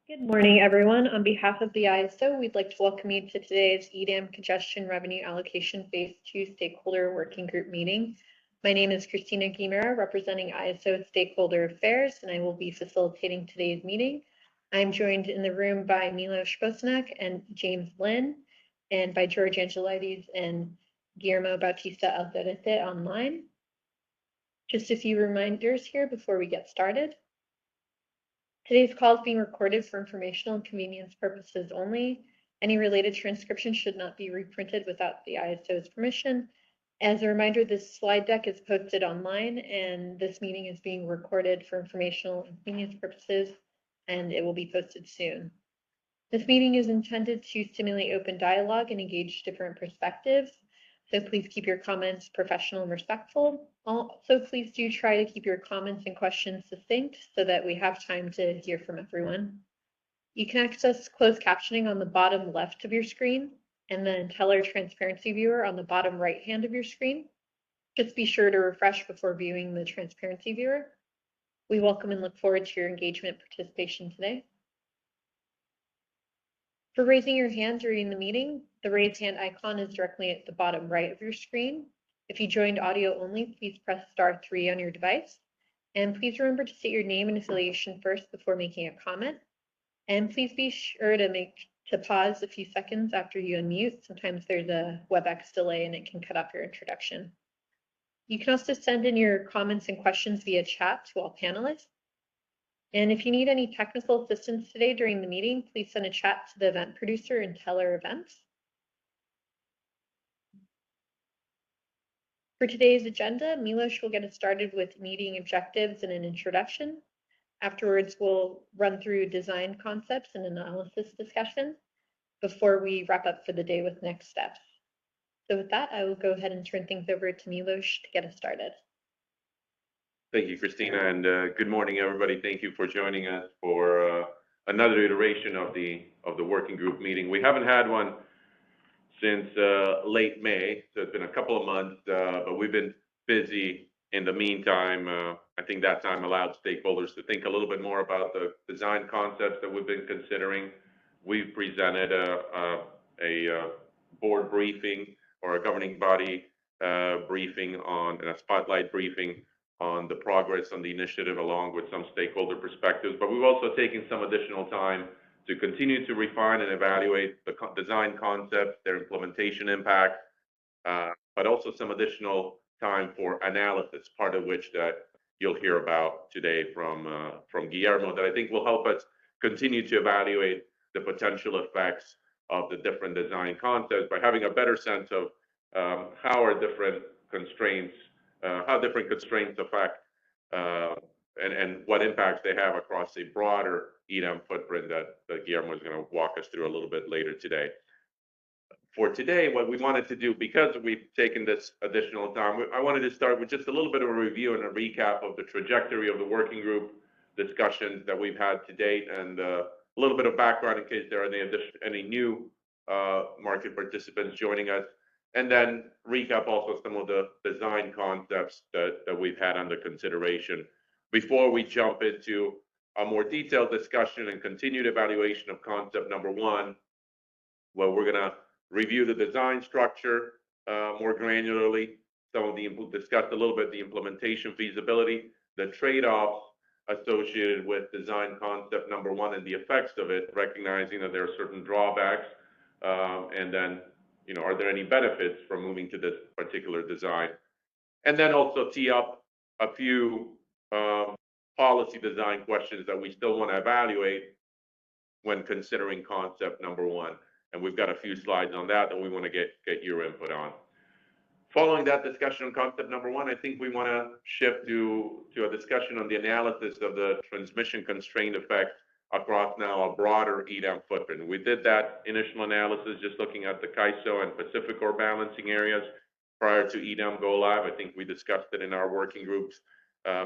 Good morning, everyone. On behalf of the ISO, we'd like to welcome you to today's EDAM Congestion Revenue Allocation Phase 2 Stakeholder Working Group meeting. My name is Christina Guimara, representing ISO Stakeholder Affairs, and I will be facilitating today's meeting. I'm joined in the room by Milos Bosnak and James Lynn, and by George Angelides and Guillermo Bautista Alderete online. Just a few reminders here before we get started. Today's call is being recorded for informational and convenience purposes only. Any related transcription should not be reprinted without the ISO's permission. As a reminder, this slide deck is posted online, and this meeting is being recorded for informational and convenience purposes, and it will be posted soon. This meeting is intended to stimulate open dialogue and engage different perspectives. So please keep your comments professional and respectful. Also, please do try to keep your comments and questions succinct so that we have time to hear from everyone. You can access closed captioning on the bottom left of your screen and then Teller Transparency Viewer on the bottom right hand of your screen. Just be sure to refresh before viewing the Transparency Viewer. We welcome and look forward to your engagement and participation today. For raising your hand during the meeting, the raise hand icon is directly at the bottom right of your screen. If you joined audio only, please press *3 on your device. And please remember to state your name and affiliation first before making a comment. And please be sure to pause a few seconds after you unmute. Sometimes there's a WebEx delay and it can cut off your introduction. You can also send in your comments and questions via chat to all panelists. And if you need any technical assistance today during the meeting, please send a chat to the event producer in Teller Events. For today's agenda, Milos will get us started with meeting objectives and an introduction. Afterwards, we'll run through design concepts and analysis discussion before we wrap up for the day with next steps. So with that, I will go ahead and turn things over to Milos to get us started. Thank you, Christina, and good morning, everybody. Thank you for joining us for another iteration of the working group meeting. We haven't had one since late May, so it's been a couple of months, but we've been busy in the meantime. I think that time allowed stakeholders to think a little bit more about the design concepts that we've been considering. We've presented a board briefing or a governing body briefing on a spotlight briefing on the progress on the initiative along with some stakeholder perspectives, but we've also taken some additional time to continue to refine and evaluate the design concepts, their implementation impact, but also some additional time for analysis, part of which that you'll hear about today from Guillermo, that I think will help us continue to evaluate the potential effects of the different design concepts by having a better sense of how different constraints affect and what impacts they have across a broader EDAM footprint that Guillermo is going to walk us through a little bit later today. For today, what we wanted to do, because we've taken this additional time, I wanted to start with just a little bit of a review and a recap of the trajectory of the working group discussions that we've had to date, and a little bit of background in case there are any new market participants joining us, and then recap also some of the design concepts that we've had under consideration before we jump into a more detailed discussion and continued evaluation of concept number one, where we're going to review the design structure more granularly. Discuss a little bit the implementation feasibility, the trade-offs associated with design concept number one and the effects of it, recognizing that there are certain drawbacks, and then are there any benefits from moving to this particular design? And then also tee up a few policy design questions that we still want to evaluate when considering concept number one. And we've got a few slides on that we want to get your input on. Following that discussion on concept number one, I think we want to shift to a discussion on the analysis of the transmission constraint effect across now a broader EDAM footprint. We did that initial analysis just looking at the CAISO and Pacificor balancing areas prior to EDAM go live. I think we discussed it in our working groups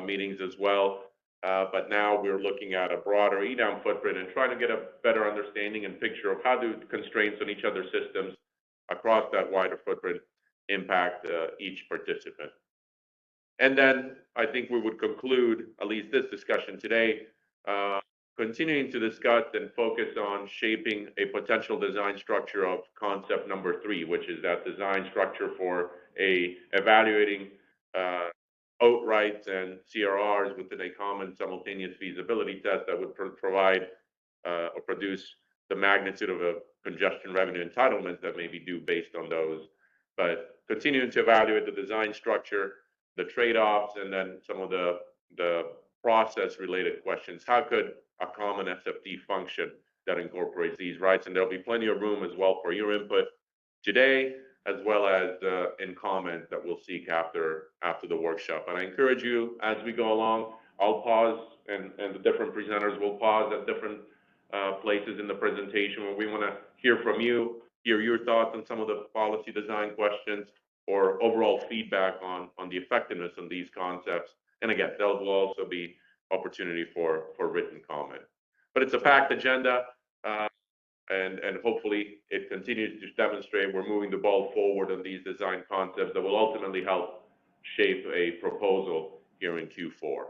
meetings as well. But now we're looking at a broader EDAM footprint and trying to get a better understanding and picture of how do constraints on each other's systems across that wider footprint impact each participant. And then I think we would conclude at least this discussion today continuing to discuss and focus on shaping a potential design structure of concept number 3, which is that design structure for evaluating outrights and CRRs within a common simultaneous feasibility test that would provide or produce the magnitude of a congestion revenue entitlement that may be due based on those. But continuing to evaluate the design structure, the trade-offs, and then some of the process-related questions. How could a common SFD function that incorporates these rights? And there'll be plenty of room as well for your input today, as well as in comments that we'll seek after the workshop. And I encourage you, as we go along, I'll pause, and the different presenters will pause at different places in the presentation where we want to hear from you, hear your thoughts on some of the policy design questions or overall feedback on the effectiveness of these concepts. And again, there will also be opportunity for written comment. But it's a packed agenda, and hopefully it continues to demonstrate we're moving the ball forward on these design concepts that will ultimately help shape a proposal here in Q4.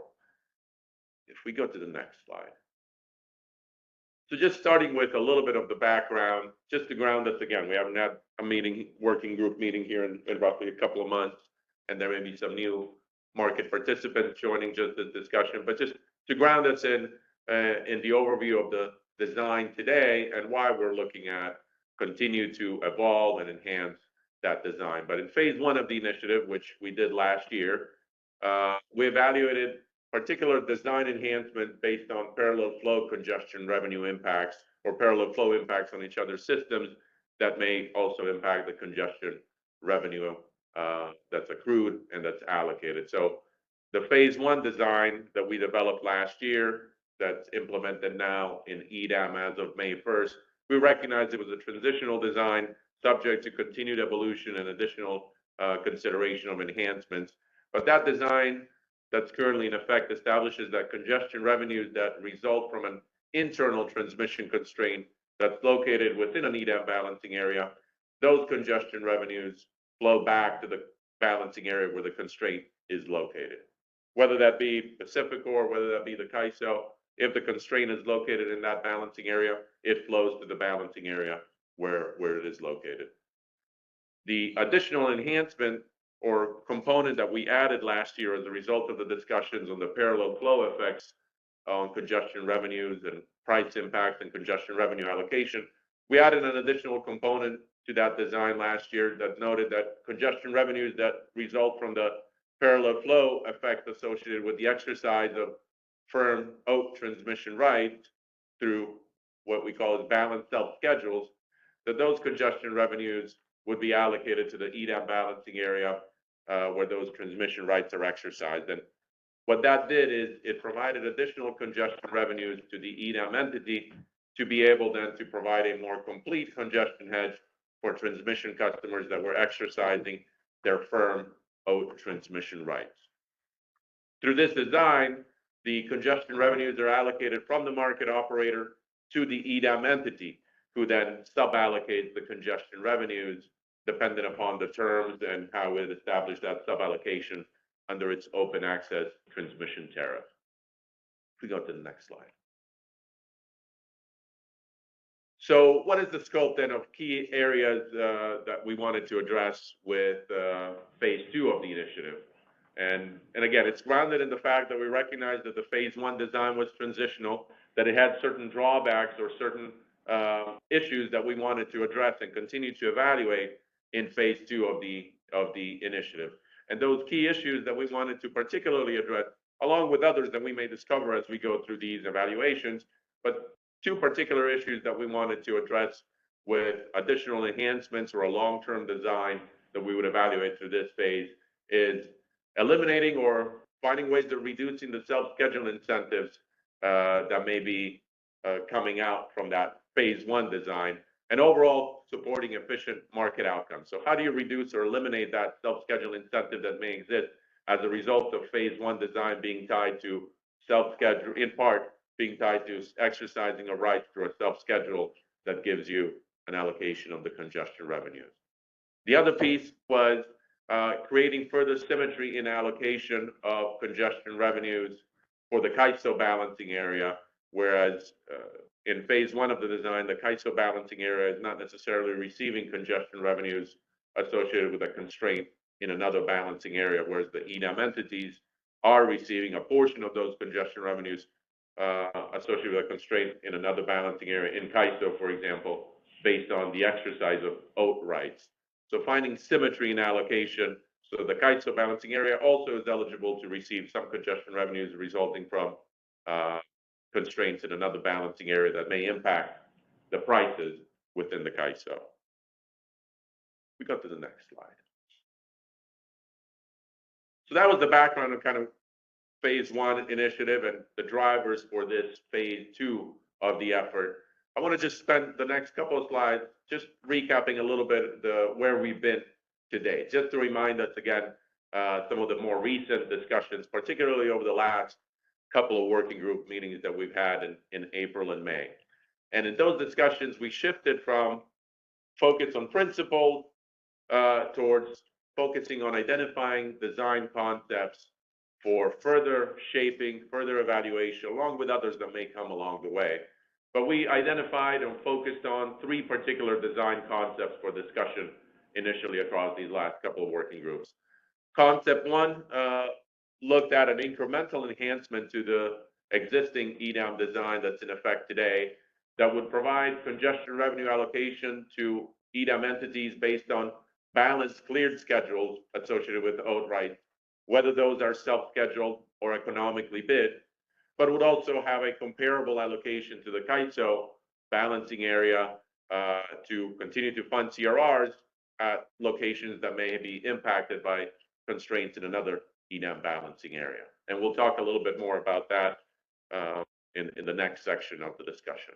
If we go to the next slide. So just starting with a little bit of the background, just to ground us again, we haven't had a working group meeting here in roughly a couple of months, and there may be some new market participants joining just this discussion, but just to ground us in the overview of the design today and why we're looking at continue to evolve and enhance that design. But in phase 1 of the initiative, which we did last year, we evaluated particular design enhancement based on parallel flow congestion revenue impacts or parallel flow impacts on each other's systems that may also impact the congestion revenue that's accrued and that's allocated. So the phase 1 design that we developed last year that's implemented now in EDAM as of May 1st, we recognized it was a transitional design subject to continued evolution and additional consideration of enhancements. But that design that's currently in effect establishes that congestion revenues that result from an internal transmission constraint that's located within an EDAM balancing area, those congestion revenues flow back to the balancing area where the constraint is located. Whether that be Pacific or whether that be the CAISO, if the constraint is located in that balancing area, it flows to the balancing area where it is located. The additional enhancement or component that we added last year as a result of the discussions on the parallel flow effects on congestion revenues and price impacts and congestion revenue allocation, we added an additional component to that design last year that noted that congestion revenues that result from the parallel flow effect associated with the exercise of firm out transmission rights through what we call as balanced self-schedules, that those congestion revenues would be allocated to the EDAM balancing area where those transmission rights are exercised. And what that did is it provided additional congestion revenues to the EDAM entity to be able then to provide a more complete congestion hedge for transmission customers that were exercising their firm out transmission rights. Through this design, the congestion revenues are allocated from the market operator to the EDAM entity, who then suballocates the congestion revenues dependent upon the terms and how it established that suballocation under its open access transmission tariff. If we go to the next slide. So what is the scope then of key areas that we wanted to address with phase 2 of the initiative? And again, it's grounded in the fact that we recognize that the phase 1 design was transitional, that it had certain drawbacks or certain issues that we wanted to address and continue to evaluate in phase 2 of the initiative. And those key issues that we wanted to particularly address, along with others that we may discover as we go through these evaluations, but 2 particular issues that we wanted to address with additional enhancements or a long-term design that we would evaluate through this phase is eliminating or finding ways of reducing the self-schedule incentives that may be coming out from that phase 1 design, and overall supporting efficient market outcomes. So how do you reduce or eliminate that self-schedule incentive that may exist as a result of phase 1 design being tied to self-schedule, in part being tied to exercising a right through a self-schedule that gives you an allocation of the congestion revenues. The other piece was creating further symmetry in allocation of congestion revenues for the CAISO balancing area whereas in phase one of the design, the CAISO balancing area is not necessarily receiving congestion revenues associated with a constraint in another balancing area, whereas the EDAM entities are receiving a portion of those congestion revenues associated with a constraint in another balancing area in CAISO, for example, based on the exercise of OAT rights. So finding symmetry in allocation, so the CAISO balancing area also is eligible to receive some congestion revenues resulting from constraints in another balancing area that may impact the prices within the CAISO. We go to the next slide. So that was the background of kind of phase one initiative and the drivers for this phase two of the effort. I want to just spend the next couple of slides just recapping a little bit where we've been today, just to remind us again some of the more recent discussions, particularly over the last couple of working group meetings that we've had in April and May. And in those discussions, we shifted from focus on principles towards focusing on identifying design concepts for further shaping, further evaluation, along with others that may come along the way. But we identified and focused on three particular design concepts for discussion initially across these last couple of working groups. Concept one looked at an incremental enhancement to the existing EDAM design that's in effect today that would provide congestion revenue allocation to EDAM entities based on balanced cleared schedules associated with OAT rights, whether those are self-scheduled or economically bid, but would also have a comparable allocation to the CAISO balancing area to continue to fund CRRs at locations that may be impacted by constraints in another EDAM balancing area. And we'll talk a little bit more about that in the next section of the discussion.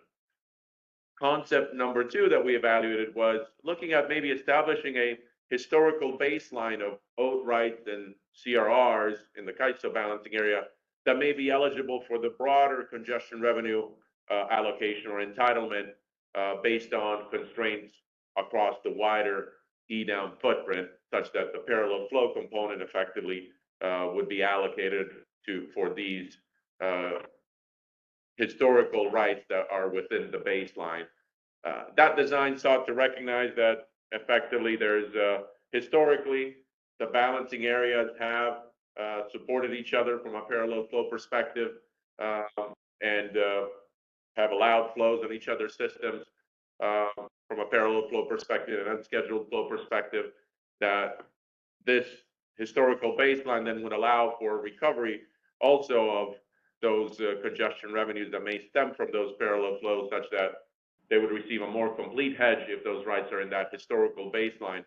Concept number two that we evaluated was looking at maybe establishing a historical baseline of OAT rights and CRRs in the CAISO balancing area that may be eligible for the broader congestion revenue allocation or entitlement based on constraints across the wider EDAM footprint, such that the parallel flow component effectively would be allocated for these historical rights that are within the baseline. That design sought to recognize that effectively there's historically the balancing areas have supported each other from a parallel flow perspective and have allowed flows in each other's systems from a parallel flow perspective and unscheduled flow perspective, that this historical baseline then would allow for recovery also of those congestion revenues that may stem from those parallel flows, such that they would receive a more complete hedge if those rights are in that historical baseline.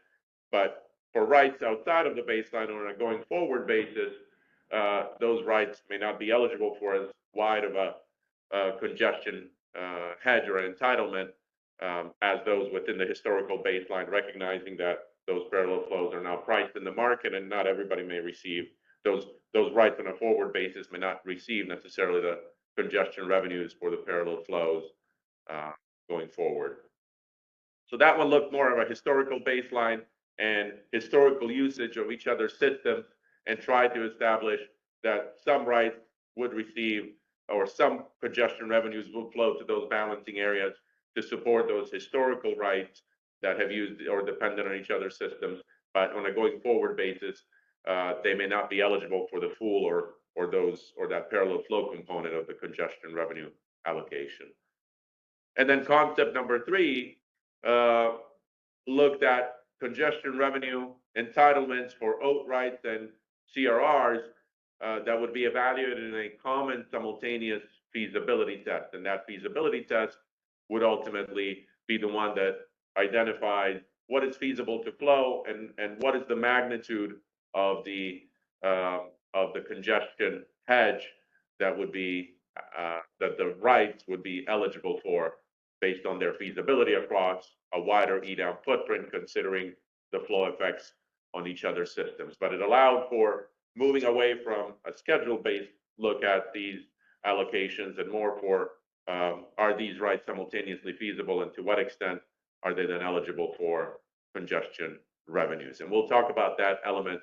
But for rights outside of the baseline on a going forward basis, those rights may not be eligible for as wide of a congestion hedge or entitlement as those within the historical baseline, recognizing that those parallel flows are now priced in the market and not everybody may receive those rights on a forward basis, may not receive necessarily the congestion revenues for the parallel flows going forward. So that one looked more of a historical baseline and historical usage of each other's systems, and tried to establish that some rights would receive, or some congestion revenues will flow to those balancing areas to support those historical rights that have used or depended on each other's systems, but on a going forward basis, they may not be eligible for the full or that parallel flow component of the congestion revenue allocation. And then concept number three looked at congestion revenue entitlements for OAT rights and CRRs that would be evaluated in a common simultaneous feasibility test. And that feasibility test would ultimately be the one that identifies what is feasible to flow and what is the magnitude of the congestion hedge that would be that the rights would be eligible for based on their feasibility across a wider EDAM footprint, considering the flow effects on each other's systems. But it allowed for moving away from a schedule-based look at these allocations and more for are these rights simultaneously feasible, and to what extent are they then eligible for congestion revenues. And we'll talk about that element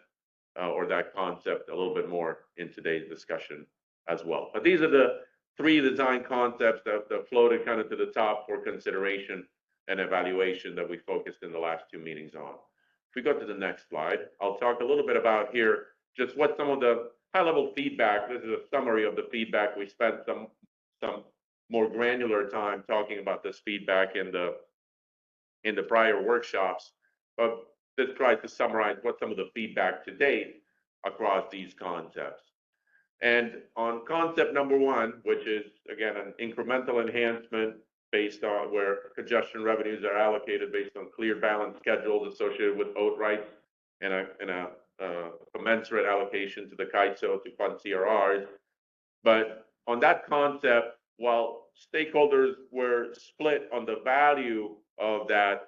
or that concept a little bit more in today's discussion as well. But these are the three design concepts that floated kind of to the top for consideration and evaluation that we focused in the last two meetings on. If we go to the next slide, I'll talk a little bit about here just what some of the high-level feedback. This is a summary of the feedback. We spent some more granular time talking about this feedback in the prior workshops, but this tries to summarize what some of the feedback to date across these concepts. And on concept number one, which is again an incremental enhancement based on where congestion revenues are allocated based on clear balanced schedules associated with OAT rights and a commensurate allocation to the CAISO to fund CRRs. But on that concept, while stakeholders were split on the value of that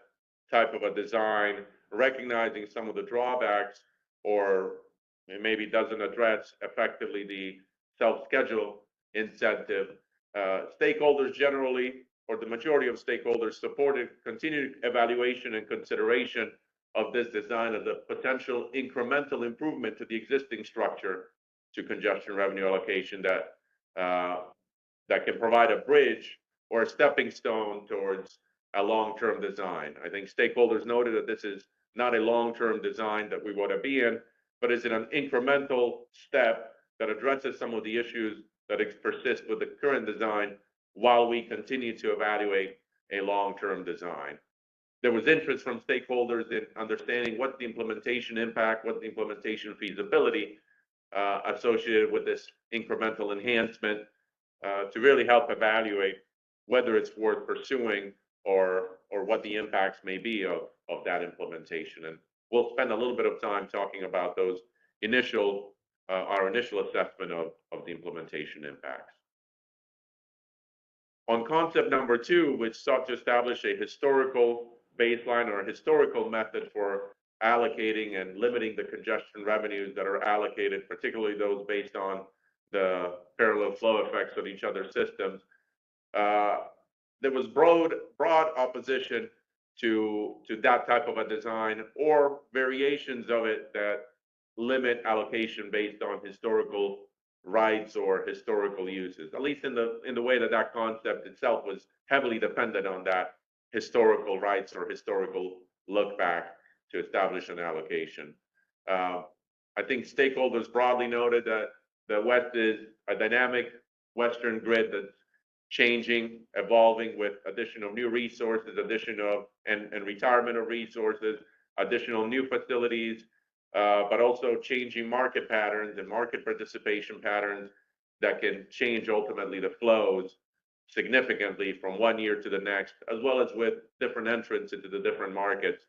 type of a design, recognizing some of the drawbacks, or it maybe doesn't address effectively the self-schedule incentive, stakeholders generally, or the majority of stakeholders, supported continued evaluation and consideration of this design as a potential incremental improvement to the existing structure to congestion revenue allocation that can provide a bridge or a stepping stone towards a long-term design. I think stakeholders noted that this is not a long-term design that we want to be in, but is it an incremental step that addresses some of the issues that persist with the current design while we continue to evaluate a long-term design. There was interest from stakeholders in understanding what the implementation impact, what the implementation feasibility associated with this incremental enhancement to really help evaluate whether it's worth pursuing or what the impacts may be of that implementation. And we'll spend a little bit of time talking about those our initial assessment of the implementation impacts. On concept number two, which sought to establish a historical baseline or a historical method for allocating and limiting the congestion revenues that are allocated, particularly those based on the parallel flow effects of each other's systems, there was broad opposition to that type of a design or variations of it that limit allocation based on historical rights or historical uses, at least in the way that concept itself was heavily dependent on that historical rights or historical look back to establish an allocation. I think stakeholders broadly noted that the West is a dynamic Western grid that's changing, evolving with additional new resources, and retirement of resources, additional new facilities, but also changing market patterns and market participation patterns that can change ultimately the flows significantly from one year to the next, as well as with different entrants into the different markets,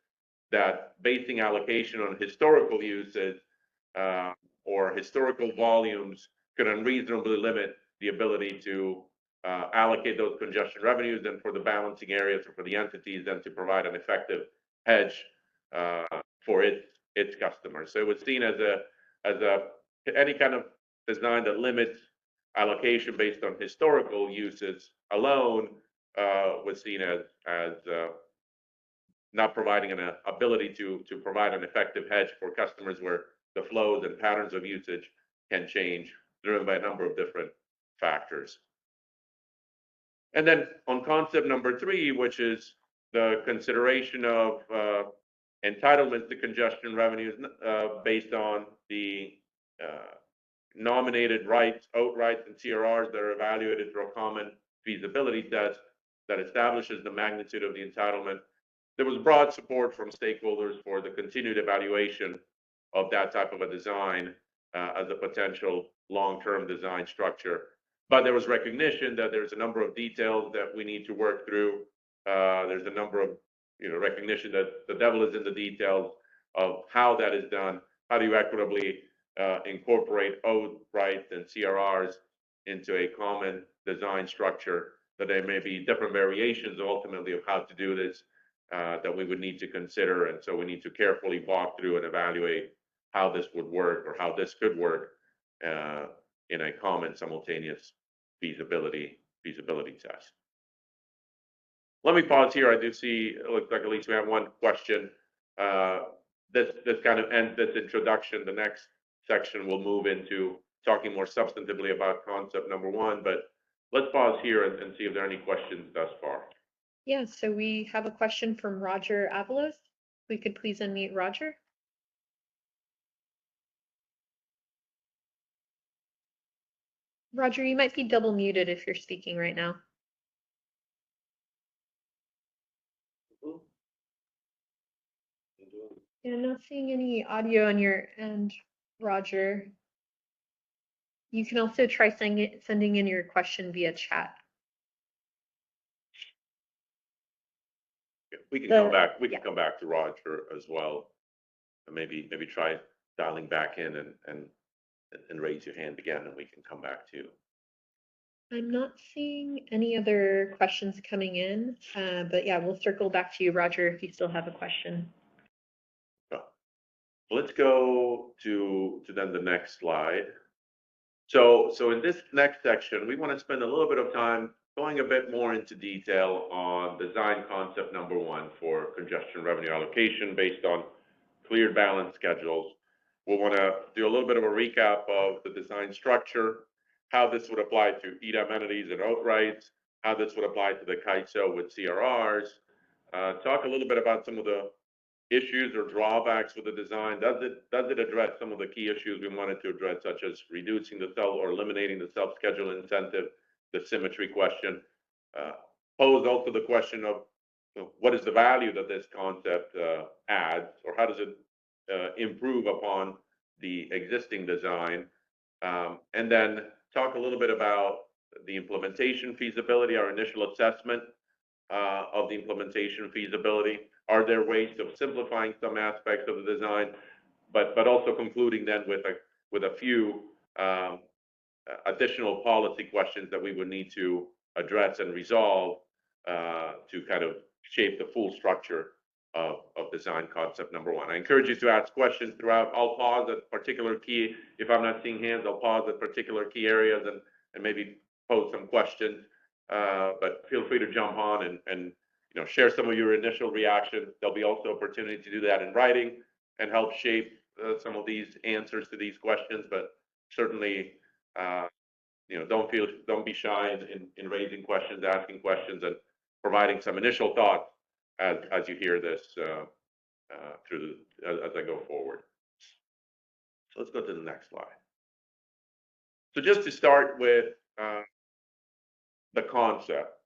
that basing allocation on historical uses or historical volumes could unreasonably limit the ability to allocate those congestion revenues and for the balancing areas or for the entities then to provide an effective hedge for its customers. So it was seen as any kind of design that limits allocation based on historical uses alone was seen as not providing an ability to provide an effective hedge for customers where the flows and patterns of usage can change driven by a number of different factors. And then on concept number three, which is the consideration of entitlements to congestion revenues based on the nominated rights, OAT rights, and CRRs that are evaluated through a common feasibility test that establishes the magnitude of the entitlement. There was broad support from stakeholders for the continued evaluation of that type of a design as a potential long-term design structure. But there was recognition that there's a number of details that we need to work through. There's a number of, recognition that the devil is in the details of how that is done. How do you equitably incorporate OAT rights and CRRs into a common design structure? That there may be different variations ultimately of how to do this that we would need to consider. And so we need to carefully walk through and evaluate how this would work or how this could work in a common simultaneous feasibility test. Let me pause here. I do see it looks like at least we have one question. This kind of ends this introduction. The next section will move into talking more substantively about concept number one, but let's pause here and see if there are any questions thus far. Yeah, so we have a question from Roger Avalos. We could please unmute Roger. Roger, you might be double muted if you're speaking right now. Yeah, I'm not seeing any audio on your end, Roger. You can also try sending in your question via chat. We can come back. We can come back to Roger as well, and maybe try dialing back in and raise your hand again, and we can come back to you. I'm not seeing any other questions coming in, but yeah, we'll circle back to you, Roger, if you still have a question. Let's go to then the next slide. So in this next section, we want to spend a little bit of time going a bit more into detail on design concept number one for congestion revenue allocation based on cleared balance schedules. We'll want to do a little bit of a recap of the design structure, how this would apply to EDAM entities and outrights, how this would apply to the CAISO with CRRs, talk a little bit about some of the issues or drawbacks with the design. Does it address some of the key issues we wanted to address, such as reducing the self or eliminating the self-schedule incentive, the symmetry question? Pose also the question of what is the value that this concept adds, or how does it improve upon the existing design? And then talk a little bit about the implementation feasibility, our initial assessment of the implementation feasibility. Are there ways of simplifying some aspects of the design, but also concluding then with a few additional policy questions that we would need to address and resolve to kind of shape the full structure of design concept number one. I encourage you to ask questions throughout. I'll pause at particular key, if I'm not seeing hands, I'll pause at particular key areas and maybe pose some questions, but feel free to jump on and share some of your initial reaction. There'll be also opportunity to do that in writing and help shape some of these answers to these questions, but certainly don't be shy in raising questions, asking questions, and providing some initial thoughts as you hear this as I go forward. So let's go to the next slide. So just to start with the concept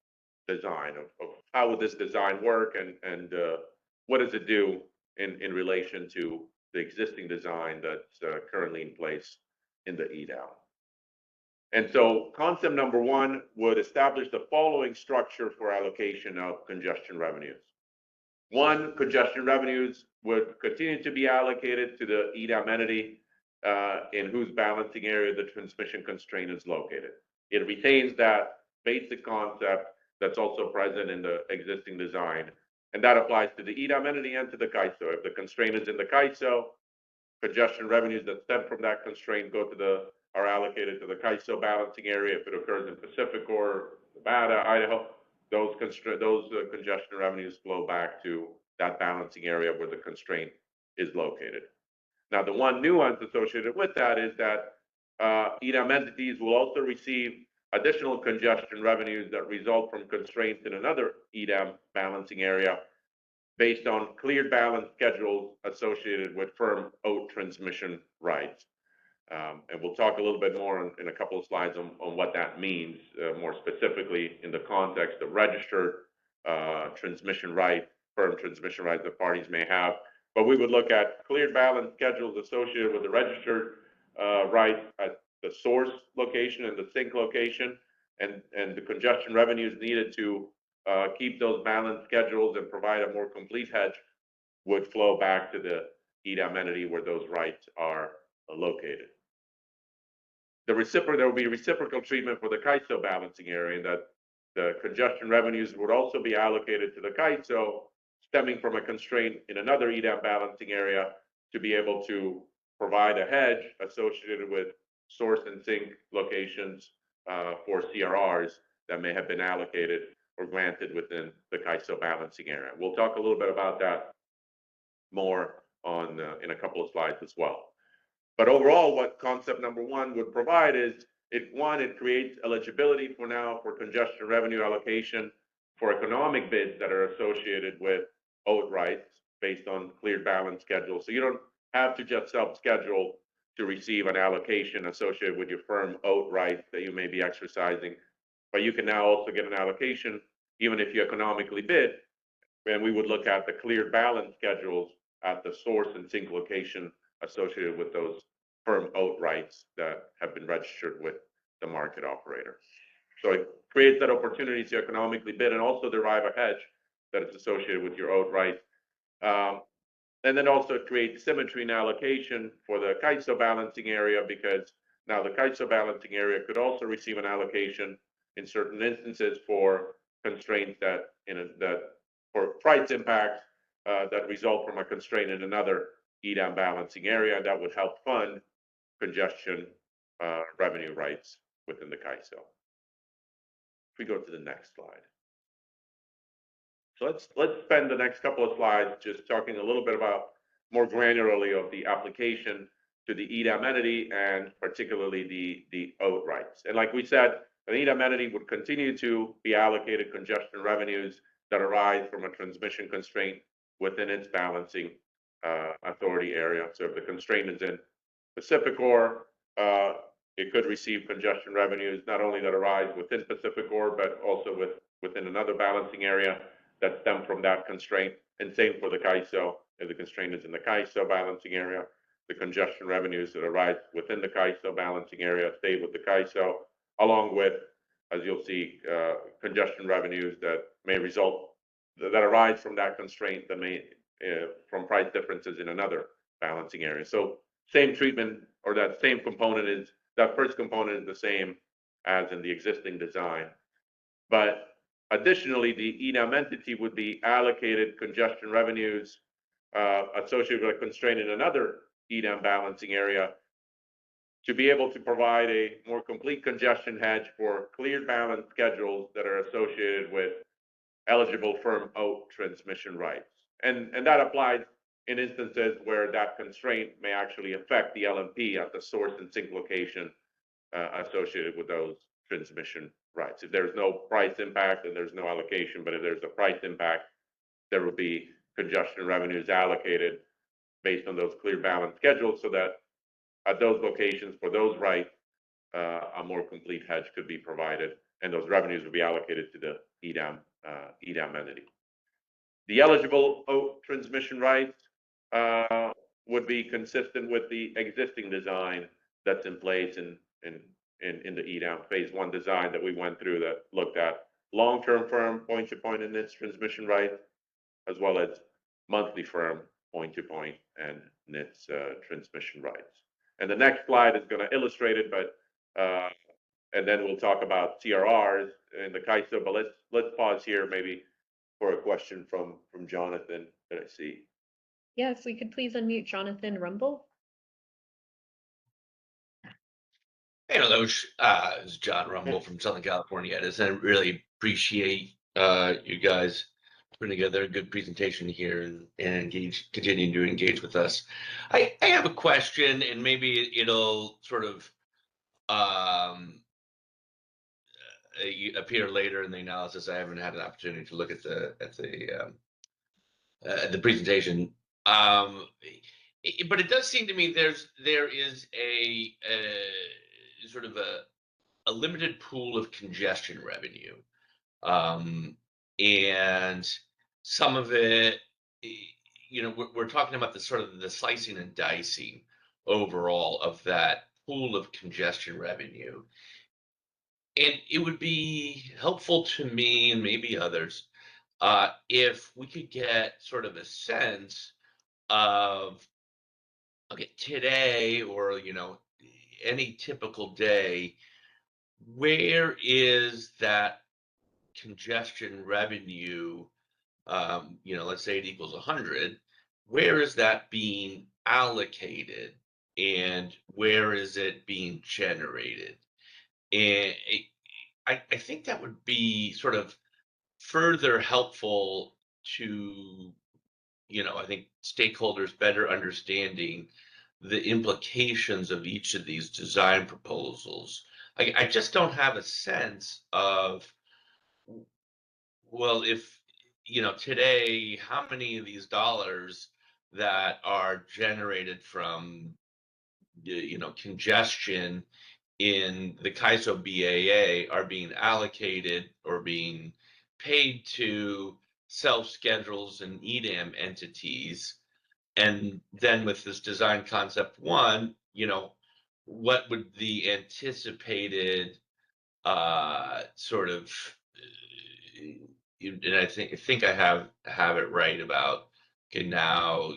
design of how would this design work and what does it do in relation to the existing design that's currently in place in the EDAM. And so concept number one would establish the following structure for allocation of congestion revenues. One, congestion revenues would continue to be allocated to the EDAM entity in whose balancing area the transmission constraint is located. It retains that basic concept that's also present in the existing design, and that applies to the EDAM entity and to the CAISO. If the constraint is in the CAISO, congestion revenues that stem from that constraint are allocated to the CAISO balancing area. If it occurs in Pacific or Nevada, Idaho, those congestion revenues flow back to that balancing area where the constraint is located. Now, the one nuance associated with that is that EDAM entities will also receive additional congestion revenues that result from constraints in another EDAM balancing area based on cleared balance schedules associated with firm out transmission rights. And we'll talk a little bit more in a couple of slides on what that means more specifically in the context of registered transmission rights, firm transmission rights that parties may have. But we would look at cleared balance schedules associated with the registered rights at the source location and the sink location, and the congestion revenues needed to keep those balance schedules and provide a more complete hedge would flow back to the EDAM entity where those rights are located. There will be reciprocal treatment for the CAISO balancing area, and that the congestion revenues would also be allocated to the CAISO stemming from a constraint in another EDAM balancing area to be able to provide a hedge associated with source and sink locations for CRRs that may have been allocated or granted within the CAISO balancing area. We'll talk a little bit about that more in a couple of slides as well. But overall, what concept number one would provide is it creates eligibility for congestion revenue allocation for economic bids that are associated with OAT rights based on cleared balance schedules. So you don't have to just self-schedule to receive an allocation associated with your firm OAT rights that you may be exercising, but you can now also get an allocation even if you economically bid. And we would look at the cleared balance schedules at the source and sink location associated with those firm OAT rights that have been registered with the market operator. So it creates that opportunity to economically bid and also derive a hedge that is associated with your OAT rights. And then also it creates symmetry in allocation for the CAISO balancing area, because now the CAISO balancing area could also receive an allocation in certain instances for constraints that for price impacts that result from a constraint in another EDAM balancing area, and that would help fund congestion revenue rights within the CAISO. If we go to the next slide. So let's spend the next couple of slides just talking a little bit about more granularly of the application to the EDAM entity and particularly the OAT rights. And like we said, an EDAM entity would continue to be allocated congestion revenues that arise from a transmission constraint within its balancing authority area. So if the constraint is in Pacificor, it could receive congestion revenues not only that arise within Pacificor, but also within another balancing area that stem from that constraint. And same for the CAISO. If the constraint is in the CAISO balancing area, the congestion revenues that arise within the CAISO balancing area stay with the CAISO, along with, as you'll see, congestion revenues that may result, that arise from that constraint, that may, from price differences in another balancing area. So same treatment, or that same component is, that first component is the same as in the existing design. But additionally, the EDAM entity would be allocated congestion revenues associated with a constraint in another EDAM balancing area to be able to provide a more complete congestion hedge for cleared balance schedules that are associated with eligible firm OAT transmission rights. And that applies in instances where that constraint may actually affect the LMP at the source and sink location associated with those transmission rights. If there's no price impact, then there's no allocation, but if there's a price impact, there will be congestion revenues allocated based on those clear balance schedules, so that at those locations for those rights, a more complete hedge could be provided, and those revenues will be allocated to the EDAM entity. The eligible OAT transmission rights would be consistent with the existing design that's in place in the EDAM phase 1 design that we went through, that looked at long-term firm point-to-point and NITS transmission rights, as well as monthly firm point-to-point and NITS transmission rights. And the next slide is going to illustrate it, but and then we'll talk about CRRs in the CAISO. But let's pause here maybe for a question from Jonathan that I see. Yeah, if we could please unmute Jonathan Rumble. Hey, Allocation, it's John Rumble from Southern California. I really appreciate you guys putting together a good presentation here and continuing to engage with us. I have a question, and maybe it'll sort of appear later in the analysis. I haven't had an opportunity to look at the presentation, but it does seem to me there is a sort of a limited pool of congestion revenue, and some of it, we're talking about the sort of the slicing and dicing overall of that pool of congestion revenue. And it would be helpful to me, and maybe others, if we could get sort of a sense of, okay, today, or any typical day, where is that congestion revenue? Let's say it equals 100. Where is that being allocated, and where is it being generated? And I think that would be sort of further helpful to, I think stakeholders better understanding the implications of each of these design proposals I just don't have a sense of, well, if, today, how many of these dollars that are generated from, congestion in the CAISO BAA are being allocated or being paid to self-schedules and EDAM entities. And then with this design concept one, what would the anticipated sort of, and I think I have it right about, okay, now,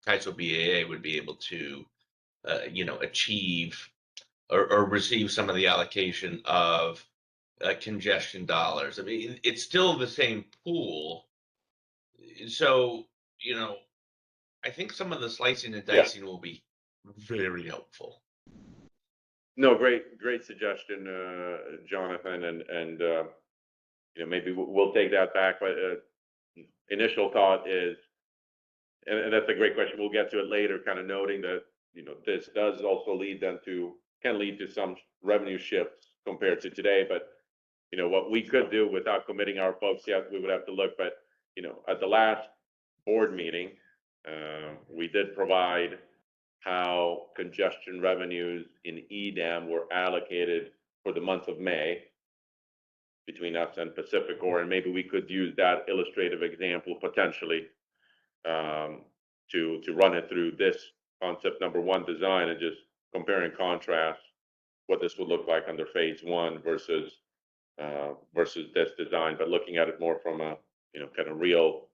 CAISO BAA would be able to, achieve or receive some of the allocation of congestion dollars. I mean, it's still the same pool. So, I think some of the slicing and Yeah. dicing will be very helpful. No, great suggestion, Jonathan, and maybe we'll take that back. But initial thought is, and that's a great question. We'll get to it later, kind of noting that this does also can lead to some revenue shifts compared to today. But what we could do without committing our folks yet, we would have to look. But at the last board meeting, we did provide how congestion revenues in EDAM were allocated for the month of May between us and Pacificor, and maybe we could use that illustrative example potentially to run it through this concept number one design and just compare and contrast what this would look like under phase one versus this design, but looking at it more from a kind of real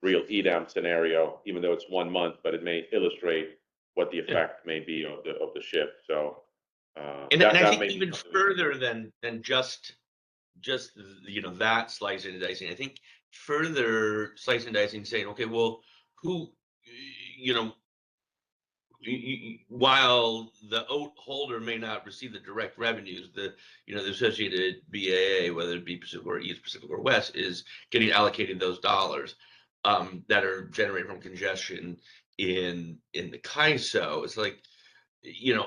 EDAM scenario, even though it's 1 month, but it may illustrate what the effect may be of the shift. So, and that I think may be even further than just that slicing and dicing. I think further slicing and dicing, saying, okay, well, who, while the oat holder may not receive the direct revenues, the associated BAA, whether it be Pacific or East, Pacific or West, is getting allocated those dollars that are generated from congestion in the CAISO. It's like,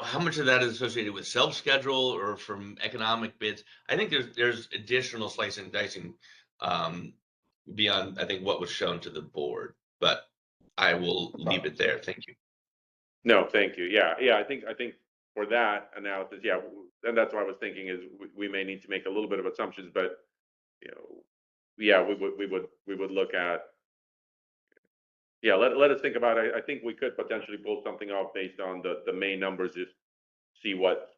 how much of that is associated with self-schedule or from economic bids? I think there's additional slicing and dicing beyond, I think, what was shown to the board, but I will leave it there. Thank you. No, thank you. Yeah. I think for that analysis, yeah, and that's what I was thinking is we may need to make a little bit of assumptions, but yeah, we would look at. Yeah, let us think about it. I think we could potentially pull something off based on the main numbers, just see what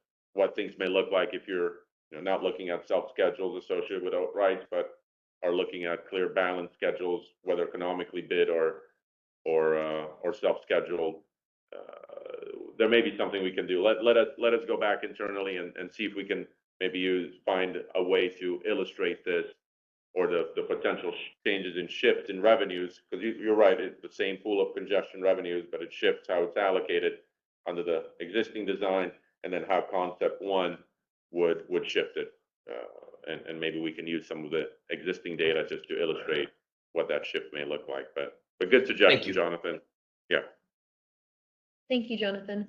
things may look like if you're not looking at self-schedules associated with outrights, but are looking at clear balance schedules, whether economically bid or self-scheduled. There may be something we can do. Let us go back internally and see if we can maybe find a way to illustrate this, or the potential changes in shift in revenues, because you're right, it's the same pool of congestion revenues, but it shifts how it's allocated under the existing design, and then how concept one would shift it. And maybe we can use some of the existing data just to illustrate what that shift may look like. But good suggestion, Jonathan. Yeah. Thank you, Jonathan.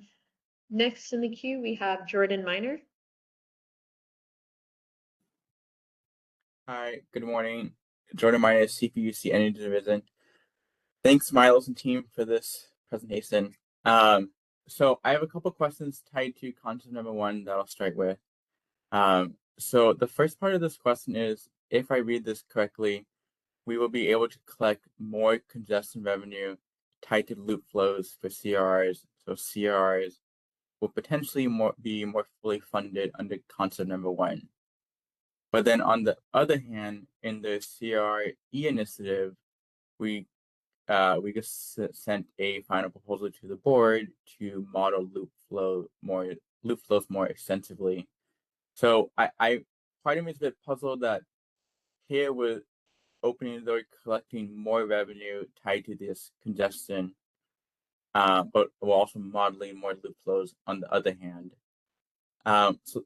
Next in the queue, we have Jordan Miner. Hi, good morning. Jordan Miner, CPUC Energy Division. Thanks, Milos and team, for this presentation. So I have a couple questions tied to concept number one that I'll start with. So the first part of this question is, if I read this correctly, we will be able to collect more congestion revenue tied to loop flows for CRRs. So CRRs will potentially be more fully funded under concept number one. But then on the other hand, in the CRE initiative, we just sent a final proposal to the board to model loop flows more extensively. So I part of me is a bit puzzled that here we're opening the door, collecting more revenue tied to this congestion, but we're also modeling more loop flows on the other hand. So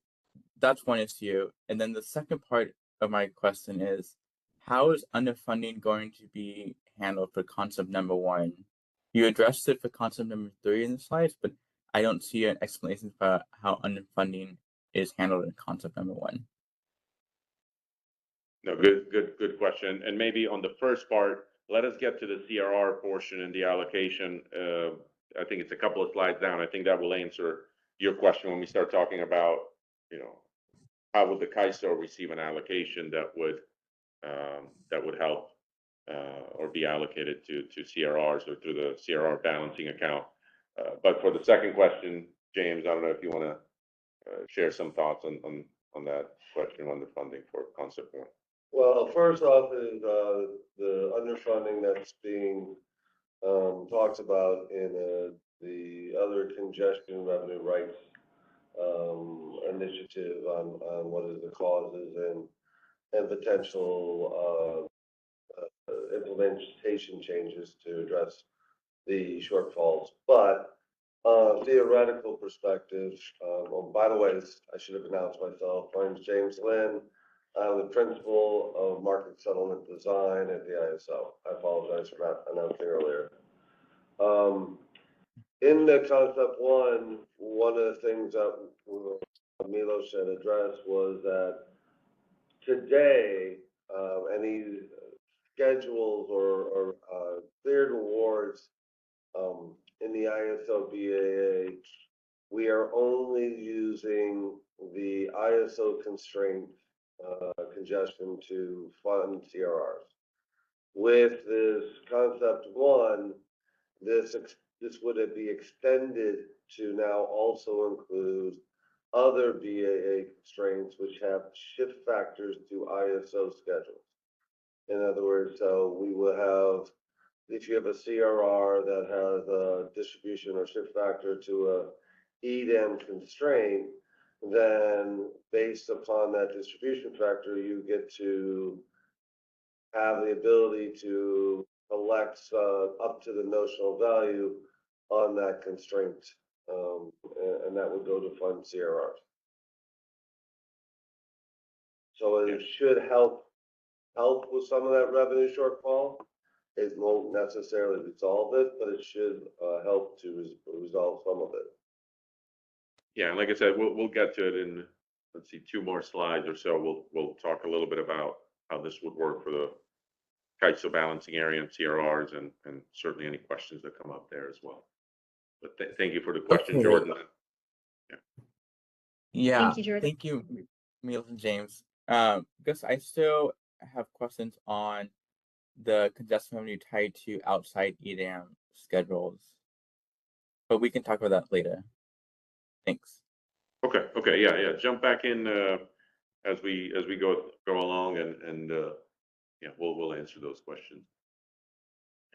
that's one issue. And then the second part of my question is, how is underfunding going to be handled for concept number one? You addressed it for concept number three in the slides, but I don't see an explanation for how underfunding is handled in concept number one? No, good question. And maybe on the first part, let us get to the CRR portion and the allocation. I think it's a couple of slides down. I think that will answer your question when we start talking about, how would the CAISO receive an allocation that would help or be allocated to CRRs or through the CRR balancing account. But for the second question, James, I don't know if you want to share some thoughts on that question on the funding for concept one. Well, first off is the underfunding that's being talked about in the other congestion revenue rights initiative on what is the causes and potential implementation changes to address the shortfalls. But theoretical perspective, by the way, I should have announced myself. My name is James Lynn. I'm the principal of market settlement design at the ISO. I apologize for not announcing earlier. In the concept one of the things that Milos had addressed was that today, any schedules or cleared awards in the ISO BAA, we are only using the ISO constraint congestion to fund CRRs. With this concept one, this would be extended to now also include other BAA constraints which have shift factors to ISO schedules. In other words, so we will have, if you have a CRR that has a distribution or shift factor to a EDAM constraint, then based upon that distribution factor, you get to have the ability to collect up to the notional value on that constraint, and that would go to fund CRRs. So it should help with some of that revenue shortfall. It won't necessarily resolve it, but it should help to resolve some of it. Yeah, and like I said, we'll get to it in, let's see, 2 more slides or so. We'll talk a little bit about how this would work for the CAISO balancing area and CRRs, and certainly any questions that come up there as well. But thank you for the question, Okay. Jordan. Yeah. Thank you, Jordan. Thank you, Milos and James. Because I still have questions on the congestion revenue tied to outside EDAM schedules, but we can talk about that later. Thanks. Okay, yeah. Jump back in as we go along, and yeah, we'll answer those questions.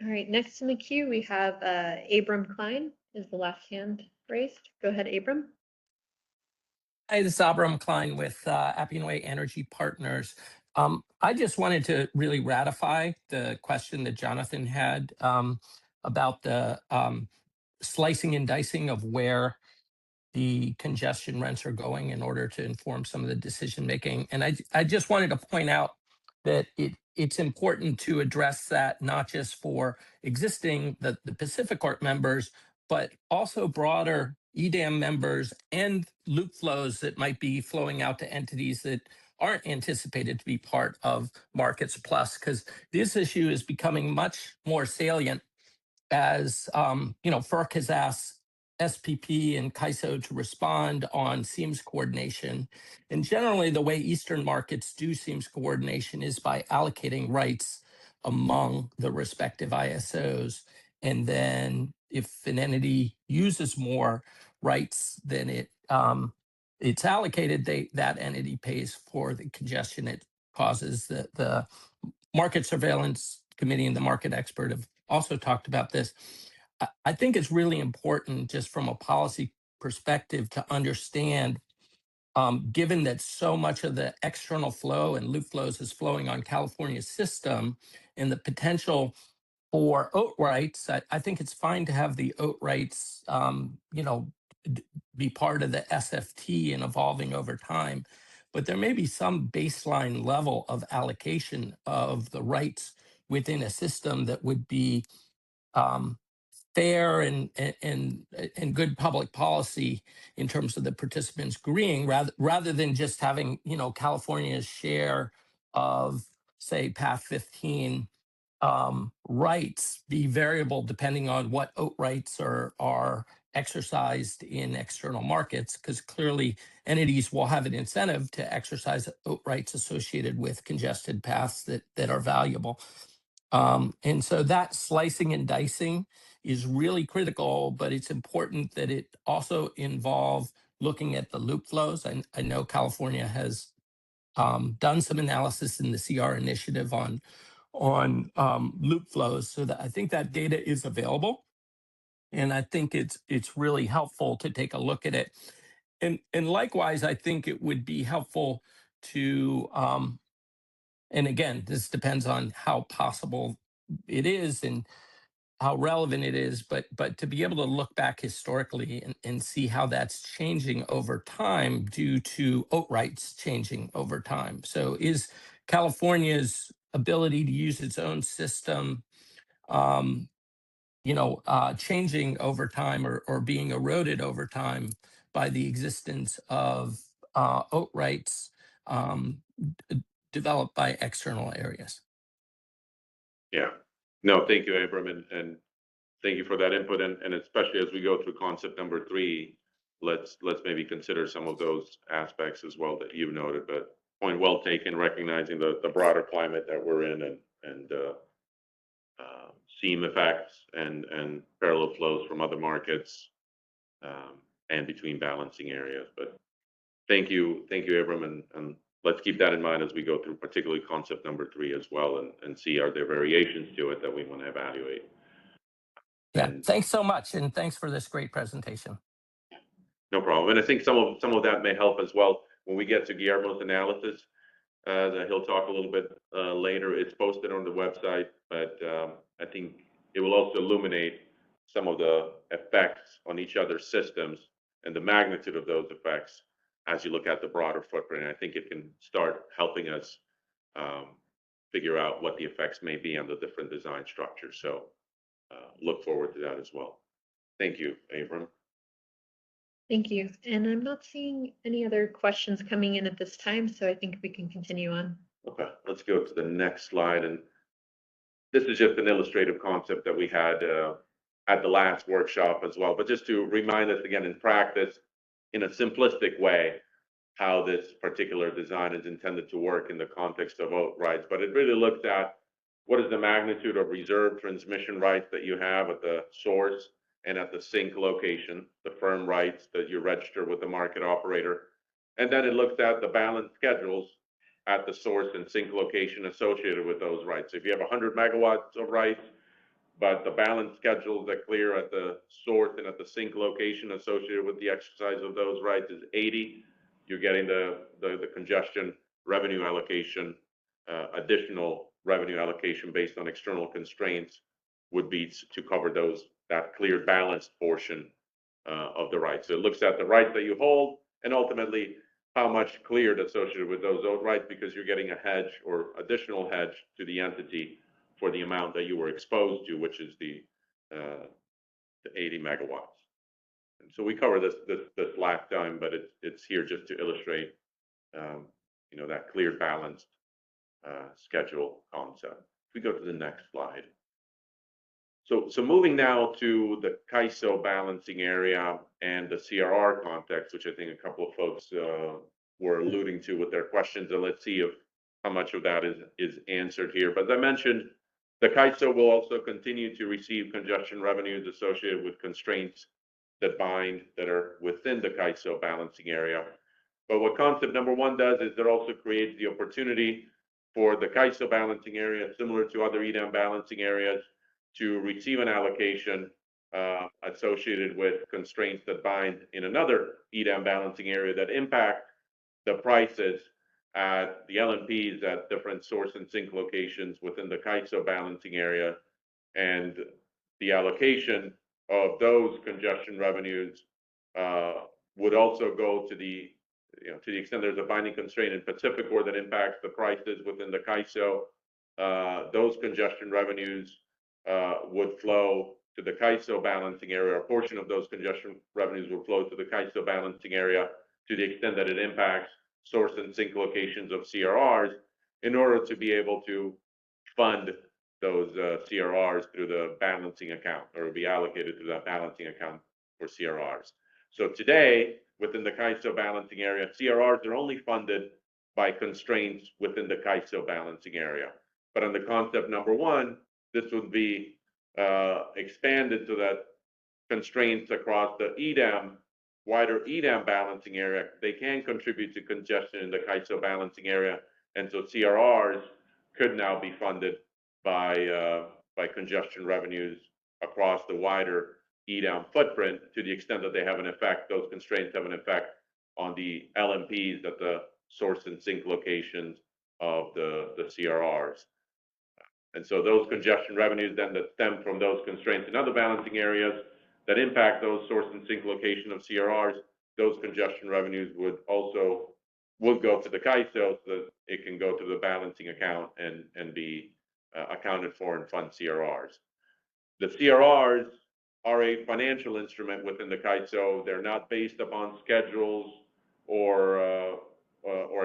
All right, next in the queue, we have Abram Klein is the last hand raised. Go ahead, Abram. Hi, this is Abram Klein with Appian Way Energy Partners. I just wanted to really ratify the question that Jonathan had about the slicing and dicing of where the congestion rents are going in order to inform some of the decision making. And I just wanted to point out that it's important to address that not just for existing the Pacific Corp members, but also broader EDAM members and loop flows that might be flowing out to entities that aren't anticipated to be part of Markets Plus, because this issue is becoming much more salient as FERC has asked SPP and CAISO to respond on SEAMS coordination. And generally, the way Eastern markets do SEAMS coordination is by allocating rights among the respective ISOs. And then if an entity uses more rights than it's allocated, that entity pays for the congestion it causes. The Market Surveillance Committee and the market expert have also talked about this. I think it's really important just from a policy perspective to understand, given that so much of the external flow and loop flows is flowing on California's system and the potential for OAT rights, I think it's fine to have the OAT rights, be part of the SFT and evolving over time. But there may be some baseline level of allocation of the rights within a system that would be fair and good public policy in terms of the participants agreeing, rather than just having, you know, California's share of, say, Path 15 rights be variable depending on what OAT rights are exercised in external markets, because clearly entities will have an incentive to exercise OAT rights associated with congested paths that are valuable. And so that slicing and dicing is really critical, but it's important that it also involve looking at the loop flows. I know California has done some analysis in the CR initiative on loop flows, so that I think that data is available, and I think it's really helpful to take a look at it. And likewise, I think it would be helpful to and again, this depends on how possible it is and how relevant it is, but to be able to look back historically and see how that's changing over time due to OAT rights changing over time. So is California's ability to use its own system, changing over time or being eroded over time by the existence of OAT rights developed by external areas? Yeah. No, thank you, Abram, and thank you for that input. And especially as we go through concept number 3, let's maybe consider some of those aspects as well that you noted. But point well taken, recognizing the broader climate that we're in and seam effects and parallel flows from other markets and between balancing areas. But thank you, Abram, and let's keep that in mind as we go through particularly concept number 3 as well, and see are there variations to it that we want to evaluate. Yeah, And thanks so much, and thanks for this great presentation. no problem. And I think some of that may help as well when we get to Guillermo's analysis. That he'll talk a little bit later. It's posted on the website, but I think it will also illuminate some of the effects on each other's systems and the magnitude of those effects as you look at the broader footprint. And I think it can start helping us figure out what the effects may be on the different design structures. So look forward to that as well. Thank you, Abram. Thank you. And I'm not seeing any other questions coming in at this time, so I think we can continue on. Okay, let's go to the next slide. And this is just an illustrative concept that we had at the last workshop as well, but just to remind us again in practice, in a simplistic way, how this particular design is intended to work in the context of OAT rights. But it really looks at what is the magnitude of reserve transmission rights that you have at the source and at the sink location, the firm rights that you register with the market operator. And then it looks at the balance schedules at the source and sink location associated with those rights. If you have 100 megawatts of rights, but the balance schedules that clear at the source and at the sink location associated with the exercise of those rights is 80, you're getting the congestion revenue allocation, additional revenue allocation based on external constraints would be to cover that cleared balanced portion of the rights. So it looks at the rights that you hold and ultimately how much cleared associated with those rights, because you're getting a hedge or additional hedge to the entity for the amount that you were exposed to, which is the 80 megawatts. And so we covered this last time, but it's here just to illustrate, that cleared balanced schedule concept. If we go to the next slide. So moving now to the CAISO balancing area and the CRR context, which I think a couple of folks were alluding to with their questions, and let's see how much of that is answered here. But as I mentioned, the CAISO will also continue to receive congestion revenues associated with constraints that are within the CAISO balancing area. But what concept number 1 does is it also creates the opportunity for the CAISO balancing area, similar to other EDAM balancing areas, to receive an allocation associated with constraints that bind in another EDAM balancing area that impact the prices at the LNPs at different source and sink locations within the CAISO balancing area. And the allocation of those congestion revenues would also go to the extent there's a binding constraint in Pacificor that impacts the prices within the CAISO, those congestion revenues would flow to the CAISO balancing area. A portion of those congestion revenues will flow to the CAISO balancing area to the extent that it impacts source and sink locations of CRRs in order to be able to fund those CRRs through the balancing account, or be allocated to that balancing account for CRRs. So today, within the CAISO balancing area, CRRs are only funded by constraints within the CAISO balancing area. But on the concept number one, this would be expanded so that constraints across the EDAM, wider EDAM balancing area, they can contribute to congestion in the CAISO balancing area. And so CRRs could now be funded by congestion revenues across the wider EDAM footprint to the extent that they have an effect, those constraints have an effect on the LMPs at the source and sink locations of the CRRs. And so those congestion revenues then that stem from those constraints in other balancing areas that impact those source and sink location of CRRs, those congestion revenues would go to the CAISO so that it can go to the balancing account and be accounted for and fund CRRs. The CRRs are a financial instrument within the CAISO. They're not based upon schedules or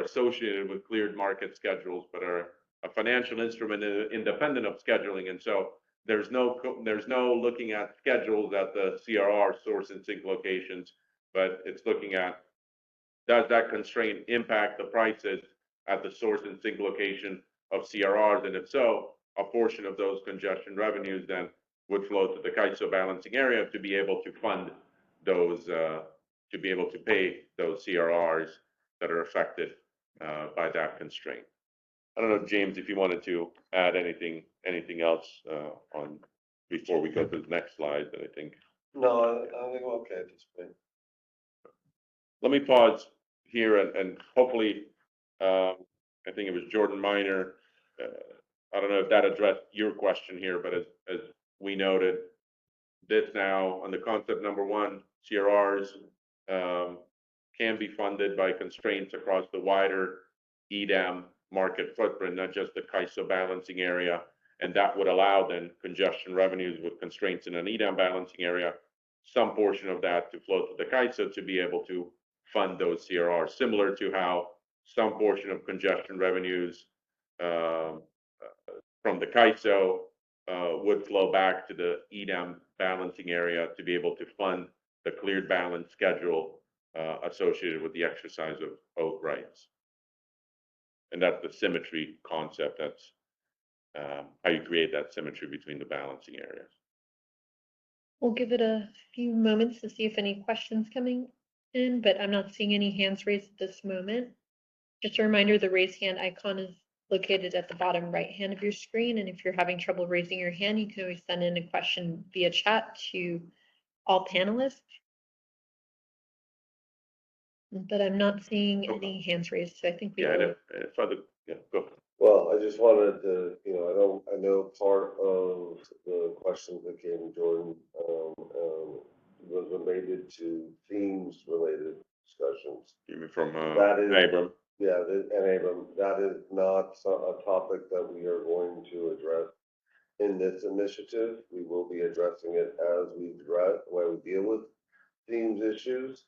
associated with cleared market schedules, but are a financial instrument independent of scheduling. And so there's no looking at schedules at the CRR source and sink locations, but it's looking at, does that constraint impact the prices at the source and sink location of CRRs? And if so, a portion of those congestion revenues then would flow to the CAISO balancing area to be able to fund those, to be able to pay those CRRs that are affected by that constraint. I don't know, James, if you wanted to add anything else on before we go to the next slide, but I think. No, I think I'm okay at this point. Let me pause here and hopefully, I think it was Jordan Miner. I don't know if that addressed your question here, but as we noted, this now on the concept number one, CRRs can be funded by constraints across the wider EDAM market footprint, not just the CAISO balancing area. And that would allow then congestion revenues with constraints in an EDAM balancing area, some portion of that to flow to the CAISO to be able to fund those CRRs, similar to how some portion of congestion revenues from the CAISO would flow back to the EDAM balancing area to be able to fund the cleared balance schedule associated with the exercise of oath rights. And that's the symmetry concept. That's how you create that symmetry between the balancing areas. We'll give it a few moments to see if any questions coming in, but I'm not seeing any hands raised at this moment. Just a reminder, the raise hand icon is located at the bottom right hand of your screen. And if you're having trouble raising your hand, you can always send in a question via chat to all panelists. But I'm not seeing any hands raised, so I think we will. Go. Well, I just wanted to, I know part of the questions that came to Jordan was related to themes related discussions. You mean from That is, Abram? Yeah, and Abram, that is not a topic that we are going to address in this initiative. We will be addressing it as we deal with themes issues.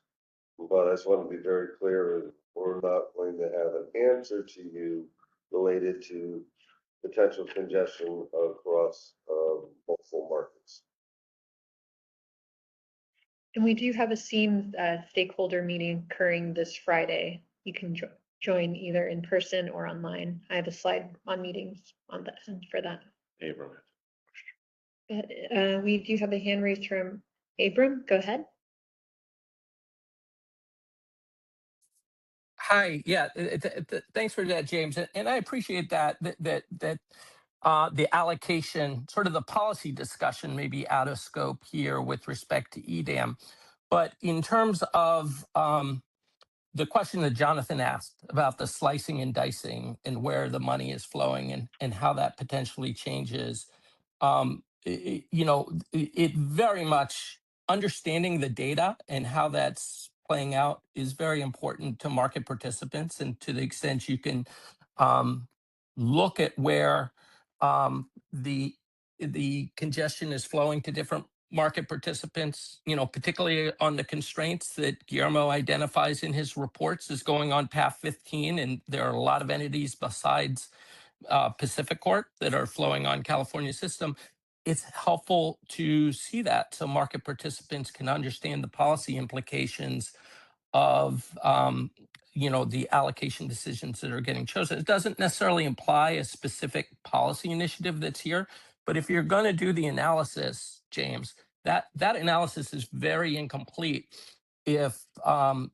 But I just want to be very clear, we're not going to have an answer to you related to potential congestion across multiple markets. And we do have a SEAM stakeholder meeting occurring this Friday. You can join either in person or online. I have a slide on meetings on that end for that. Abram. We do have a hand raised from Abram. Go ahead. Hi, yeah, thanks for that, James, and I appreciate that the allocation, sort of the policy discussion may be out of scope here with respect to EDAM, but in terms of the question that Jonathan asked about the slicing and dicing and where the money is flowing and how that potentially changes, it very much understanding the data and how that's playing out is very important to market participants. And to the extent you can look at where the the congestion is flowing to different market participants, particularly on the constraints that Guillermo identifies in his reports as going on path 15. And there are a lot of entities besides Pacific Court that are flowing on California system. It's helpful to see that so market participants can understand the policy implications of the allocation decisions that are getting chosen. It doesn't necessarily imply a specific policy initiative that's here, but if you're going to do the analysis, James, that analysis is very incomplete if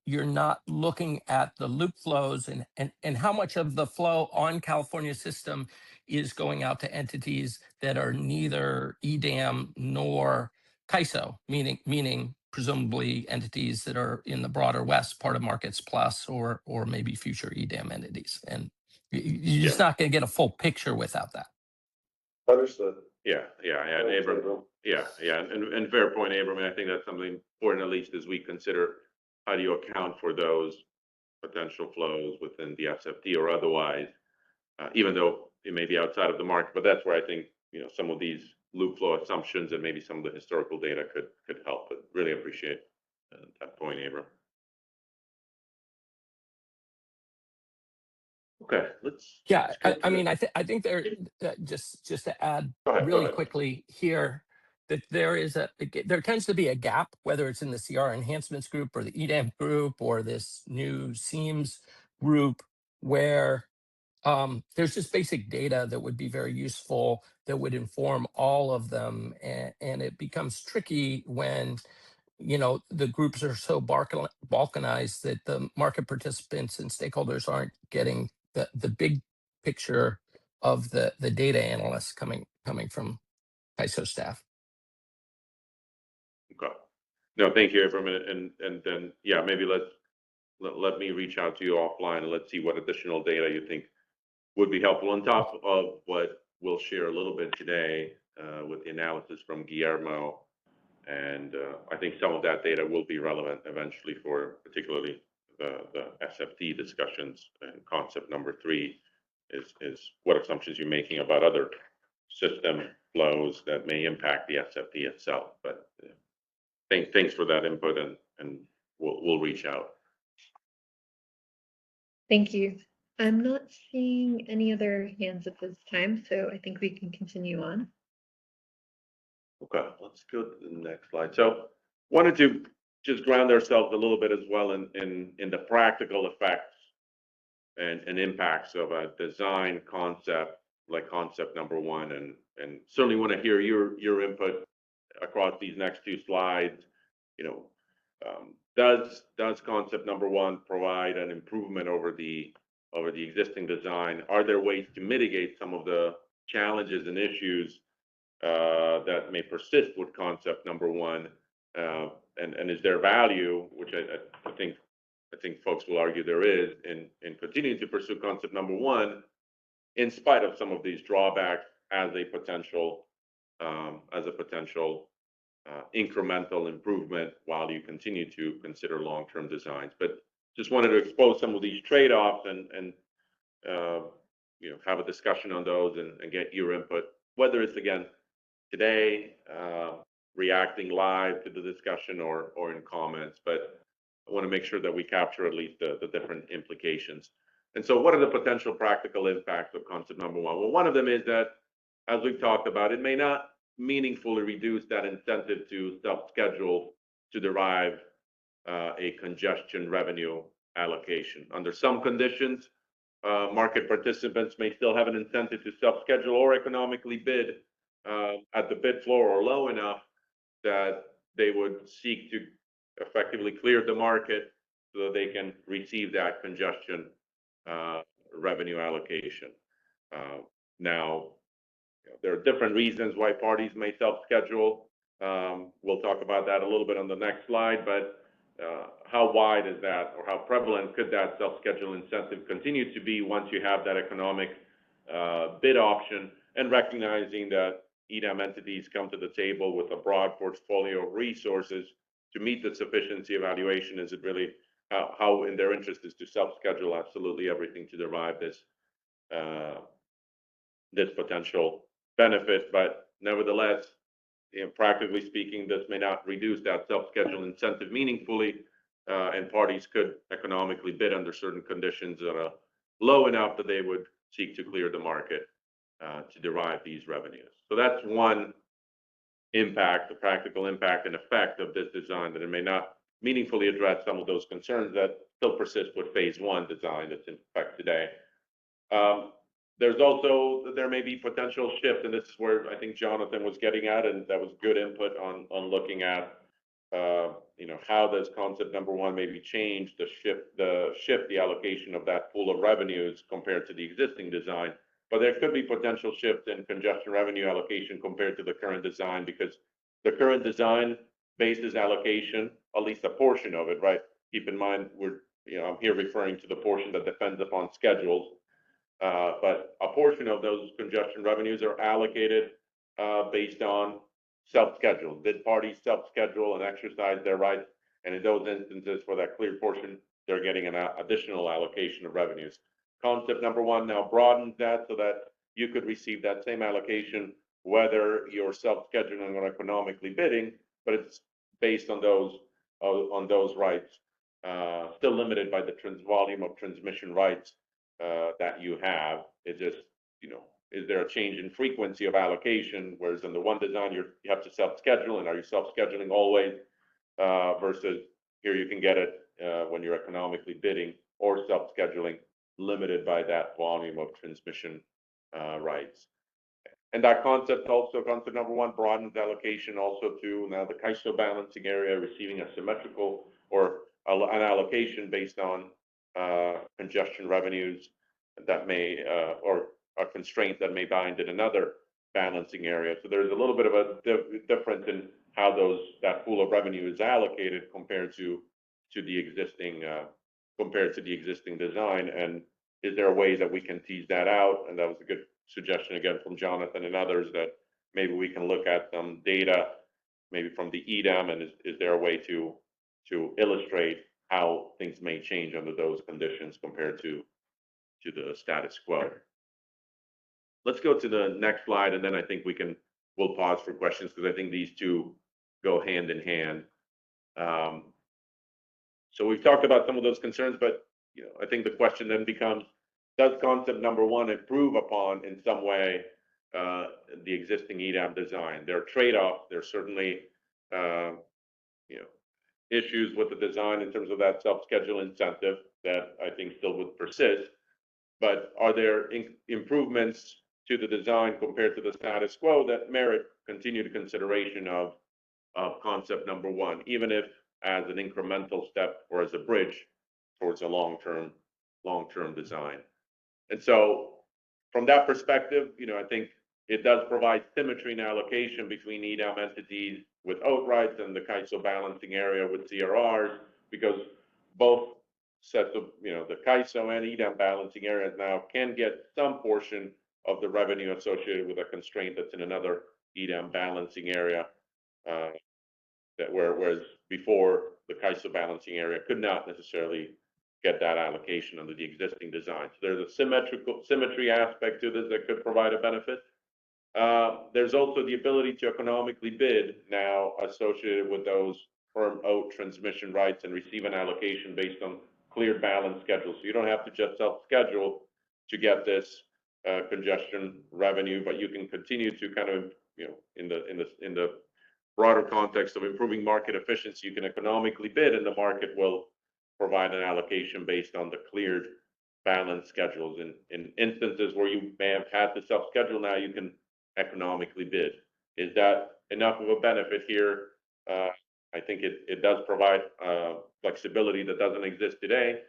you're not looking at the loop flows and how much of the flow on California system is going out to entities that are neither EDAM nor CAISO, meaning presumably entities that are in the broader West, part of Markets Plus, or maybe future EDAM entities. And you're just not going to get a full picture without that. Understood. Yeah, and Thanks, Abram, and fair point, Abram, and I think that's something important, at least as we consider how do you account for those potential flows within the SFT or otherwise, even though it may be outside of the market, but that's where I think, some of these loop flow assumptions and maybe some of the historical data could help, but really appreciate that point, Abram. Okay, I think there, just to add Go ahead. quickly here, that there tends to be a gap, whether it's in the CR enhancements group or the EDAM group or this new SEAMS group, where there's just basic data that would be very useful that would inform all of them, and it becomes tricky when the groups are so balkanized that the market participants and stakeholders aren't getting the big picture of the data analysts coming from ISO staff. Okay. No, thank you, Abram, and then maybe let me reach out to you offline and let's see what additional data you think would be helpful on top of what we'll share a little bit today with the analysis from Guillermo. And I think some of that data will be relevant eventually for particularly the SFT discussions. And concept number 3 is what assumptions you're making about other system flows that may impact the SFT itself. But thanks for that input, and we'll reach out. Thank you. I'm not seeing any other hands at this time, so I think we can continue on. Okay, let's go to the next slide. So wanted to just ground ourselves a little bit as well in the practical effects and impacts of a design concept like concept number 1, and certainly want to hear your input across these next 2 slides. Does concept number 1 provide an improvement over the existing design? Are there ways to mitigate some of the challenges and issues that may persist with concept number 1? And is there value, which I think folks will argue there is, in continuing to pursue concept number 1 in spite of some of these drawbacks as a potential incremental improvement while you continue to consider long-term designs. But just wanted to expose some of these trade-offs and have a discussion on those and get your input, whether it's again today reacting live to the discussion or in comments. But I want to make sure that we capture at least the different implications. And so what are the potential practical impacts of concept number 1? Well, one of them is that, as we've talked about, it may not meaningfully reduce that incentive to self-schedule to derive a congestion revenue allocation. Under some conditions, market participants may still have an incentive to self-schedule or economically bid at the bid floor or low enough that they would seek to effectively clear the market so that they can receive that congestion revenue allocation. Now, there are different reasons why parties may self-schedule. We'll talk about that a little bit on the next slide, but how wide is that, or how prevalent could that self-schedule incentive continue to be once you have that economic bid option, and recognizing that EDAM entities come to the table with a broad portfolio of resources to meet the sufficiency evaluation? Is it really how in their interest is to self-schedule absolutely everything to derive this this potential benefit, but Nevertheless, practically speaking, this may not reduce that self-schedule incentive meaningfully, and parties could economically bid under certain conditions that are low enough that they would seek to clear the market to derive these revenues. So that's one impact, the practical impact and effect of this design, that it may not meaningfully address some of those concerns that still persist with phase one design that's in effect today. There's also, there may be potential shift, and this is where I think Jonathan was getting at, and that was good input on looking at, how does concept number one maybe change the allocation of that pool of revenues compared to the existing design. But there could be potential shift in congestion revenue allocation compared to the current design, because the current design bases allocation, at least a portion of it, right? Keep in mind, I'm here referring to the portion that depends upon schedules. But a portion of those congestion revenues are allocated based on self-schedule. Bid parties self-schedule and exercise their rights, and in those instances, for that clear portion, they're getting an additional allocation of revenues. Concept number one now broadens that so that you could receive that same allocation whether you're self-scheduling or economically bidding, but it's based on those rights, still limited by the volume of transmission rights that you have. It just, is there a change in frequency of allocation? Whereas in the one design, you have to self-schedule, and are you self-scheduling always? Versus here you can get it when you're economically bidding or self-scheduling, limited by that volume of transmission rights. And that concept number one, broadens allocation also to now the CAISO balancing area receiving a symmetrical or an allocation based on congestion revenues that may, or a constraint that may bind in another balancing area. So there's a little bit of a difference in how that pool of revenue is allocated compared to the existing design. And is there a way that we can tease that out? And that was a good suggestion again from Jonathan and others, that maybe we can look at some data, maybe from the EDAM, and is there a way to illustrate how things may change under those conditions compared to the status quo. Let's go to the next slide, and then I think we'll pause for questions, because I think these two go hand in hand. So we've talked about some of those concerns, but I think the question then becomes, does concept number one improve upon in some way the existing EDAM design? There are trade-offs. There's certainly issues with the design in terms of that self-schedule incentive that I think still would persist. But are there improvements to the design compared to the status quo that merit continued consideration of concept number one, even if as an incremental step or as a bridge towards a long-term design? And so from that perspective, I think it does provide symmetry in allocation between EDAM entities with oat rights and the CAISO balancing area with CRRs, because both sets of, the CAISO and EDAM balancing areas now can get some portion of the revenue associated with a constraint that's in another EDAM balancing area, whereas before the CAISO balancing area could not necessarily get that allocation under the existing design. So there's a symmetry aspect to this that could provide a benefit. There's also the ability to economically bid now associated with those firm oat transmission rights and receive an allocation based on cleared balance schedules. So you don't have to just self-schedule to get this congestion revenue, but you can continue to kind of, in the broader context of improving market efficiency, you can economically bid, and the market will provide an allocation based on the cleared balance schedules. In instances where you may have had to self-schedule, now you can economically bid. Is that enough of a benefit here? I think it does provide flexibility that doesn't exist today,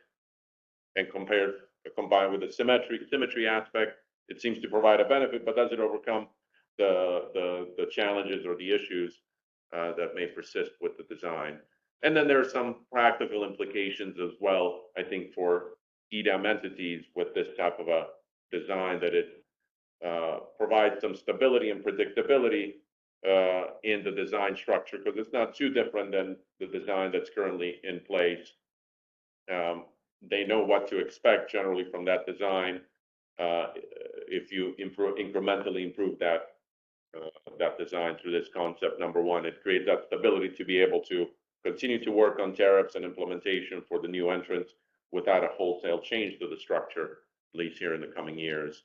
and combined with the symmetry aspect, it seems to provide a benefit. But does it overcome the challenges or the issues that may persist with the design? And then there are some practical implications as well, I think, for EDAM entities with this type of a design, that it provides some stability and predictability in the design structure, because it's not too different than the design that's currently in place. They know what to expect generally from that design if you incrementally improve that that design through this concept. Number one, it creates that stability to be able to continue to work on tariffs and implementation for the new entrants without a wholesale change to the structure, at least here in the coming years.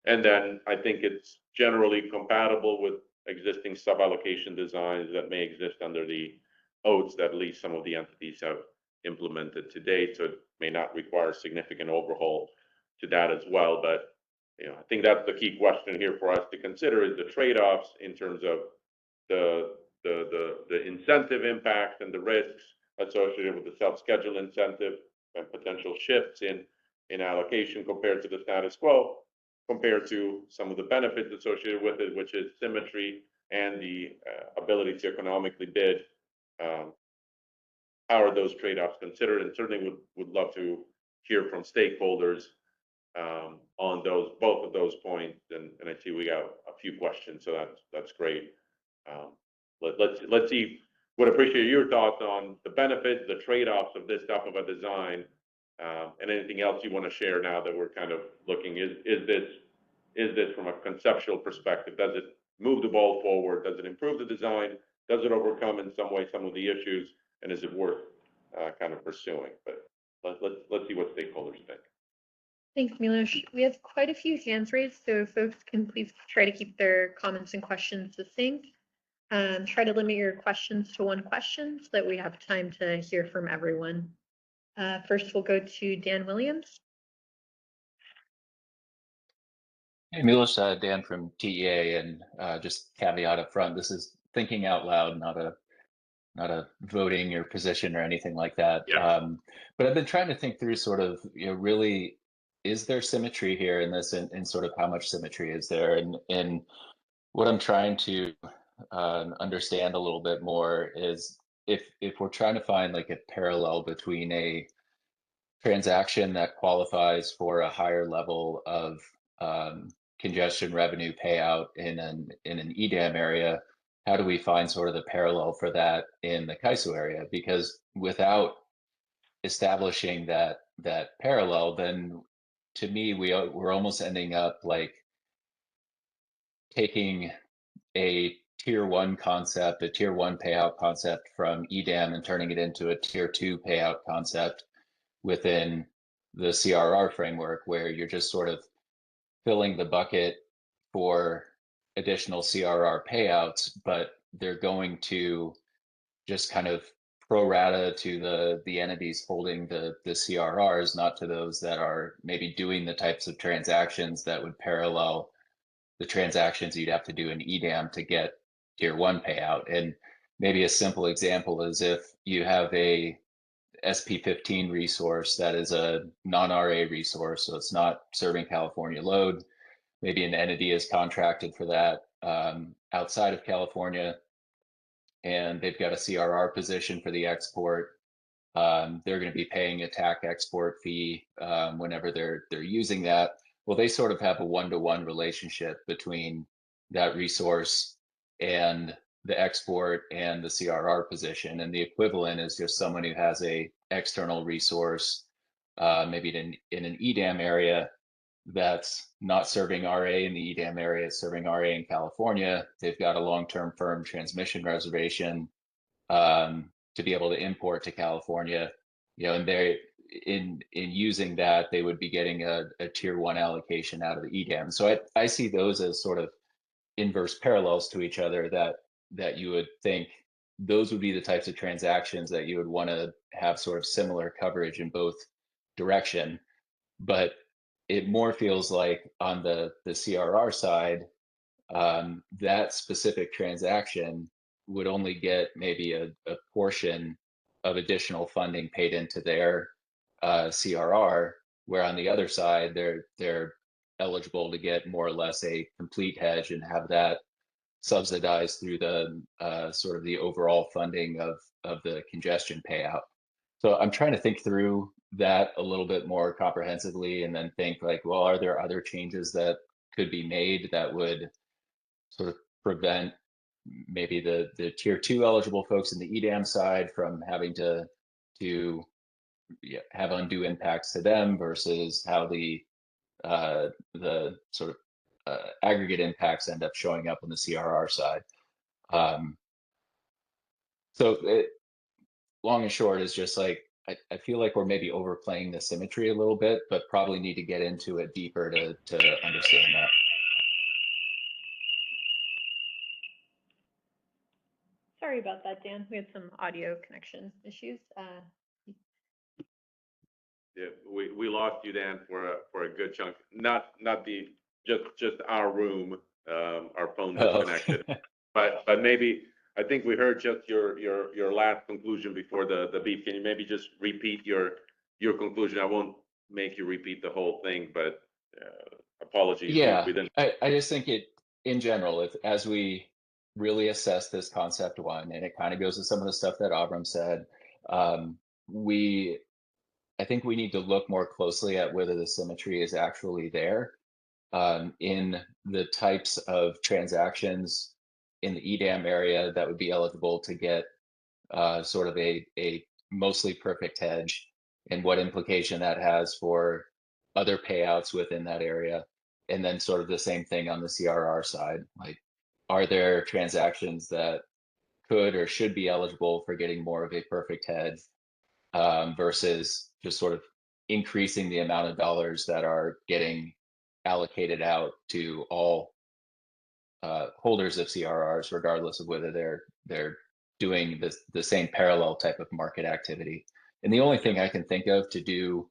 And then I think it's generally compatible with existing sub-allocation designs that may exist under the OATs that at least some of the entities have implemented to date. So it may not require significant overhaul to that as well. But I think that's the key question here for us to consider is the trade-offs in terms of the incentive impact and the risks associated with the self-schedule incentive and potential shifts in allocation compared to the status quo, compared to some of the benefits associated with it, which is symmetry and the ability to economically bid. How are those trade-offs considered? And certainly would love to hear from stakeholders on both of those points. And I see we got a few questions, so that's great. Let's see. Would appreciate your thoughts on the benefits, the trade-offs of this type of a design, and anything else you want to share now that we're kind of looking. Is this from a conceptual perspective? Does it move the ball forward? Does it improve the design? Does it overcome in some way some of the issues? And is it worth kind of pursuing? But let's see what stakeholders think. Thanks, Milos. We have quite a few hands raised, so folks can please try to keep their comments and questions succinct. Try to limit your questions to one question so that we have time to hear from everyone. First, we'll go to Dan Williams. Hey, Milos, Dan from TEA, and just caveat up front, this is thinking out loud, not a voting or position or anything like that. Yeah. But I've been trying to think through sort of, really, is there symmetry here in this, and sort of how much symmetry is there? And what I'm trying to understand a little bit more is if we're trying to find like a parallel between a transaction that qualifies for a higher level of congestion revenue payout in an EDAM area, how do we find sort of the parallel for that in the CAISO area? Because without establishing that parallel, then to me we're almost ending up like taking a tier 1 concept, a tier 1 payout concept from EDAM and turning it into a tier 2 payout concept within the CRR framework, where you're just sort of filling the bucket for additional CRR payouts, but they're going to just kind of pro rata to the entities holding the CRRs, not to those that are maybe doing the types of transactions that would parallel the transactions you'd have to do in EDAM to get tier 1 payout. And maybe a simple example is if you have a SP15 resource that is a non-RA resource, so it's not serving California load. Maybe an entity is contracted for that outside of California, and they've got a CRR position for the export. They're going to be paying a TAC export fee whenever they're using that. Well, they sort of have a one-to-one relationship between that resource and the export and the CRR position. And the equivalent is just someone who has a external resource, maybe in an EDAM area that's not serving RA in the EDAM area, it's serving RA in California. They've got a long-term firm transmission reservation to be able to import to California, and they in using that, they would be getting a tier 1 allocation out of the EDAM. So I see those as sort of inverse parallels to each other, that you would think those would be the types of transactions that you would want to have sort of similar coverage in both direction. But it more feels like on the CRR side, that specific transaction would only get maybe a portion of additional funding paid into their CRR, where on the other side, they're eligible to get more or less a complete hedge and have that subsidized through the sort of the overall funding of the congestion payout. So I'm trying to think through that a little bit more comprehensively, and then think like, well, are there other changes that could be made that would sort of prevent maybe the tier 2 eligible folks in the EDAM side from having to have undue impacts to them, versus how the sort of aggregate impacts end up showing up on the CRR side. So long and short is just like, I feel like we're maybe overplaying the symmetry a little bit, but probably need to get into it deeper to understand that. Sorry about that, Dan. We had some audio connection issues. Yeah, we lost you, Dan, for a good chunk. Not just our room, our phone disconnected. But maybe, I think we heard just your last conclusion before the beep. Can you maybe just repeat your conclusion? I won't make you repeat the whole thing, but apologies. Yeah, We didn't. I just think it, in general, if as we really assess this concept one, and it kind of goes to some of the stuff that Avram said, I think we need to look more closely at whether the symmetry is actually there in the types of transactions in the EDAM area that would be eligible to get sort of a mostly perfect hedge, and what implication that has for other payouts within that area. And then sort of the same thing on the CRR side. Like, are there transactions that could or should be eligible for getting more of a perfect hedge versus just sort of increasing the amount of dollars that are getting allocated out to all holders of CRRs, regardless of whether they're doing the same parallel type of market activity. And the only thing I can think of to do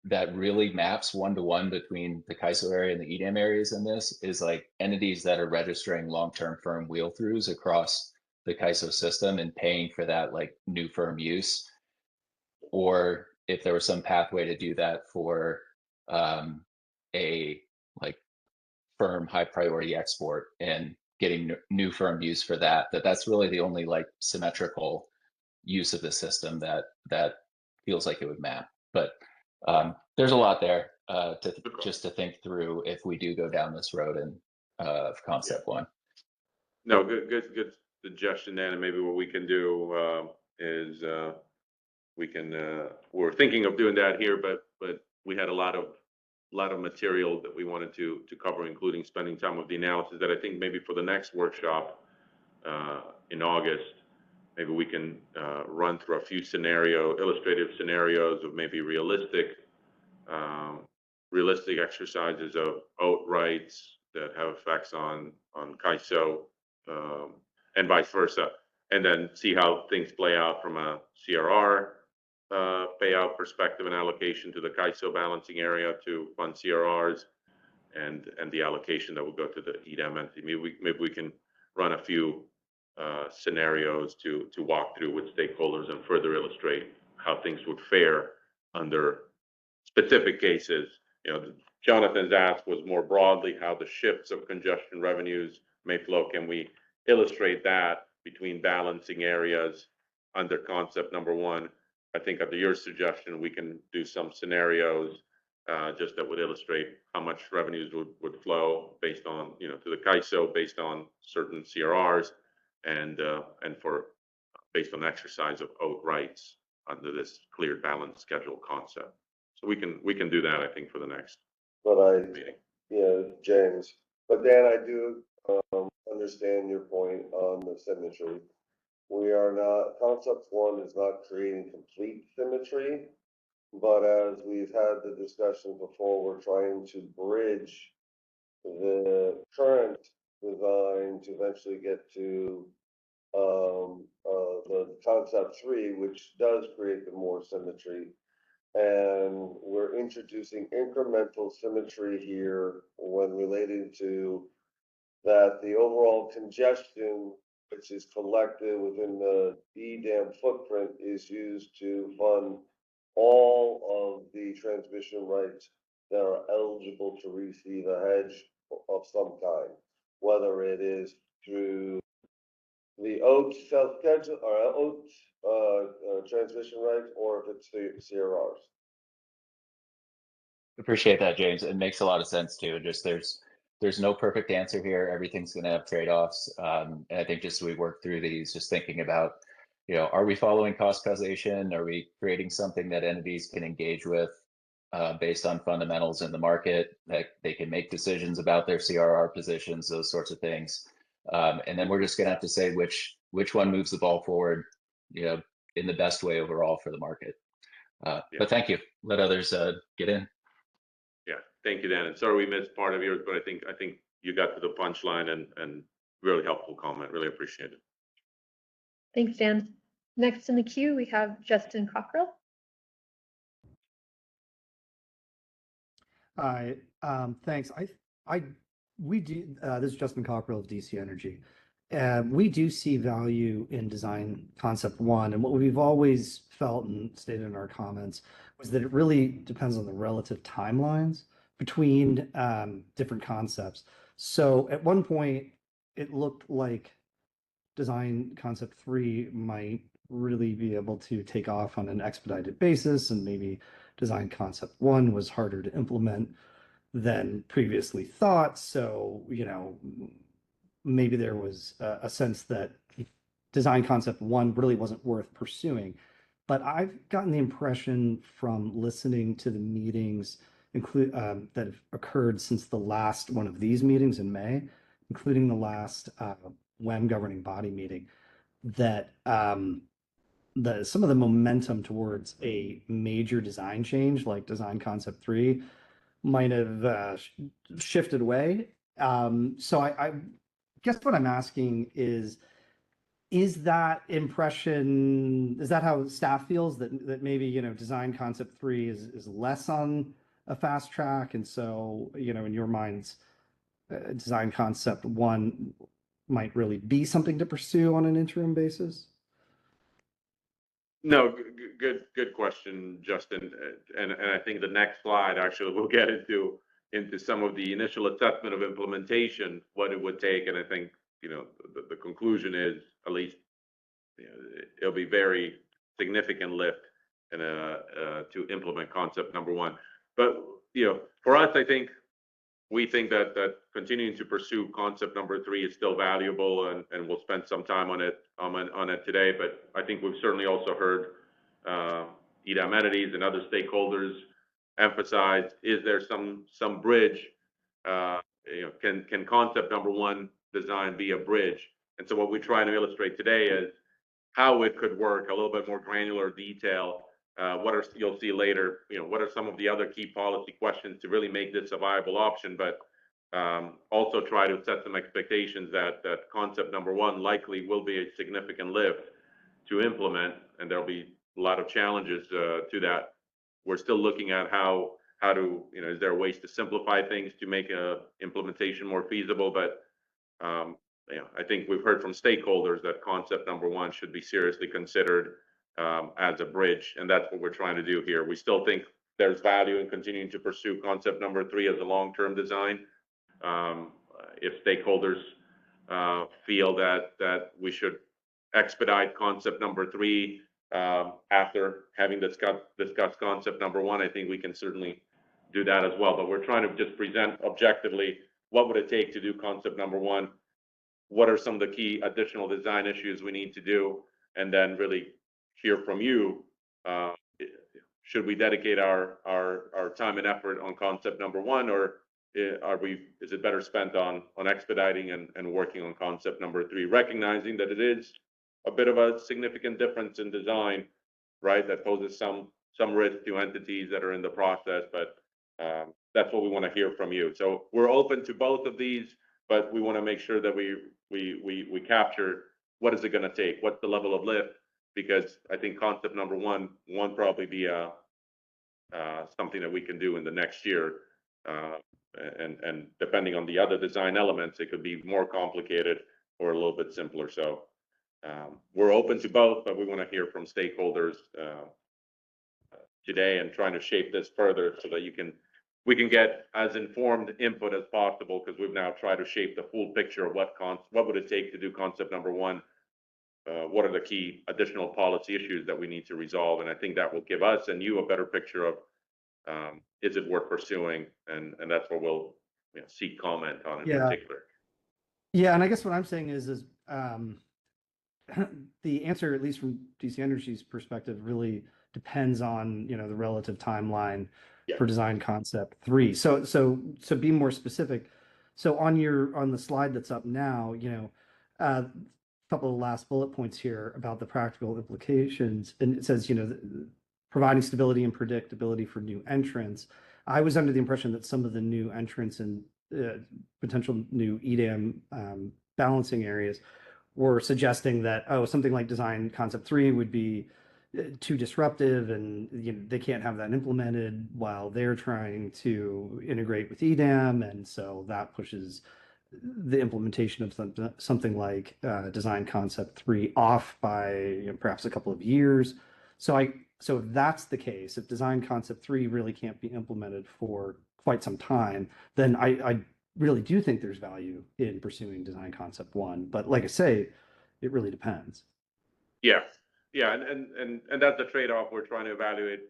that really maps one-to-one between the CAISO area and the EDAM areas in this is like entities that are registering long-term firm wheel-throughs across the CAISO system and paying for that like new firm use. Or if there was some pathway to do that for a like firm high priority export and getting new firm use for that, that's really the only like symmetrical use of the system that feels like it would map. But there's a lot there to think through if we do go down this road and of concept one. No, good suggestion, Dan. And maybe what we can do is we can. We're thinking of doing that here, but we had a lot of material that we wanted to cover, including spending time with the analysis. That I think maybe for the next workshop in August, maybe we can run through a few illustrative scenarios of maybe realistic exercises of OAT rights that have effects on CAISO and vice versa, and then see how things play out from a CRR payout perspective and allocation to the CAISO balancing area to fund CRRs, and the allocation that will go to the EDAM entity. Maybe we can run a few scenarios to walk through with stakeholders and further illustrate how things would fare under specific cases. You know, Jonathan's ask was more broadly how the shifts of congestion revenues may flow. Can we illustrate that between balancing areas under concept number one? I think under your suggestion, we can do some scenarios just that would illustrate how much revenues would flow based on, to the CAISO based on certain CRRs and based on exercise of OAT rights under this cleared balance schedule concept. So we can do that, I think, for the next meeting. Yeah, James. But Dan, I do understand your point on the symmetry. Concept one is not creating complete symmetry, but as we've had the discussion before, we're trying to bridge the current design to eventually get to the concept three, which does create the more symmetry. And we're introducing incremental symmetry here when relating to that the overall congestion, which is collected within the EDAM footprint, is used to fund all of the transmission rights that are eligible to receive a hedge of some kind, whether it is through the OAT self-schedule or OAT transmission rights, or if it's the CRRs. Appreciate that, James. It makes a lot of sense too. Just there's no perfect answer here. Everything's going to have trade-offs. And I think just as we work through these, just thinking about, are we following cost causation? Are we creating something that entities can engage with based on fundamentals in the market, that they can make decisions about their CRR positions, those sorts of things. And then we're just going to have to say which one moves the ball forward, in the best way overall for the market. But thank you. Let others get in. Yeah, thank you, Dan. And sorry we missed part of yours, but I think you got to the punchline and really helpful comment. Really appreciate it. Thanks, Dan. Next in the queue, we have Justin Cockrell. Hi, thanks. We do, this is Justin Cockrell of DC Energy. We do see value in design concept one, and what we've always felt and stated in our comments was that it really depends on the relative timelines between different concepts. So at one point, it looked like design concept three might really be able to take off on an expedited basis, and maybe design concept one was harder to implement than previously thought. So, maybe there was a sense that design concept one really wasn't worth pursuing. But I've gotten the impression from listening to the meetings that have occurred since the last one of these meetings in May, including the last WEM governing body meeting, that some of the momentum towards a major design change like design concept three might have shifted away. So I guess what I'm asking is that impression, is that how staff feels, that maybe, design concept three is less on a fast track, and so, in your minds, design concept one might really be something to pursue on an interim basis? No, good question, Justin. And I think the next slide actually will get into some of the initial assessment of implementation, what it would take. And I think, the conclusion is, at least, it'll be very significant lift to implement concept number one. But, for us, I think we think that continuing to pursue concept number three is still valuable, and we'll spend some time on it today. But I think we've certainly also heard EDAM entities and other stakeholders emphasize: is there some bridge? Can concept number one design be a bridge? And so what we're trying to illustrate today is how it could work, a little bit more granular detail. You'll see later, what are some of the other key policy questions to really make this a viable option, but also try to set some expectations that concept number one likely will be a significant lift to implement, and there'll be a lot of challenges to that. We're still looking at how to, is there ways to simplify things to make implementation more feasible, but I think we've heard from stakeholders that concept number one should be seriously considered as a bridge, and that's what we're trying to do here. We still think there's value in continuing to pursue concept number three as a long-term design. If stakeholders feel that we should expedite concept number three after having discussed concept number one, I think we can certainly do that as well. But we're trying to just present objectively what would it take to do concept number one, what are some of the key additional design issues we need to do, and then really hear from you. Should we dedicate our time and effort on concept number one, or is it better spent on expediting and working on concept number three, recognizing that it is a bit of a significant difference in design, right? That poses some risk to entities that are in the process, but that's what we want to hear from you. So we're open to both of these, but we want to make sure that we capture what is it going to take, what's the level of lift, because I think concept number one won't probably be something that we can do in the next year, and depending on the other design elements, it could be more complicated or a little bit simpler. So we're open to both, but we want to hear from stakeholders today and trying to shape this further so that we can get as informed input as possible, because we've now tried to shape the full picture of what would it take to do concept number one. What are the key additional policy issues that we need to resolve? And I think that will give us and you a better picture of is it worth pursuing, and that's what we'll seek comment on in particular. Yeah, and I guess what I'm saying is the answer, at least from DC Energy's perspective, really depends on the relative timeline Yeah. for design concept 3. So be more specific. So on the slide that's up now, a couple of last bullet points here about the practical implications, and it says, providing stability and predictability for new entrants. I was under the impression that some of the new entrants and potential new EDAM balancing areas were suggesting that, something like design concept 3 would be too disruptive, and they can't have that implemented while they're trying to integrate with EDAM, and so that pushes the implementation of something like design concept 3 off by perhaps a couple of years. So if that's the case, if design concept 3 really can't be implemented for quite some time, then I really do think there's value in pursuing design concept 1. But like I say, it really depends. Yeah, yeah, and that's the trade-off we're trying to evaluate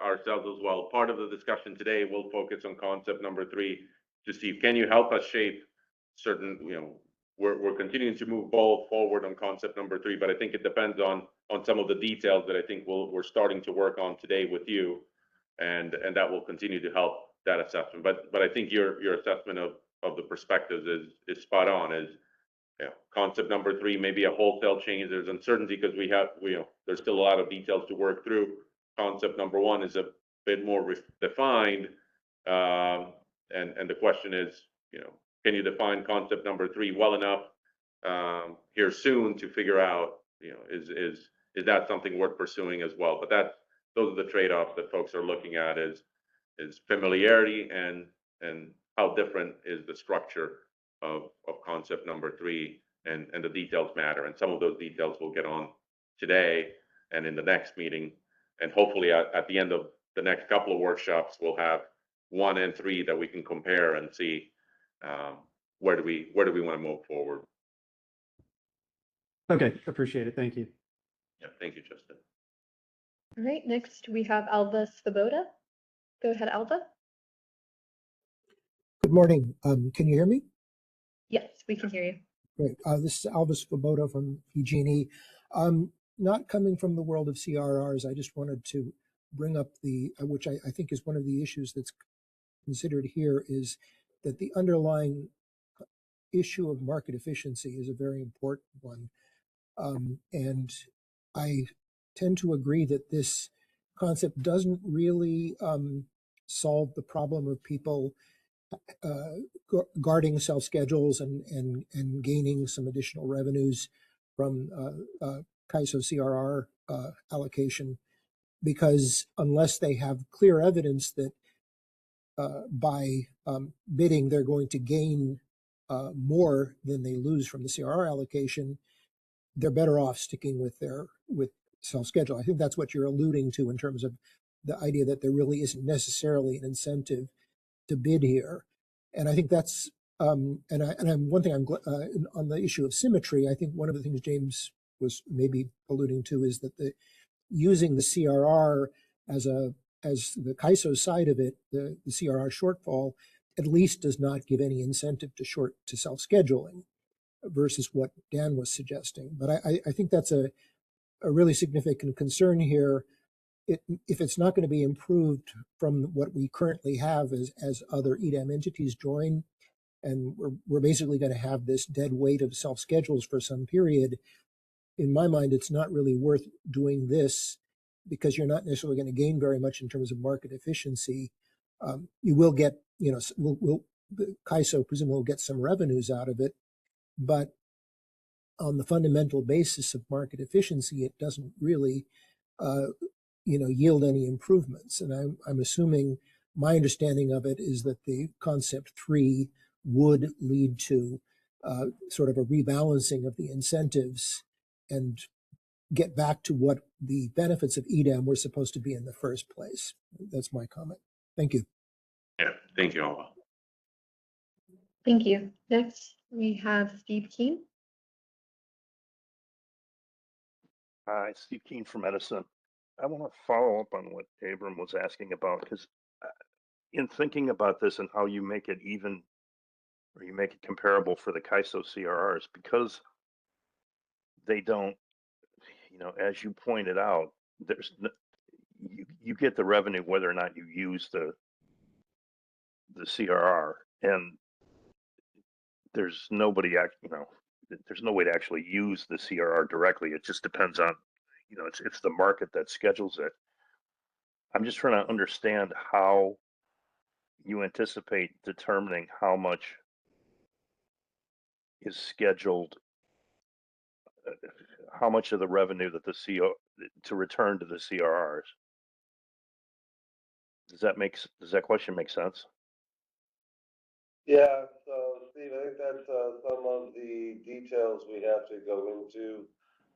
ourselves as well. Part of the discussion today will focus on concept number 3 to see, can you help us shape certain, we're continuing to move ball forward on concept number 3, but I think it depends on some of the details that I think we're starting to work on today with you, and that will continue to help that assessment. But I think your assessment of the perspectives is spot on. Concept number 3 may be a wholesale change. There's uncertainty because there's still a lot of details to work through. Concept number 1 is a bit more defined, and the question is, can you define concept number 3 well enough here soon to figure out, is that something worth pursuing as well? But those are the trade-offs that folks are looking at, is familiarity and how different is the structure of concept number 3, and the details matter. And some of those details we'll get on today and in the next meeting, and hopefully at the end of the next couple of workshops, we'll have 1 and 3 that we can compare and see where do we want to move forward. Okay, appreciate it. Thank you. Yeah, thank you, Justin. All right, next we have Alva Svoboda. Go ahead, Alva. Good morning. Can you hear me? Yes, we can hear you. Great. This is Alva Svoboda from PG&E. Not coming from the world of CRRs, I just wanted to bring up which I think is one of the issues that's considered here, is that the underlying issue of market efficiency is a very important one. And I tend to agree that this concept doesn't really solve the problem of people guarding self-schedules and gaining some additional revenues from CAISO CRR allocation, because unless they have clear evidence that by bidding they're going to gain more than they lose from the CRR allocation, they're better off sticking with self-schedule. I think that's what you're alluding to in terms of the idea that there really isn't necessarily an incentive to bid here. And I think that's on the issue of symmetry, I think one of the things James was maybe alluding to is that using the CRR as the CAISO side of it, the CRR shortfall, at least does not give any incentive to self-scheduling versus what Dan was suggesting. But I think that's a really significant concern here. If it's not going to be improved from what we currently have as other EDAM entities join, and we're basically going to have this dead weight of self-schedules for some period, in my mind, it's not really worth doing this, because you're not necessarily going to gain very much in terms of market efficiency. You will get, CAISO presumably will get some revenues out of it, but on the fundamental basis of market efficiency, it doesn't really yield any improvements. And I'm assuming, my understanding of it is that the concept 3 would lead to sort of a rebalancing of the incentives and get back to what the benefits of EDAM were supposed to be in the first place. That's my comment. Thank you. Yeah, thank you, Alva. Thank you. Next, we have Steve Keen. Hi, Steve Keen from Edison. I want to follow up on what Abram was asking about, because in thinking about this and how you make it even, or you make it comparable for the CAISO CRRs, because they don't, as you pointed out, you get the revenue whether or not you use the CRR, and there's nobody there's no way to actually use the CRR directly. It just depends on, it's the market that schedules it. I'm just trying to understand how you anticipate determining how much is scheduled, how much of the revenue that to return to the CRRs. Does that question make sense? Yeah, so Steve, I think that's some of the details we have to go into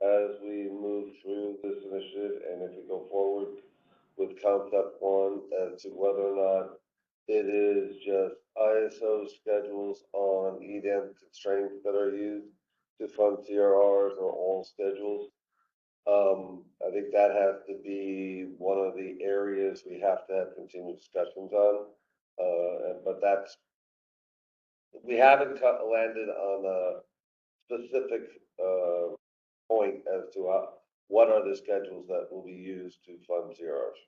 as we move through this initiative, and if we go forward with concept one as to whether or not it is just ISO schedules on EDAM constraints that are used to fund CRRs or all schedules. I think that has to be one of the areas we have to have continued discussions on. But we haven't landed on a specific point as to what are the schedules that will be used to fund CRRs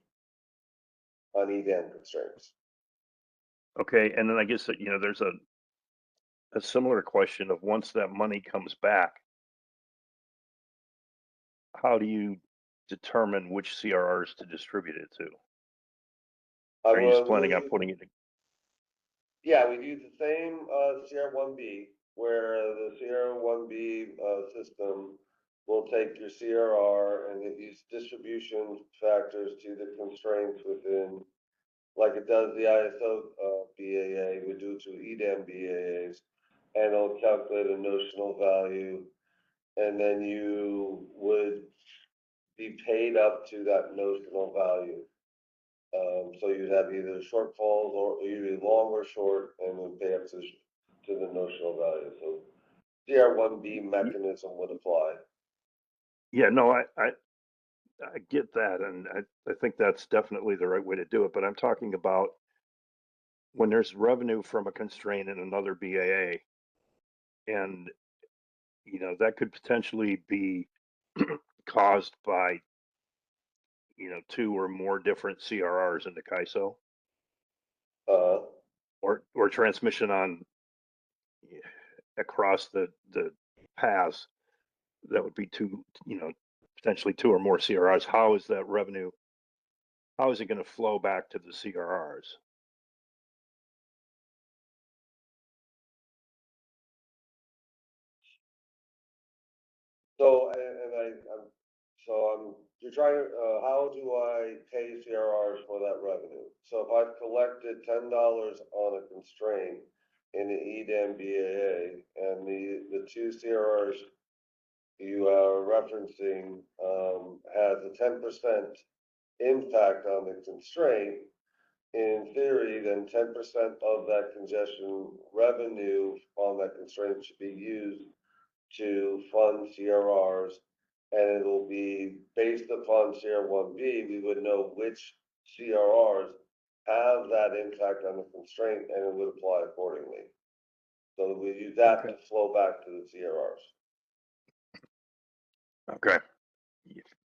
on EDAM constraints. Okay, and then I guess that, there's a similar question of once that money comes back, how do you determine which CRRs to distribute it to? Are you just planning on putting it in? Yeah, we use the same CR1B, where the CR1B system will take your CRR and it uses distribution factors to the constraints within, like it does the ISO BAA, we do it to EDAM BAAs, and it'll calculate a notional value, and then you would be paid up to that notional value. So you'd have either shortfalls or usually long or short, and would pay up to the notional value. So CR1B mechanism would apply. Yeah, no, I get that, and I think that's definitely the right way to do it. But I'm talking about when there's revenue from a constraint in another BAA, and that could potentially be caused by 2 or more different CRRs in the CAISO, or transmission on across the paths. That would be potentially 2 or more CRRs. How is that revenue? How is it going to flow back to the CRRs? So, you're trying to, how do I pay CRRs for that revenue? So if I've collected $10 on a constraint in the EDAM BAA, and the 2 CRRs you are referencing has a 10% impact on the constraint, in theory, then 10% of that congestion revenue on that constraint should be used to fund CRRs, and it'll be based upon CR1B. We would know which CRRs have that impact on the constraint, and it would apply accordingly. So we use that to flow back to the CRRs. Okay.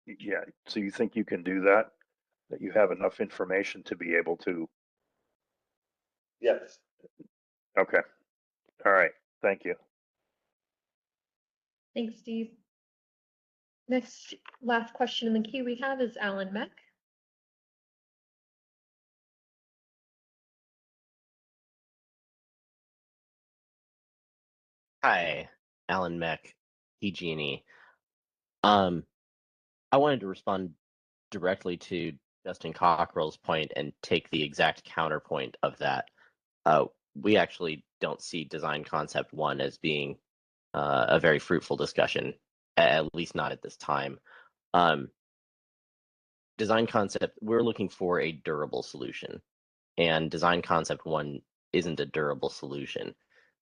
Yeah. So you think you can do that? That you have enough information to be able to? Yes. Okay. All right. Thank you. Thanks, Steve. Last question in the queue we have is Alan Meck. Hi, Alan Meck, PG&E. I wanted to respond directly to Justin Cockrell's point and take the exact counterpoint of that. We actually don't see design concept 1 as being a very fruitful discussion, at least not at this time. Design concept, we're looking for a durable solution, and design concept 1 isn't a durable solution.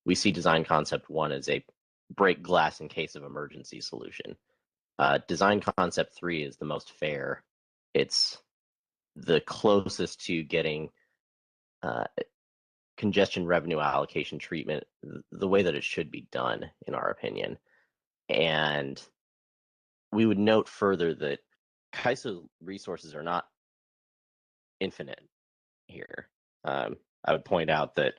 We see design concept 1 as a break glass in case of emergency solution. Design concept 3 is the most fair. It's the closest to getting congestion revenue allocation treatment the way that it should be done, in our opinion. And we would note further that CAISO resources are not infinite here. I would point out that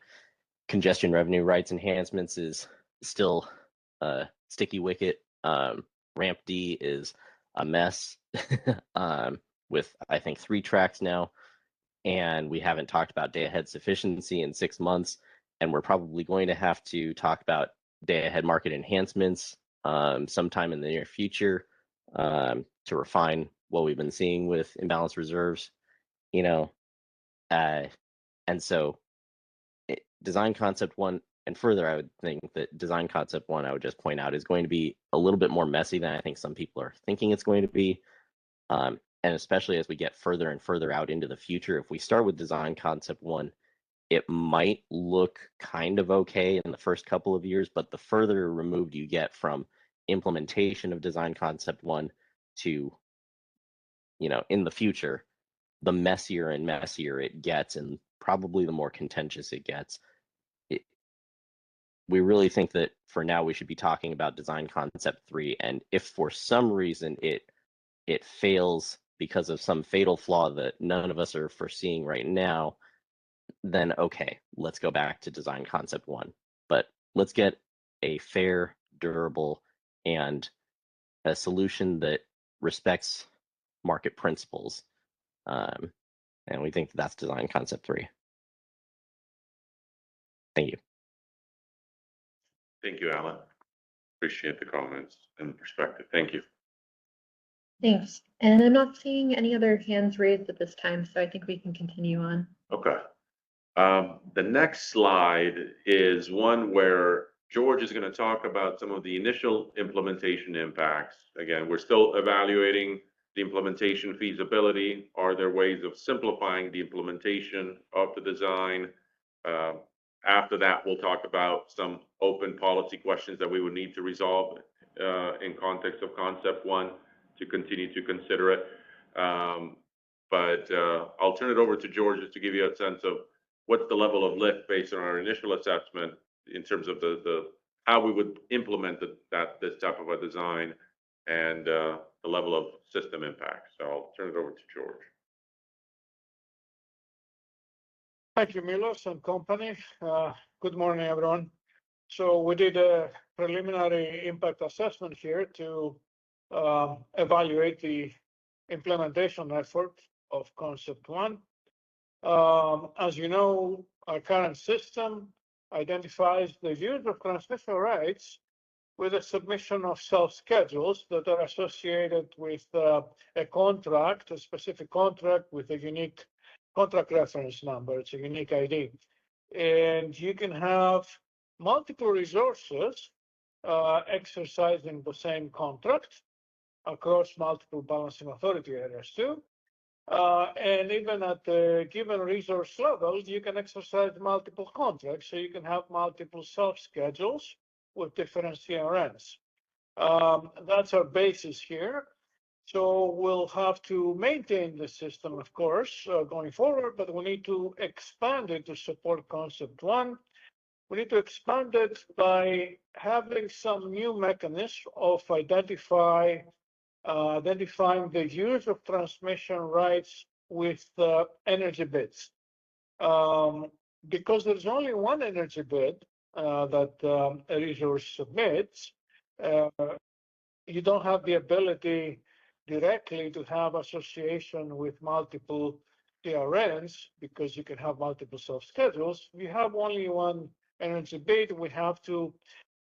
congestion revenue rights enhancements is still a sticky wicket. Ramp D is a mess with, I think, 3 tracks now. And we haven't talked about day-ahead sufficiency in 6 months. And we're probably going to have to talk about day-ahead market enhancements sometime in the near future to refine what we've been seeing with imbalanced reserves, you know. And so design concept 1, and further, I would think that design concept 1, I would just point out, is going to be a little bit more messy than I think some people are thinking it's going to be. And especially as we get further and further out into the future, if we start with design concept 1, it might look kind of okay in the first couple of years, but the further removed you get from implementation of design concept 1 to, in the future, the messier and messier it gets, and probably the more contentious it gets. We really think that for now we should be talking about design concept 3, and if for some reason it fails because of some fatal flaw that none of us are foreseeing right now, then okay, let's go back to design concept 1. But let's get a fair, durable, and a solution that respects market principles. And we think that's design concept 3. Thank you. Thank you, Alan. Appreciate the comments and perspective. Thank you. Thanks. And I'm not seeing any other hands raised at this time, so I think we can continue on. Okay. The next slide is one where George is going to talk about some of the initial implementation impacts. Again, we're still evaluating the implementation feasibility. Are there ways of simplifying the implementation of the design? After that, we'll talk about some open policy questions that we would need to resolve in context of concept 1 to continue to consider it. But I'll turn it over to George just to give you a sense of what's the level of lift based on our initial assessment in terms of the how we would implement this type of a design and the level of system impact. So I'll turn it over to George. Thank you, Milos and company. Good morning, everyone. So we did a preliminary impact assessment here to evaluate the implementation effort of concept 1. As you know, our current system identifies the use of transmission rights with a submission of self-schedules that are associated with a contract, a specific contract with a unique contract reference number. It's a unique ID. And you can have multiple resources exercising the same contract across multiple balancing authority areas too. And even at the given resource level, you can exercise multiple contracts. So you can have multiple self-schedules with different CRNs. That's our basis here. So we'll have to maintain the system, of course, going forward, but we need to expand it to support concept 1. We need to expand it by having some new mechanism of identifying the use of transmission rights with energy bids. Because there's only one energy bid that a resource submits, you don't have the ability directly to have association with multiple TRNs because you can have multiple self-schedules. We have only one energy bid. We have to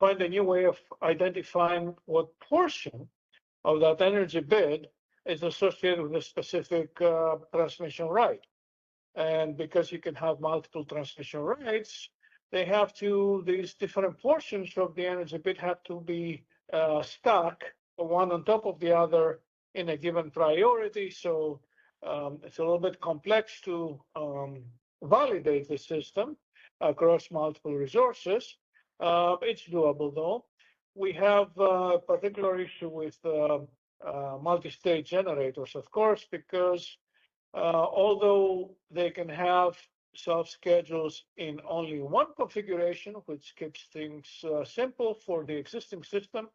find a new way of identifying what portion of that energy bid is associated with a specific transmission right. And because you can have multiple transmission rights, these different portions of the energy bid have to be stacked one on top of the other in a given priority. So it's a little bit complex to validate the system across multiple resources. It's doable though. We have a particular issue with multi-state generators, of course, because although they can have self-schedules in only one configuration, which keeps things simple for the existing system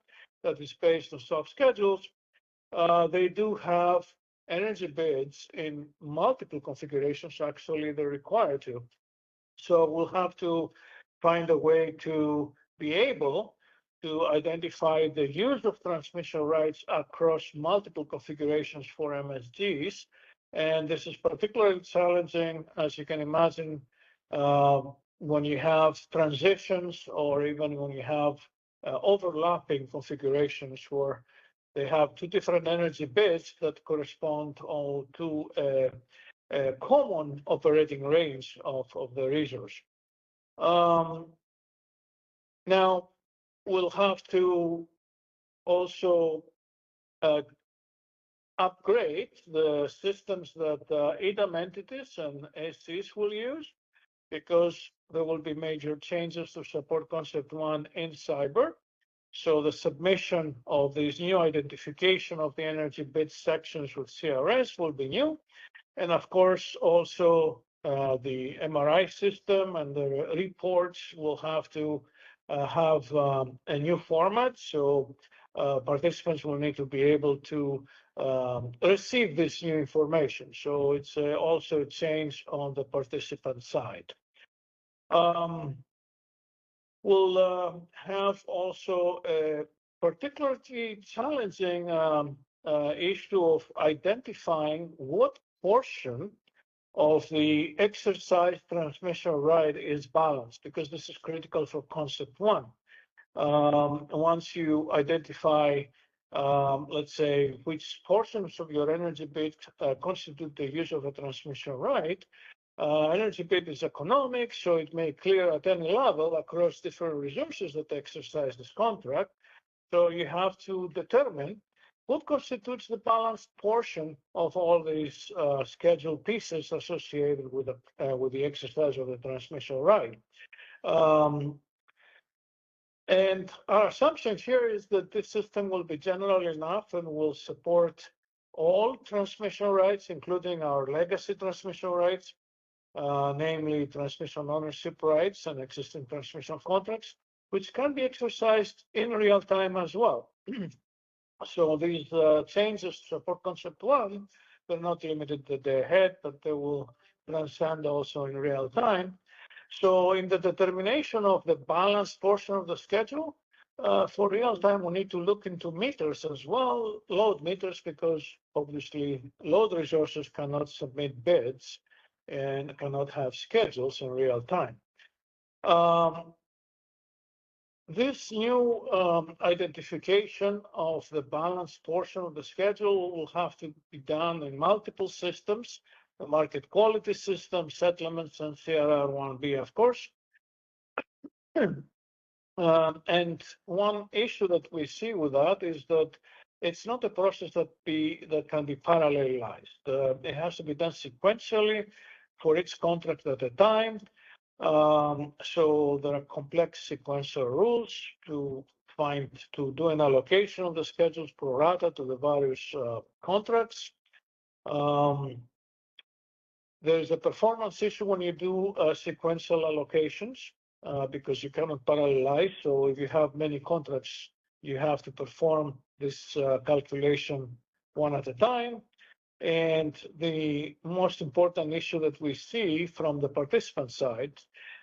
that is based on self-schedules, they do have energy bids in multiple configurations, actually they're required to. So we'll have to find a way to be able to identify the use of transmission rights across multiple configurations for MSGs. And this is particularly challenging, as you can imagine, when you have transitions or even when you have overlapping configurations where they have two different energy bids that correspond all to a common operating range of the resource. Now, we'll have to also upgrade the systems that EDAM entities and SCs will use, because there will be major changes to support Concept 1 in cyber. So the submission of these new identification of the energy bid sections with CRS will be new. And of course, also the MRI system and the reports will have to have a new format. So participants will need to be able to receive this new information. So it's also a change on the participant side. We'll have also a particularly challenging issue of identifying what portion of the exercise transmission right is balanced, because this is critical for Concept 1. Once you identify, let's say, which portions of your energy bid constitute the use of a transmission right, energy bid is economic, so it may clear at any level across different resources that exercise this contract. So you have to determine what constitutes the balanced portion of all these scheduled pieces associated with the exercise of the transmission right. And our assumption here is that this system will be general enough and will support all transmission rights, including our legacy transmission rights, namely transmission ownership rights and existing transmission contracts, which can be exercised in real time as well. So these changes to support Concept 1, they're not limited to the day ahead, but they will transcend also in real time. So in the determination of the balanced portion of the schedule, for real time, we need to look into meters as well, load meters, because obviously load resources cannot submit bids and cannot have schedules in real time. This new identification of the balanced portion of the schedule will have to be done in multiple systems, the market quality system, settlements, and CRR1B, of course. And one issue that we see with that is that it's not a process that can be parallelized. It has to be done sequentially for each contract at a time. So there are complex sequential rules to do an allocation of the schedules pro rata to the various contracts. There's a performance issue when you do sequential allocations because you cannot parallelize. So if you have many contracts, you have to perform this calculation one at a time. And the most important issue that we see from the participant side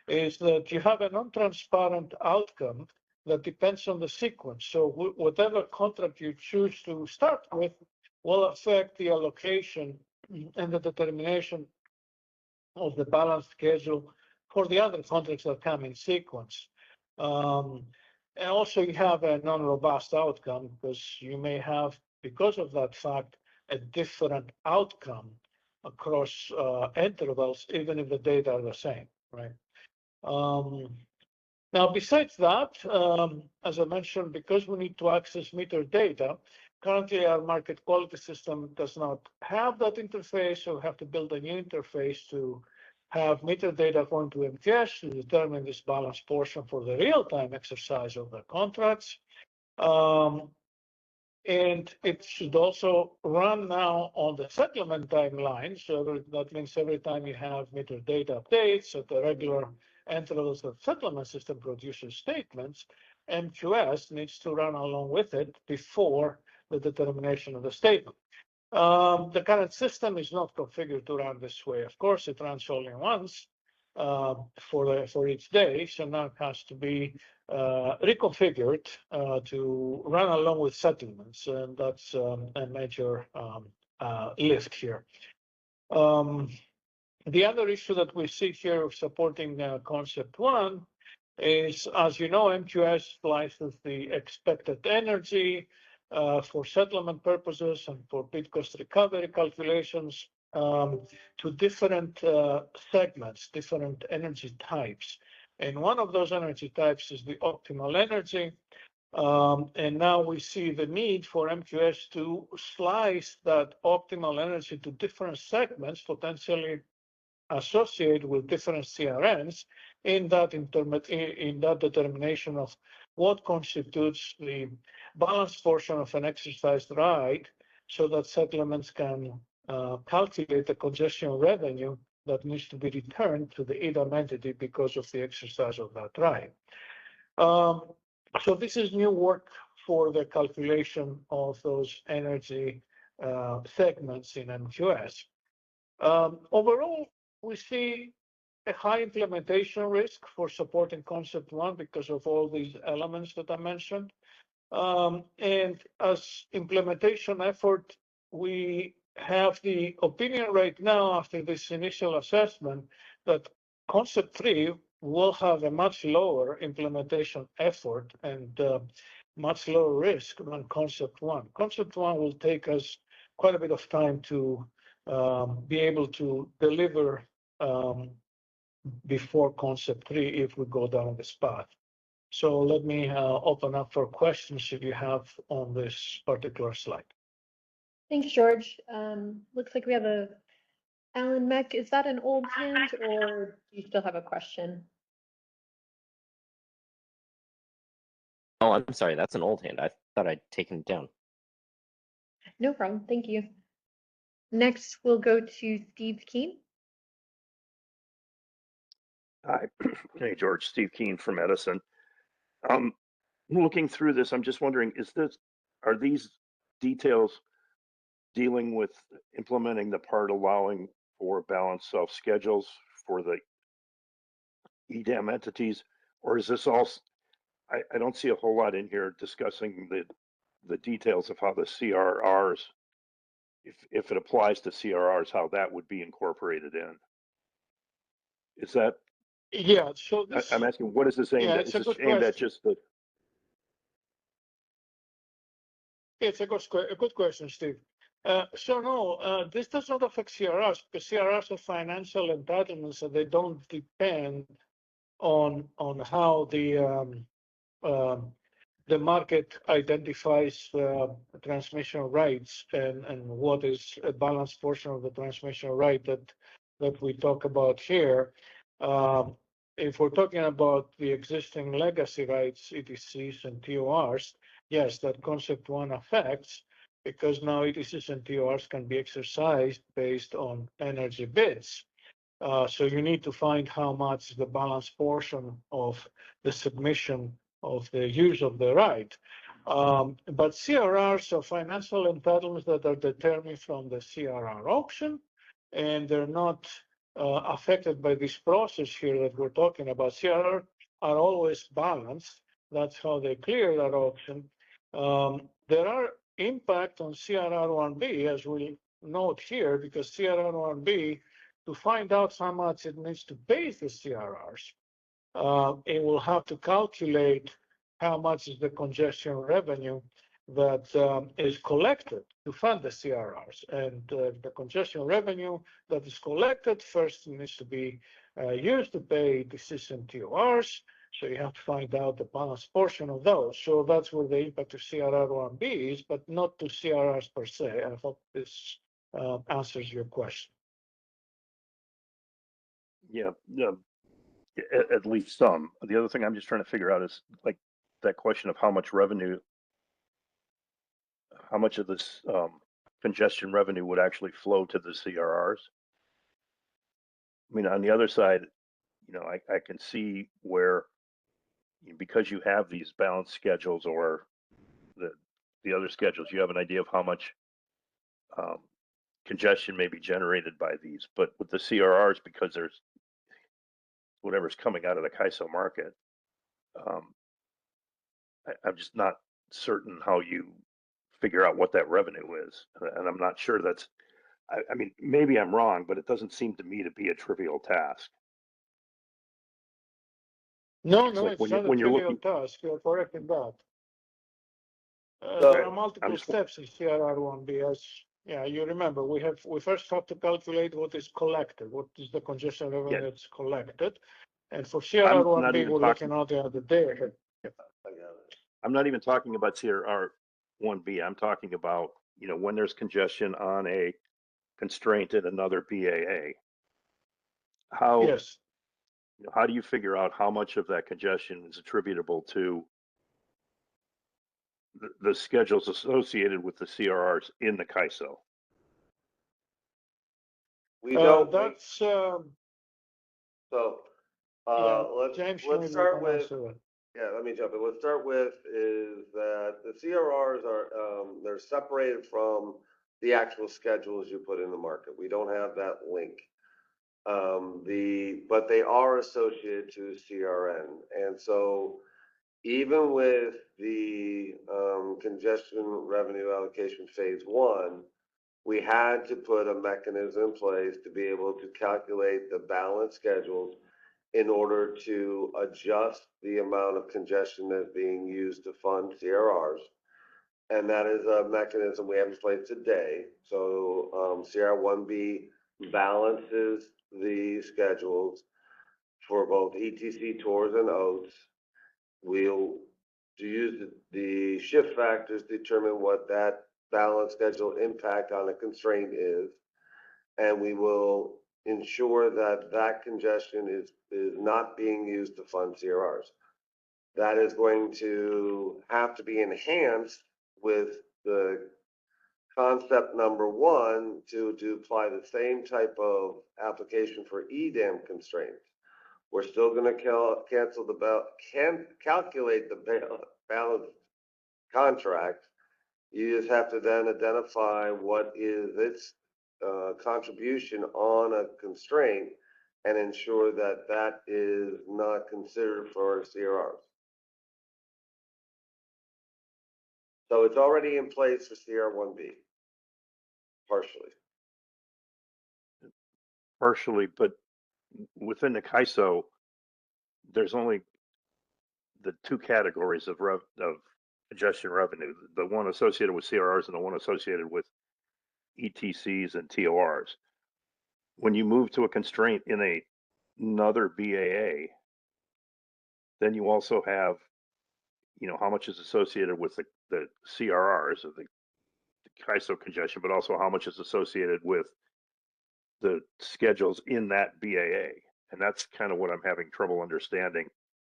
is that you have a non-transparent outcome that depends on the sequence. So whatever contract you choose to start with will affect the allocation and the determination of the balanced schedule for the other contracts that come in sequence. And also you have a non-robust outcome because you may have, because of that fact, a different outcome across intervals, even if the data are the same, right? Now, besides that, as I mentioned, because we need to access meter data, currently our market quality system does not have that interface, so we have to build a new interface to have meter data going to MTS to determine this balanced portion for the real-time exercise of the contracts. And it should also run now on the settlement timeline. So that means every time you have meter data updates at the regular intervals that settlement system produces statements, MQS needs to run along with it before the determination of the statement. The current system is not configured to run this way. Of course, it runs only once for each day, so now it has to be reconfigured to run along with settlements, and that's a major lift here. The other issue that we see here of supporting concept one is, as you know, MQS slices the expected energy for settlement purposes and for bid cost recovery calculations to different segments, different energy types. And one of those energy types is the optimal energy. And now we see the need for MQS to slice that optimal energy to different segments, potentially associated with different CRNs in that determination of what constitutes the balanced portion of an exercised right, so that settlements can calculate the congestion revenue that needs to be returned to the EDAM entity because of the exercise of that right. So this is new work for the calculation of those energy segments in MQS. Overall, we see a high implementation risk for supporting concept one because of all these elements that I mentioned. And as implementation effort, we have the opinion right now after this initial assessment that concept three will have a much lower implementation effort and much lower risk than concept one. Concept one will take us quite a bit of time to be able to deliver before concept three if we go down this path. So let me open up for questions if you have on this particular slide. Thanks, George. Looks like we have a Alan Meck. Is that an old hand or do you still have a question? Oh, I'm sorry, that's an old hand. I thought I'd taken it down. No problem. Thank you. Next, we'll go to Steve Keen. Hi, hey George, Steve Keen from Edison. Looking through this, I'm just wondering, are these details dealing with implementing the part allowing for balanced self-schedules for the EDAM entities, or is this all? I don't see a whole lot in here discussing the details of how the CRRs, if it applies to CRRs, how that would be incorporated in. Is that? Yeah, so this, I'm asking, what is this aimed at? Is this aimed at just the? It's a good question, Steve. So no, this does not affect CRRs because CRRs are financial entitlements, so they don't depend on how the market identifies transmission rights and what is a balanced portion of the transmission right that we talk about here. If we're talking about the existing legacy rights, ETCs and TORs, yes, that concept one affects because now ETCs and TORs can be exercised based on energy bids. So you need to find how much the balanced portion of the submission of the use of the right. But CRRs are financial entitlements that are determined from the CRR auction, and they're not affected by this process here that we're talking about. CRR are always balanced. That's how they clear that auction. There are impact on CRR1B, as we note here, because CRR1B, to find out how much it needs to base the CRRs, it will have to calculate how much is the congestion revenue that is collected to fund the CRRs. And the congestion revenue that is collected first needs to be used to pay the system TORs. So you have to find out the balance portion of those. So that's where the impact of CRR1B is, but not to CRRs per se. I hope this answers your question. Yeah, at least some. The other thing I'm just trying to figure out is like that question of how much revenue, how much of this congestion revenue would actually flow to the CRRs. I mean, on the other side, you know, I can see where, because you have these balanced schedules or the other schedules, you have an idea of how much congestion may be generated by these, but with the CRRs, because there's whatever's coming out of the CAISO market, I'm just not certain how you figure out what that revenue is. And I'm not sure that's, I mean, maybe I'm wrong, but it doesn't seem to me to be a trivial task. No, It's no, like it's when not a you're trivial looking, task. You're correct in that. So, There are I'm multiple just, steps in CRR1B. As yeah, you remember, we first have to calculate what is collected, what is the congestion revenue yeah, that's collected. And for I'm not CRR1B, even we're talking, looking at the other day. I got it. I'm not even talking about CRR 1B. I'm talking about, you know, when there's congestion on a constraint in another BAA. How, Yes. you know, how do you figure out how much of that congestion is attributable to the schedules associated with the CRRs in the CAISO? We don't, That's so, yeah. let's James, let's maybe you start can with, answer that. yeah, let me jump in. Let's start with is that the CRRs are, they're separated from the actual schedules you put in the market. We don't have that link. But they are associated to CRN. And so even with the, congestion revenue allocation phase one, we had to put a mechanism in place to be able to calculate the balance schedules in order to adjust the amount of congestion that's being used to fund CRRs. And that is a mechanism we have in place today. So CR1B balances the schedules for both ETC tours and OATs. We'll use the shift factors to determine what that balance schedule impact on a constraint is. And we will ensure that that congestion is not being used to fund CRRs. That is going to have to be enhanced with the concept number one to apply the same type of application for EDAM constraints. We're still going to calculate the balance contract. You just have to then identify what is its contribution on a constraint and ensure that that is not considered for CRRs. So it's already in place for CR1B, partially. Partially, but within the CAISO, there's only the two categories of congestion revenue, the one associated with CRRs and the one associated with ETCs and TORs. When you move to a constraint in another BAA, then you also have, you know, how much is associated with the CRRs of the CAISO congestion, but also how much is associated with the schedules in that BAA. And that's kind of what I'm having trouble understanding.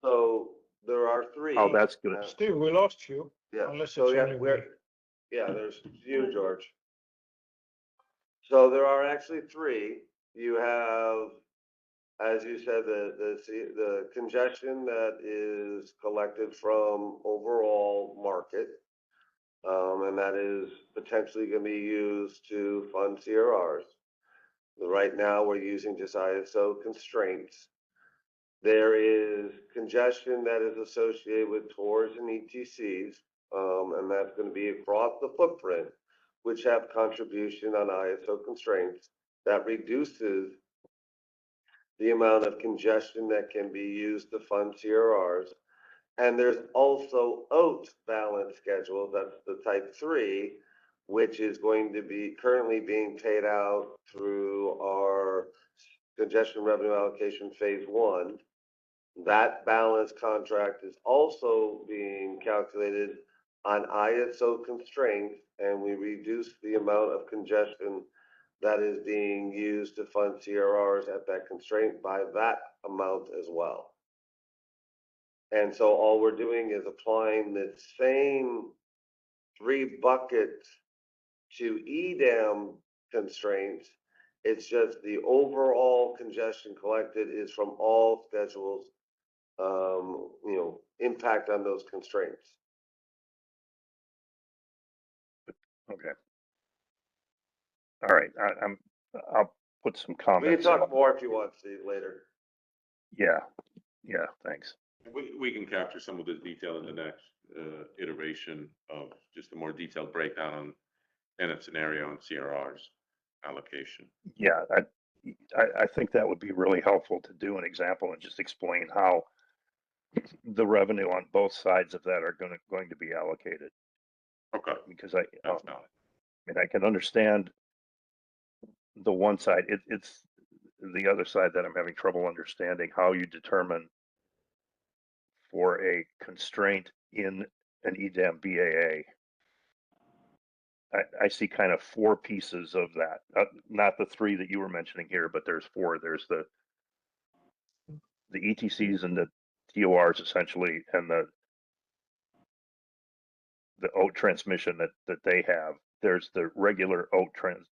So there are three. How that's going to. Steve, we lost you. Yeah. Unless So it's yeah, only me. there's you, George. So there are actually three. You have, as you said, the congestion that is collected from overall market, and that is potentially going to be used to fund CRRs. Right now, we're using just ISO constraints. There is congestion that is associated with TORs and ETCs, and that's going to be across the footprint, which have contribution on ISO constraints that reduces the amount of congestion that can be used to fund CRRs. And there's also OAT balance schedule, that's the type 3, which is going to be currently being paid out through our congestion revenue allocation phase 1. That balance contract is also being calculated on ISO constraints, and we reduce the amount of congestion that is being used to fund CRRs at that constraint by that amount as well. And so all we're doing is applying the same 3 buckets to EDAM constraints. It's just the overall congestion collected is from all schedules, impact on those constraints. Okay. All right, I'll put some We can comments. talk more if you want, Steve, later. Yeah, thanks. We can capture some of this detail in the next iteration of just a more detailed breakdown in a scenario on CRR's allocation. Yeah, I think that would be really helpful to do an example and just explain how the revenue on both sides of that are going to be allocated. Okay. Because That's valid. mean, I can understand the one side. It's the other side that I'm having trouble understanding how you determine for a constraint in an EDAM BAA. I see kind of four pieces of that, not the three that you were mentioning here, but there's four. There's the ETCs and the TORs essentially, and the OAT transmission that they have. There's the regular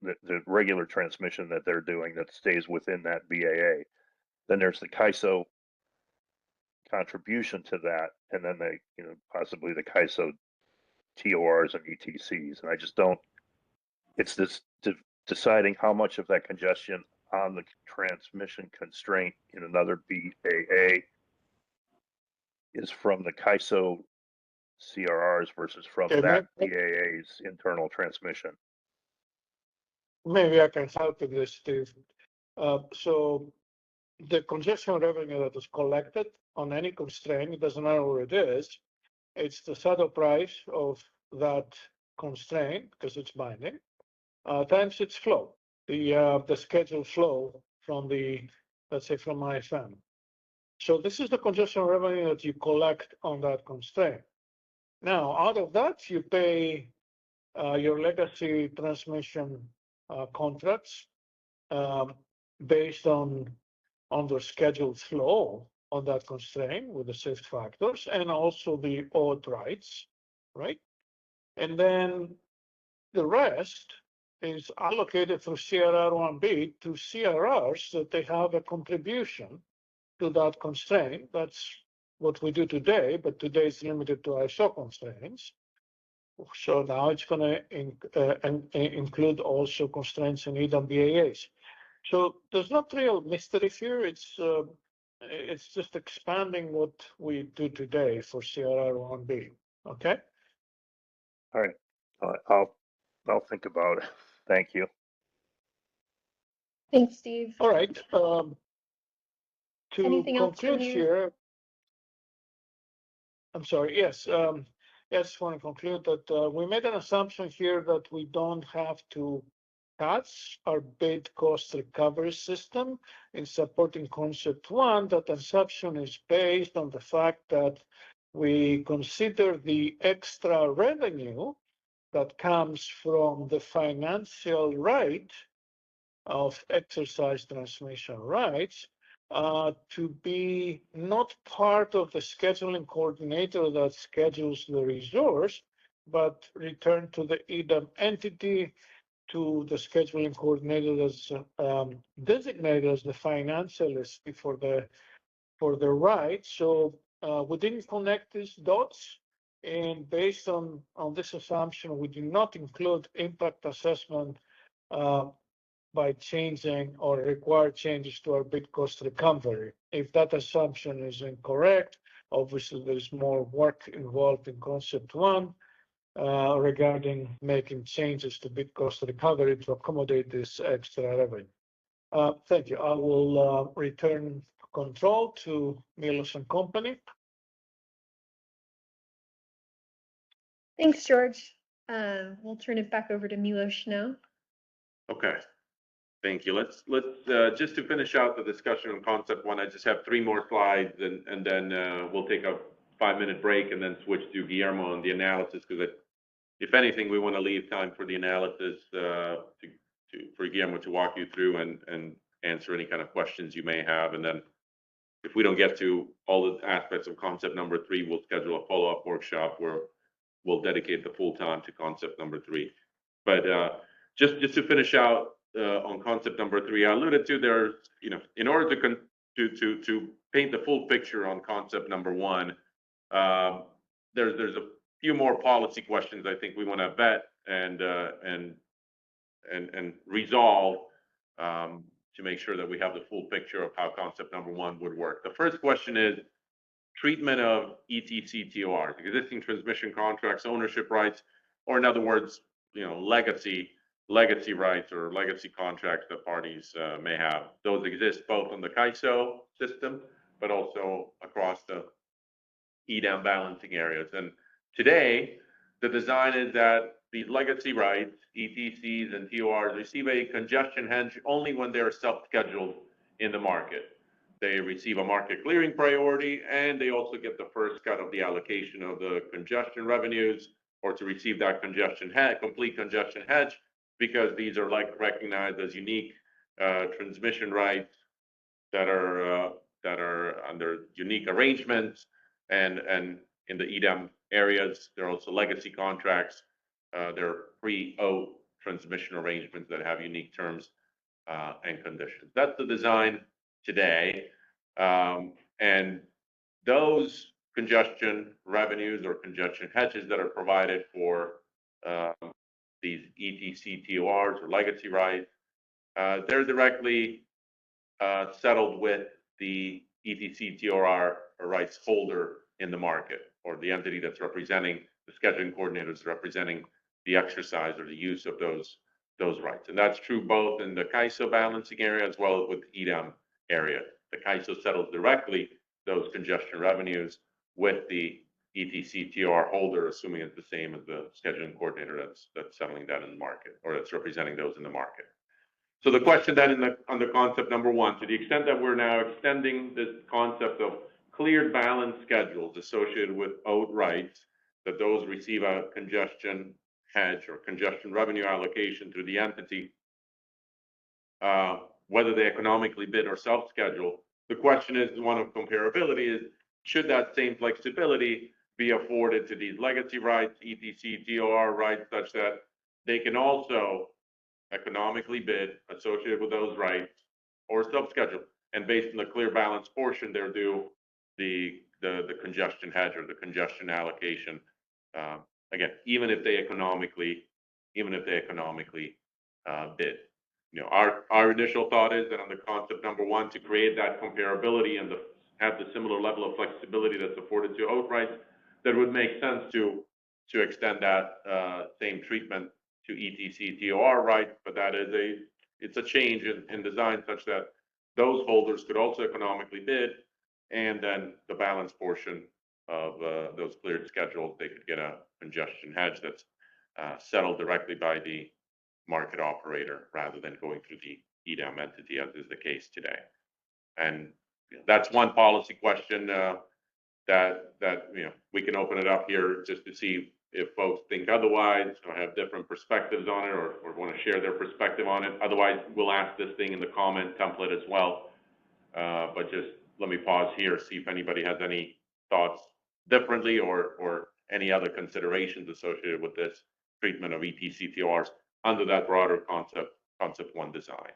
the regular transmission that they're doing that stays within that BAA. Then there's the CAISO contribution to that, and then possibly the CAISO TORs and ETCs. And I just don't. It's this deciding how much of that congestion on the transmission constraint in another BAA is from the CAISO CRRs versus from that BAA's internal transmission. Maybe I can help with this, Steve. So the congestion revenue that is collected on any constraint, it doesn't matter where it is, it's the saddle price of that constraint, because it's binding, times its flow, the scheduled flow from let's say from IFM. So this is the congestion revenue that you collect on that constraint. Now, out of that, you pay your legacy transmission contracts based on the scheduled flow on that constraint with the shift factors, and also the odd rights, right? And then the rest is allocated through CRR1B to CRRs that they have a contribution to that constraint. That's what we do today, but today is limited to ISO constraints. So now it's going to include also constraints in EDAM BAAs. So there's not real mystery here. It's just expanding what we do today for CRR1B. Okay. All right. I'll think about it. Thank you. Thanks, Steve. All right. To Anything else from conclude you? here, I'm sorry. Yes. Yes, I want to conclude that we made an assumption here that we don't have to touch our bid cost recovery system in supporting concept one. That assumption is based on the fact that we consider the extra revenue that comes from the financial right of exercise transmission rights to be not part of the scheduling coordinator that schedules the resource, but return to the EDAM entity, to the scheduling coordinator that's designated as the financialist for the right. So we didn't connect these dots, and based on this assumption, we do not include impact assessment by changing or require changes to our bid cost recovery. If that assumption is incorrect, obviously there's more work involved in concept one regarding making changes to bid cost recovery to accommodate this extra revenue. Thank you. I will return control to Milos and Company. Thanks, George. We'll turn it back over to Milos now. Okay. Thank you. Let's just to finish out the discussion on concept one, I just have 3 more slides, and then we'll take a 5-minute break and then switch to Guillermo on the analysis, because if anything, we want to leave time for the analysis for Guillermo to walk you through and answer any kind of questions you may have. And then if we don't get to all the aspects of concept number 3, we'll schedule a follow-up workshop where we'll dedicate the full time to concept number 3. But just to finish out on concept number 3, I alluded to there's, in order to paint the full picture on concept number 1, there's a few more policy questions I think we want to vet and and resolve to make sure that we have the full picture of how concept number one would work. The first question is treatment of ETC TORs, existing transmission contracts, ownership rights, or in other words, legacy rights or legacy contracts that parties may have. Those exist both on the CAISO system, but also across the EDAM balancing areas. And today, the design is that these legacy rights, ETCs and TORs, receive a congestion hedge only when they're self-scheduled in the market. They receive a market clearing priority, and they also get the first cut of the allocation of the congestion revenues, or to receive that complete congestion hedge, because these are recognized as unique transmission rights that are under unique arrangements, and in the EDAM areas, there are also legacy contracts. There are pre-owned transmission arrangements that have unique terms and conditions. That's the design today. And those congestion revenues or congestion hedges that are provided for these ETC TORs or legacy rights, they're directly settled with the ETC TOR rights holder in the market, or the entity that's representing the scheduling coordinators representing the exercise or the use of those rights. And that's true both in the CAISO balancing area as well as with the EDAM area. The CAISO settles directly those congestion revenues with the ETC TOR holder, assuming it's the same as the scheduling coordinator that's settling that in the market, or that's representing those in the market. So the question then under concept number one, to the extent that we're now extending this concept of cleared balance schedules associated with owed rights, that those receive a congestion hedge or congestion revenue allocation through the entity, whether they economically bid or self-schedule. The question is one of comparability: is should that same flexibility be afforded to these legacy rights, ETC, TOR rights, such that they can also economically bid associated with those rights or self-schedule, and based on the clear balance portion, they're due the congestion hedge or the congestion allocation. Again, even if they economically bid. Our initial thought is that on the concept number one, to create that comparability and have the similar level of flexibility that's afforded to owed rights, that would make sense to extend that same treatment to ETC TOR rights, but it's a change in design such that those holders could also economically bid, and then the balance portion of those cleared schedules, they could get a congestion hedge that's settled directly by the market operator rather than going through the EDAM entity, as is the case today. And that's one policy question that we can open it up here just to see if folks think otherwise or have different perspectives on it, or want to share their perspective on it. Otherwise, we'll ask this thing in the comment template as well. But just let me pause here, see if anybody has any thoughts differently or any other considerations associated with this treatment of ETC TORs under that broader concept one design.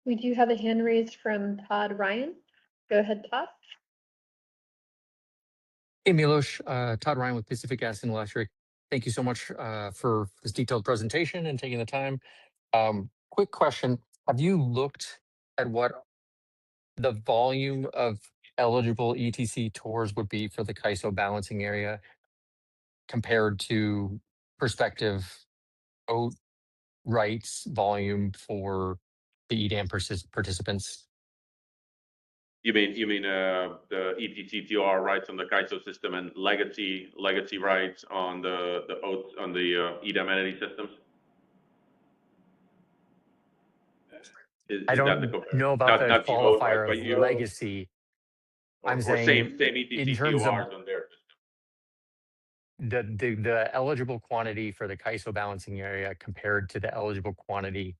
We do have a hand raised from Todd Ryan. Go ahead, Todd. Hey, Milos, Todd Ryan with Pacific Gas and Electric. Thank you so much for this detailed presentation and taking the time. Quick question. Have you looked at what the volume of eligible ETC TORs would be for the CAISO balancing area compared to prospective owed rights volume for the EDAM participants? You mean the ETC TOR rights on the CAISO system and legacy rights on the EDAM entity systems? I don't know about the qualifier of legacy. I'm saying same ETC TORs on their system. The eligible quantity for the CAISO balancing area compared to the eligible quantity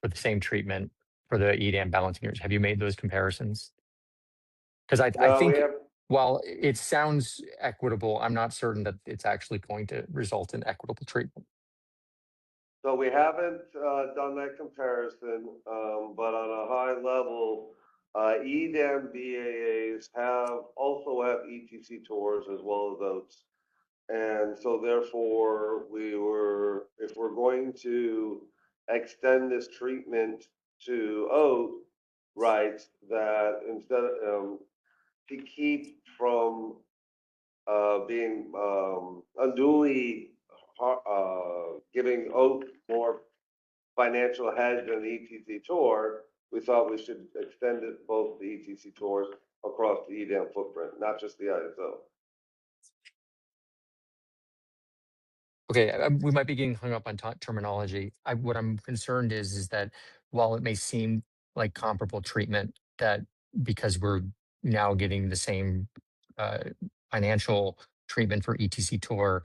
for the same treatment for the EDAM balancing areas. Have you made those comparisons? Because I think while it sounds equitable, I'm not certain that it's actually going to result in equitable treatment. So we haven't done that comparison, but on a high level, EDAM BAAs also have ETC TORs as well as those. And so therefore, if we're going to extend this treatment to oat rights, that instead of, to keep from being unduly giving oat more financial hedge than the ETC tour, we thought we should extend it both the ETC tours across the EDAM footprint, not just the ISO. Okay, we might be getting hung up on terminology. What I'm concerned is that while it may seem like comparable treatment, that because we're now getting the same financial treatment for ETC Tour,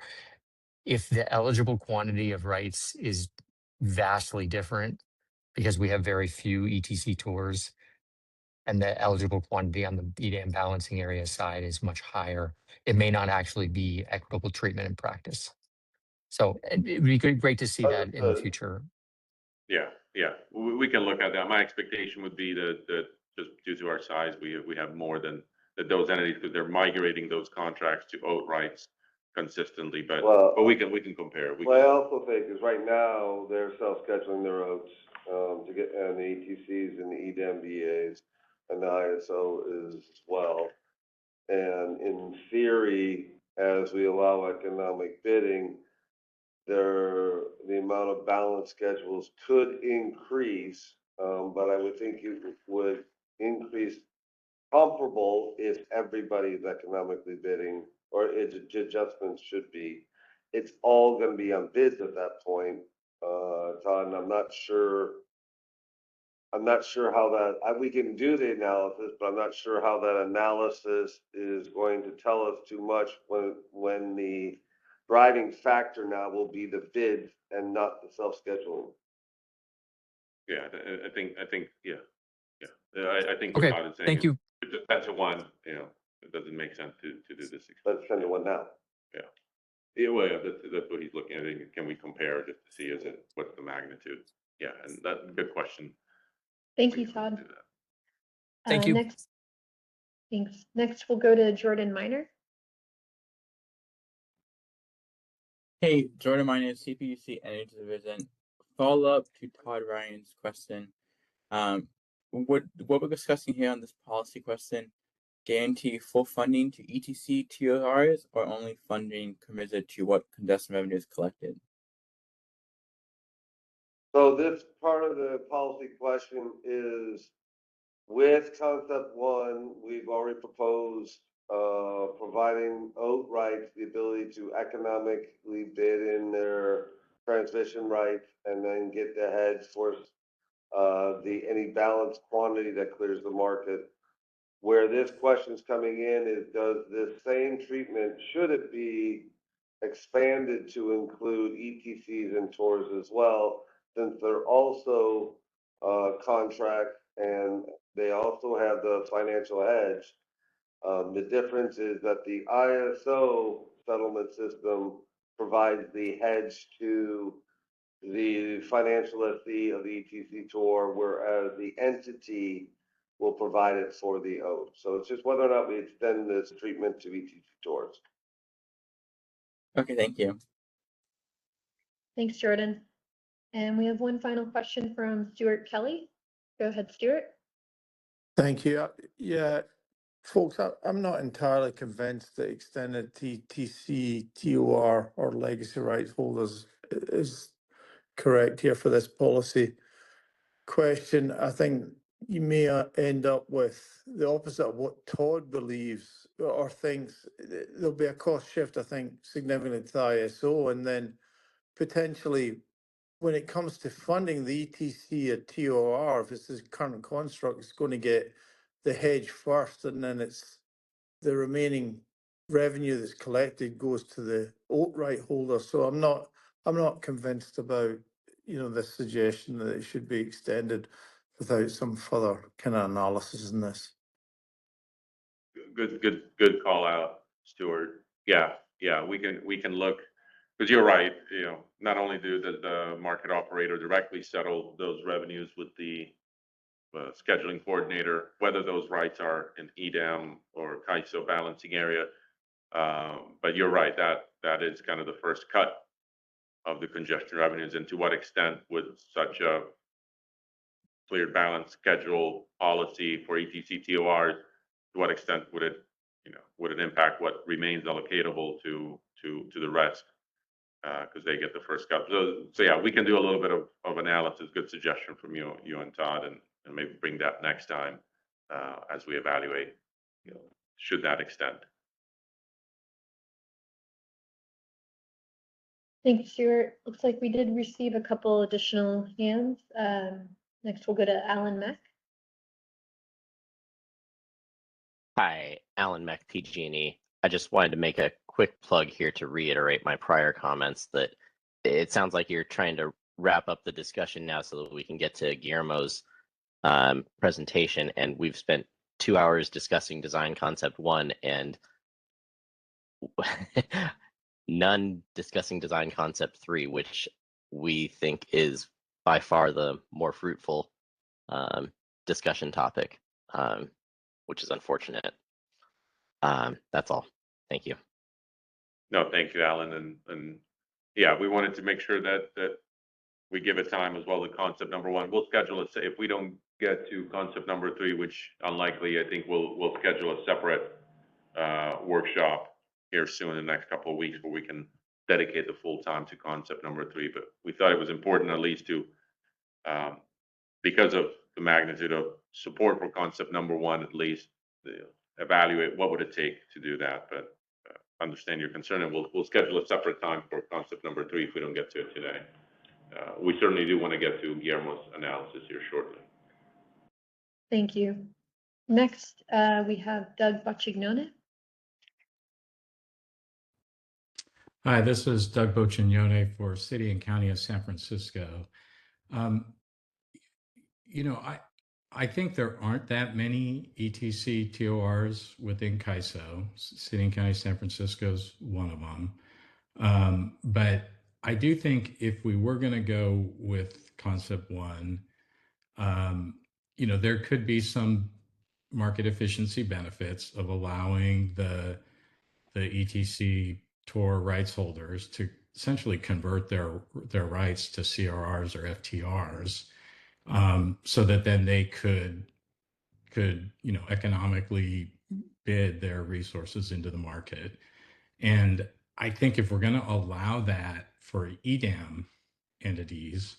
if the eligible quantity of rights is vastly different because we have very few ETC tours and the eligible quantity on the EDAM balancing area side is much higher, it may not actually be equitable treatment in practice. So it'd be great to see that in the future. Yeah, we can look at that. My expectation would be that just due to our size, we have more than those entities, because they're migrating those contracts to oat rights consistently. But we can compare. I also think is right now they're self-scheduling their oats to get, and the ETCs and the EDAM BAs and the ISO is as well. And in theory, as we allow economic bidding, the amount of balance schedules could increase, but I would think it would increase comparable if everybody is economically bidding, or adjustments should be. It's all going to be on bids at that point, Todd, and I'm not sure how that, we can do the analysis, but I'm not sure how that analysis is going to tell us too much when the driving factor now will be the bid and not the self-scheduling. Yeah, I think yeah. I think Okay, what Todd is saying. thank you. That's a one. It doesn't make sense to do this. Let's send the one now. Yeah, well, that's what he's looking at. Can we compare just to see what's the magnitude? Yeah, and that's a good question. Thank you, Todd. Thank you. Thanks. Next, we'll go to Jordan Miner. Hey, Jordan Miner, CPUC Energy Division. Follow up to Todd Ryan's question. What we're discussing here on this policy question guarantee full funding to ETC TORs or only funding committed to what congestion revenue is collected? So this part of the policy question is, with concept one, we've already proposed providing oat rights the ability to economically bid in their transmission rights and then get the hedge for any balanced quantity that clears the market. Where this question is coming in is, does this same treatment, should it be expanded to include ETCs and TORs as well, since they're also contract and they also have the financial hedge? The difference is that the ISO settlement system provides the hedge to the financial SE of the ETC TOR, whereas the entity will provide it for the oat. So it's just whether or not we extend this treatment to ETC TORs. Okay, thank you. Thanks, Jordan. And we have one final question from Stuart Kelly. Go ahead, Stuart. Thank you. Yeah, folks, I'm not entirely convinced that extended TTC, TOR, or legacy rights holders is correct here for this policy question. I think you may end up with the opposite of what Todd believes or thinks. There'll be a cost shift, I think, significantly to the ISO, and then potentially when it comes to funding the ETC at TOR, if it's this current construct, it's going to get the hedge first, and then it's the remaining revenue that's collected goes to the oat right holder. So I'm not convinced about this suggestion that it should be extended without some further kind of analysis in this. Good call out, Stuart. Yeah, we can look, because you're right. Not only does the market operator directly settle those revenues with the scheduling coordinator, whether those rights are in EDAM or CAISO balancing area, but you're right, that is kind of the first cut the congestion revenues, and to what extent would such a clear balance schedule policy for ETC TORs, to what extent would it, would it impact what remains allocatable to the rest? Because they get the first cut. So yeah, we can do a little bit of analysis. Good suggestion from you and Todd, and maybe bring that next time as we evaluate, should that extend. Thanks, Stuart. Looks like we did receive a couple additional hands. Next, we'll go to Alan Meck. Hi, Alan Meck, PG&E. I just wanted to make a quick plug here to reiterate my prior comments that it sounds like you're trying to wrap up the discussion now so that we can get to Guillermo's presentation. And we've spent 2 hours discussing design concept 1 and none discussing design concept 3, which we think is by far the more fruitful discussion topic, which is unfortunate. That's all. Thank you. No, thank you, Alan. And yeah, we wanted to make sure that we give it time as well to concept number 1. We'll schedule it. If we don't get to concept number 3, which unlikely, I think we'll schedule a separate workshop here soon in the next couple of weeks where we can dedicate the full time to concept number 3. But we thought it was important at least to, because of the magnitude of support for concept number 1, at least evaluate what would it take to do that. But understand your concern, and we'll schedule a separate time for concept number 3 if we don't get to it today. We certainly do want to get to Guillermo's analysis here shortly. Thank you. Next, we have Doug Boccignone. Hi, this is Doug Boccignone for City and County of San Francisco. I think there aren't that many ETC TORs within CAISO. City and County of San Francisco is one of them. But I do think if we were going to go with concept 1, there could be some market efficiency benefits of allowing the ETC TOR rights holders to essentially convert their rights to CRRs or FTRs, so that then they could economically bid their resources into the market. And I think if we're going to allow that for EDAM entities,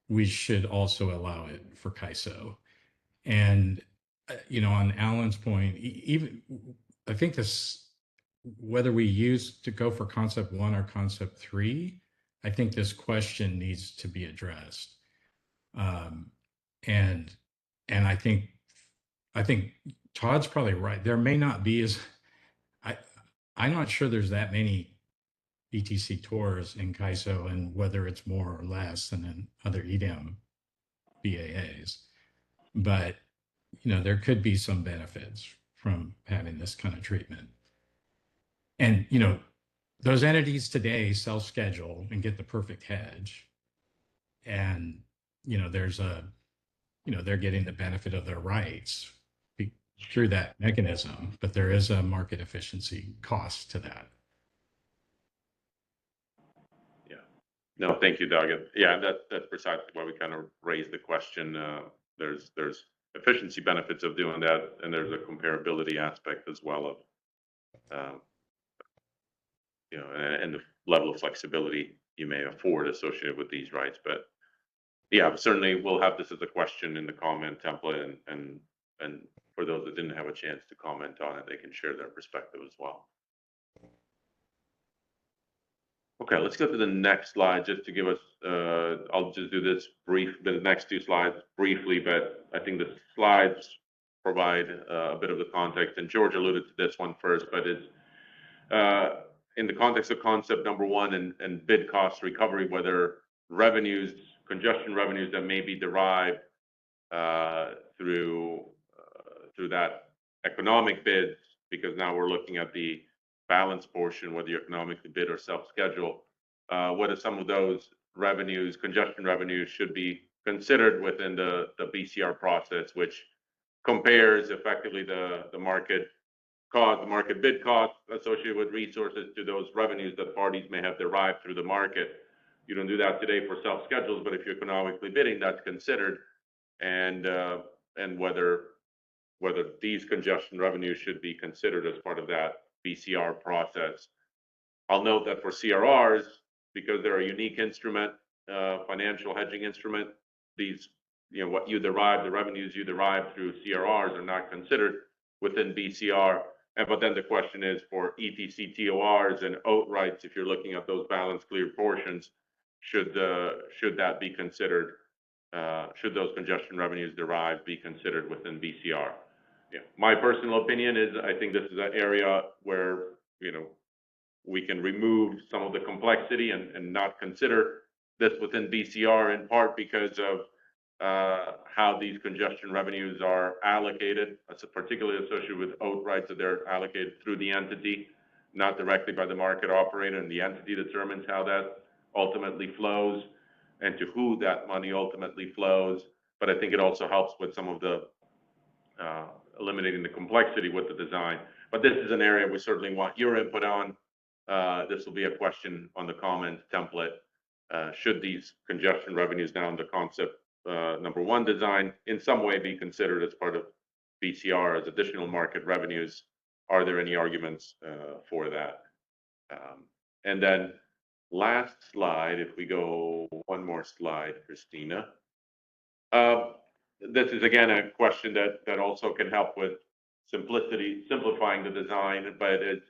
we should also allow it for CAISO. And on Alan's point, even I think this, whether we use to go for concept 1 or concept 3, I think this question needs to be addressed. And I think Todd's probably right. There may not be I'm not sure there's that many ETC TORs in CAISO, and whether it's more or less than in other EDAM BAAs. But there could be some benefits from having this kind of treatment. And those entities today self-schedule and get the perfect hedge, and there's they're getting the benefit of their rights through that mechanism, but there is a market efficiency cost to that. Yeah. No, thank you, Doug. Yeah, that's precisely why we kind of raised the question. There's efficiency benefits of doing that, and there's a comparability aspect as well of and the level of flexibility you may afford associated with these rights. But yeah, certainly we'll have this as a question in the comment template, and for those that didn't have a chance to comment on it, they can share their perspective as well. Okay, let's go to the next slide just to give us, I'll just do this the next 2 slides briefly, but I think the slides provide a bit of the context, and George alluded to this one first, but it's in the context of concept number 1 and bid cost recovery, whether congestion revenues that may be derived through that economic bid, because now we're looking at the balance portion, whether you economically bid or self-schedule, whether some of those revenues, congestion revenues, should be considered within the BCR process, which compares effectively the market cost, the market bid cost associated with resources to those revenues that parties may have derived through the market. You don't do that today for self-schedules, but if you're economically bidding, that's considered. And whether these congestion revenues should be considered as part of that BCR process. I'll note that for CRRs, because they're a unique instrument, financial hedging instrument, these, what you derive, the revenues you derive through CRRs are not considered within BCR. But then the question is for ETC TORs and OAT rights, if you're looking at those balance cleared portions, should that be considered? Should those congestion revenues derived be considered within BCR? My personal opinion is I think this is an area where we can remove some of the complexity and not consider this within BCR, in part because of how these congestion revenues are allocated. That's particularly associated with OAT rights, that they're allocated through the entity, not directly by the market operator, and the entity determines how that ultimately flows and to who that money ultimately flows. But I think it also helps with some of the eliminating the complexity with the design. But this is an area we certainly want your input on. This will be a question on the comment template. Should these congestion revenues down the concept number 1 design in some way be considered as part of BCR as additional market revenues? Are there any arguments for that? And then last slide, if we go one more slide, Christina. This is again a question that also can help with simplifying the design, but it's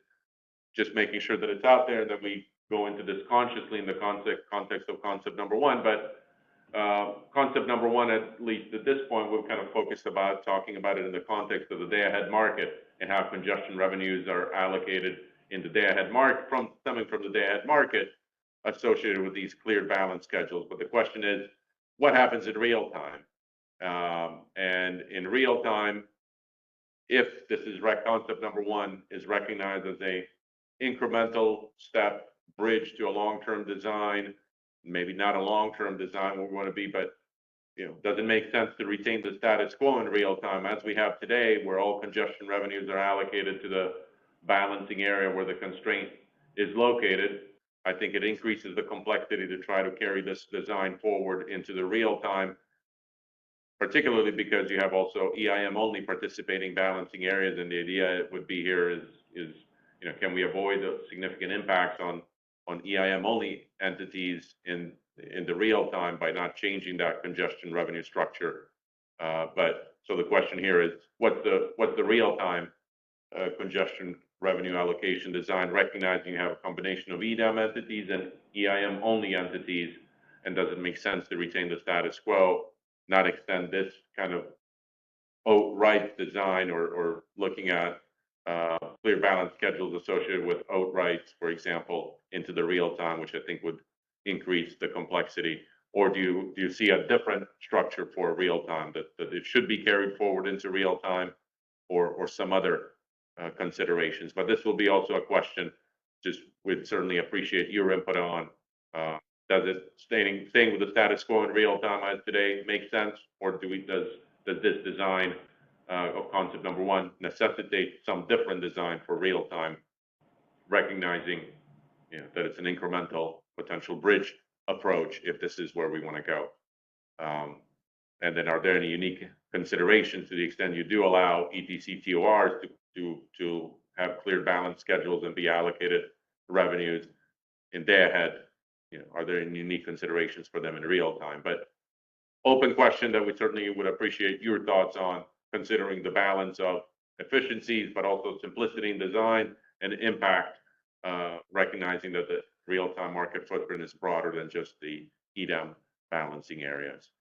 just making sure that it's out there, and that we go into this consciously in the context of concept number 1. But concept number 1, at least at this point, we've kind of focused about talking about it in the context of the day-ahead market and how congestion revenues are allocated in the day-ahead market, stemming from the day-ahead market associated with these cleared balance schedules. But the question is, what happens in real time? And in real time, if this is concept number 1 is recognized as a incremental step, bridge to a long-term design, maybe not a long-term design where we want to be, but does it make sense to retain the status quo in real time as we have today, where all congestion revenues are allocated to the balancing area where the constraint is located? I think it increases the complexity to try to carry this design forward into the real time, particularly because you have also EIM only participating balancing areas, and the idea would be here is can we avoid the significant impacts on EIM only entities in the real time by not changing that congestion revenue structure? But so the question here is, what's the real time congestion revenue allocation design, recognizing you have a combination of EDAM entities and EIM only entities, and does it make sense to retain the status quo, not extend this kind of OAT rights design or looking at clear balance schedules associated with OAT rights, for example, into the real time, which I think would increase the complexity? Or do you see a different structure for real time, that it should be carried forward into real time, or some other considerations? But this will be also a question, just we'd certainly appreciate your input on. Does it staying with the status quo in real time as today make sense, or does this design of concept number 1 necessitate some different design for real time, recognizing that it's an incremental potential bridge approach if this is where we want to go? And then are there any unique considerations to the extent you do allow ETC TORs to have clear balance schedules and be allocated revenues in day ahead? Are there any unique considerations for them in real time? But open question that we certainly would appreciate your thoughts on, considering the balance of efficiencies, but also simplicity in design and impact, recognizing that the real-time market footprint is broader than just the EDAM balancing areas.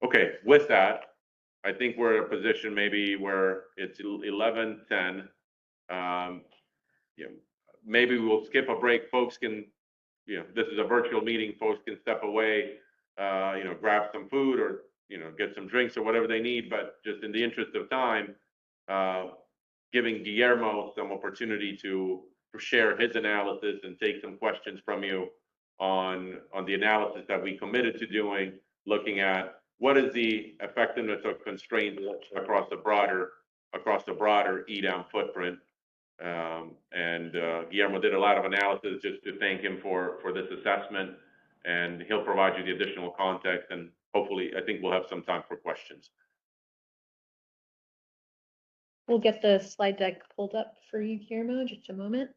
Okay, with that, I think we're in a position maybe where it's 11:10. Maybe we'll skip a break. Folks can, this is a virtual meeting. Folks can step away, grab some food or get some drinks or whatever they need. But just in the interest of time, giving Guillermo some opportunity to share his analysis and take some questions from you on the analysis that we committed to doing, looking at what is the effectiveness of constraints across the broader EDAM footprint. Guillermo did a lot of analysis just to thank him for this assessment, and he'll provide you the additional context, and hopefully, I think we'll have some time for questions. We'll get the slide deck pulled up for you, Guillermo, just a moment.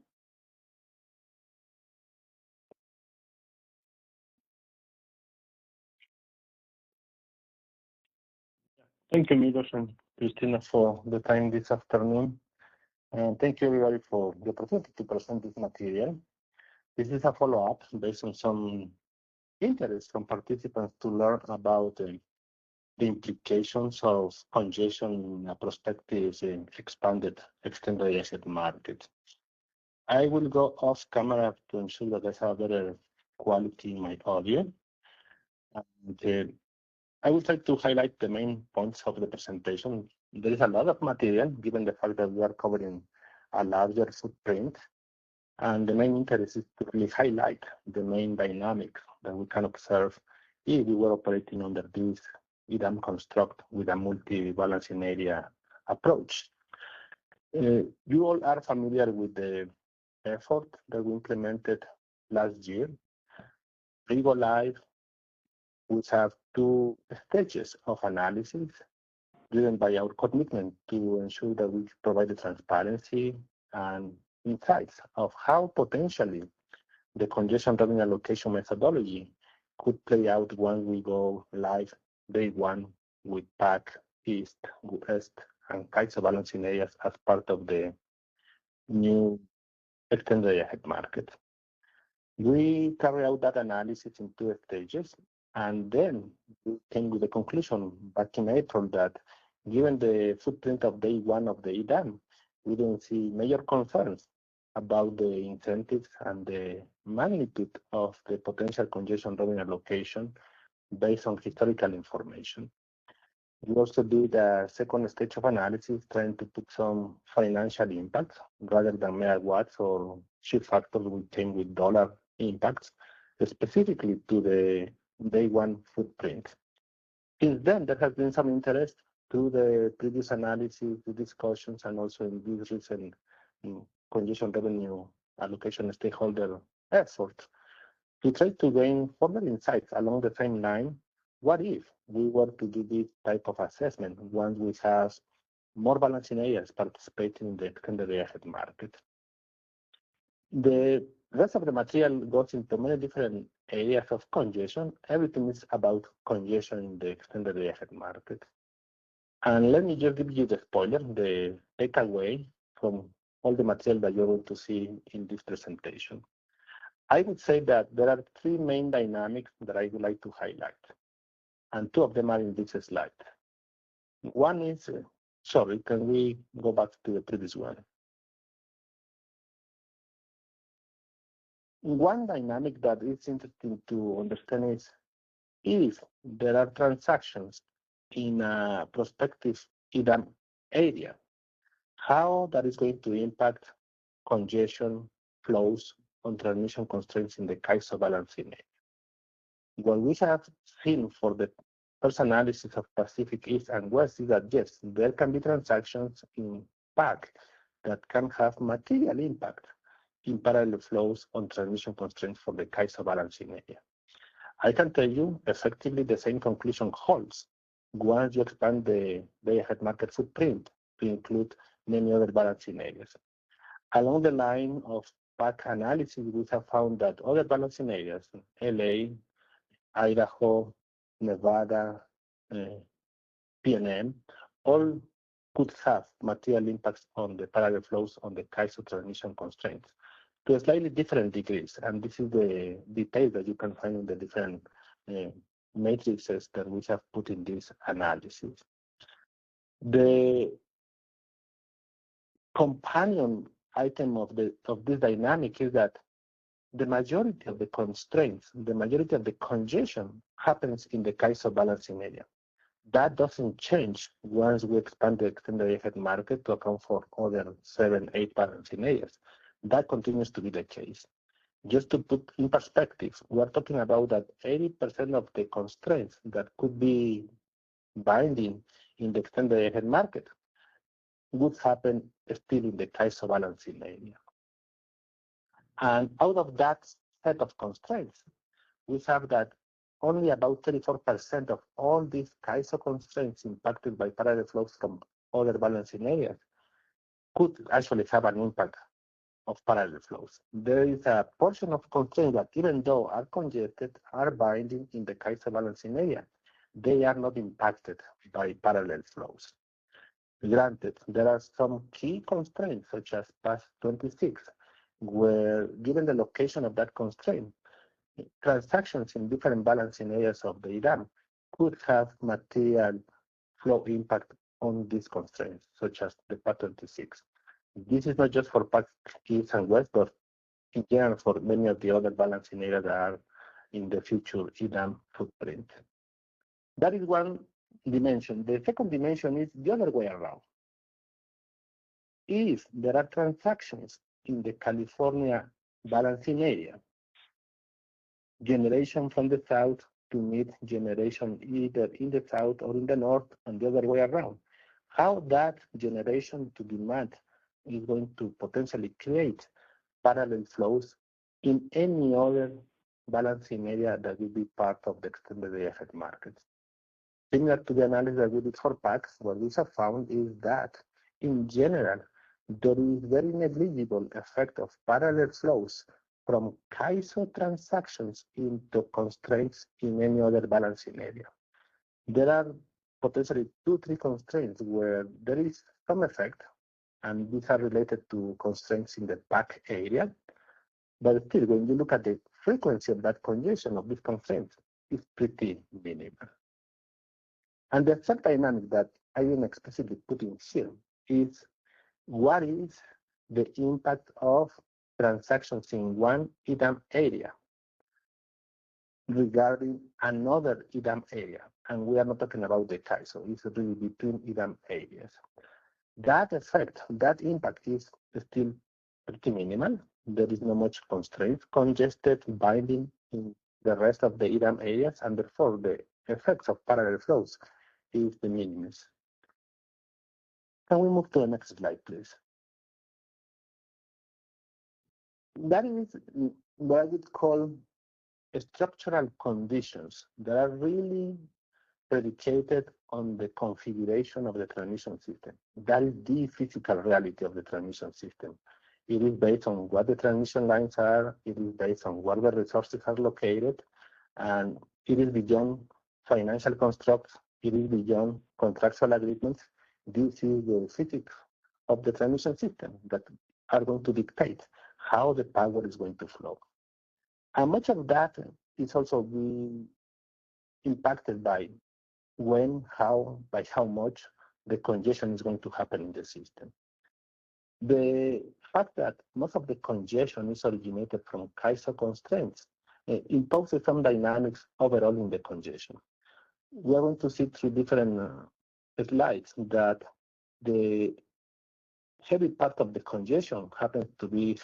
Thank you, Milos and Christina, for the time this afternoon. And thank you, everybody, for the opportunity to present this material. This is a follow-up based on some interest from participants to learn about the implications of congestion in a prospective expanded extended asset market. I will go off camera to ensure that I have better quality in my audio. And I will try to highlight the main points of the presentation. There is a lot of material, given the fact that we are covering a larger footprint. And the main interest is to really highlight the main dynamics that we can observe if we were operating under this EDAM construct with a multi-balancing area approach. You all are familiar with the effort that we implemented last year. We go live. We have two stages of analysis driven by our commitment to ensure that we provide the transparency and insights of how potentially the congestion revenue allocation methodology could play out when we go live day one with PAC, East, West, and CAISO balancing areas as part of the new extended ahead market. We carry out that analysis in two stages, and then we came with the conclusion back in April that given the footprint of day one of the EDAM, we didn't see major concerns about the incentives and the magnitude of the potential congestion revenue allocation based on historical information. We also did a second stage of analysis trying to put some financial impacts rather than megawatts or shift factors. We came with dollar impacts specifically to the day one footprint. Since then, there has been some interest to the previous analysis, the discussions, and also in this recent congestion revenue allocation stakeholder effort to try to gain further insights along the same line. What if we were to do this type of assessment once we have more balancing areas participating in the extended asset market? The rest of the material goes into many different areas of congestion. Everything is about congestion in the extended asset market. And let me just give you the spoiler, the takeaway from all the material that you're going to see in this presentation. I would say that there are three main dynamics that I would like to highlight, and two of them are in this slide. One is, sorry, can we go back to the previous one? One dynamic that is interesting to understand is if there are transactions in a prospective EDAM area, how that is going to impact congestion flows on transmission constraints in the CAISO balancing area. What we have seen for the first analysis of Pacific East and West is that yes, there can be transactions in PAC that can have material impact in parallel flows on transmission constraints for the CAISO balancing area. I can tell you effectively the same conclusion holds once you expand the day-ahead market footprint to include many other balancing areas. Along the line of PAC analysis, we have found that other balancing areas, LA, Idaho, Nevada, PNM, all could have material impacts on the parallel flows on the CAISO transmission constraints to a slightly different degrees. And this is the detail that you can find in the different matrices that we have put in this analysis. The companion item of this dynamic is that the majority of the constraints, the majority of the congestion happens in the CAISO balancing area. That doesn't change once we expand the extended ahead market to account for other 7, 8 balancing areas. That continues to be the case. Just to put in perspective, we're talking about that 80% of the constraints that could be binding in the extended ahead market would happen still in the CAISO balancing area. And out of that set of constraints, we have that only about 34% of all these CAISO constraints impacted by parallel flows from other balancing areas could actually have an impact of parallel flows. There is a portion of constraints that, even though are congested, are binding in the CAISO balancing area. They are not impacted by parallel flows. Granted, there are some key constraints, such as path 26, where, given the location of that constraint, transactions in different balancing areas of the EDAM could have material flow impact on these constraints, such as the path 26. This is not just for path east and west, but in general for many of the other balancing areas that are in the future EDAM footprint. That is one dimension. The second dimension is the other way around. If there are transactions in the California balancing area, generation from the south to meet generation either in the south or in the north and the other way around, how that generation to demand is going to potentially create parallel flows in any other balancing area that will be part of the extended day-ahead markets. Similar to the analysis that we did for PACs, what we have found is that, in general, there is very negligible effect of parallel flows from CAISO transactions into constraints in any other balancing area. There are potentially 2-3 constraints where there is some effect, and these are related to constraints in the PAC area. But still, when you look at the frequency of that congestion of these constraints, it's pretty minimal. And the third dynamic that I didn't explicitly put in here is, what is the impact of transactions in one EDAM area regarding another EDAM area? And we are not talking about the CAISO, it's really between EDAM areas. That effect, that impact is still pretty minimal. There is not much constraint, congested binding in the rest of the EDAM areas, and therefore the effects of parallel flows is the minimum. Can we move to the next slide, please? That is what I would call structural conditions that are really predicated on the configuration of the transmission system. That is the physical reality of the transmission system. It is based on what the transmission lines are, it is based on where the resources are located, and it is beyond financial constructs, it is beyond contractual agreements. This is the physics of the transmission system that are going to dictate how the power is going to flow. And much of that is also being impacted by when, how, by how much the congestion is going to happen in the system. The fact that most of the congestion is originated from CAISO constraints imposes some dynamics overall in the congestion. We are going to see through different slides that the heavy part of the congestion happens to be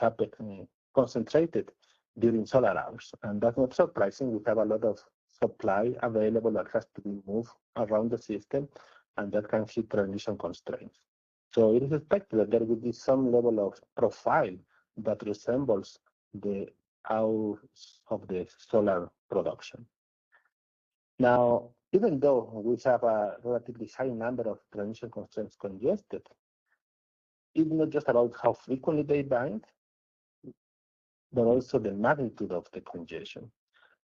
concentrated during solar hours. And that's not surprising. We have a lot of supply available that has to be moved around the system, and that can hit transmission constraints. So it is expected that there will be some level of profile that resembles the hours of the solar production. Now, even though we have a relatively high number of transmission constraints congested, it's not just about how frequently they bind, but also the magnitude of the congestion.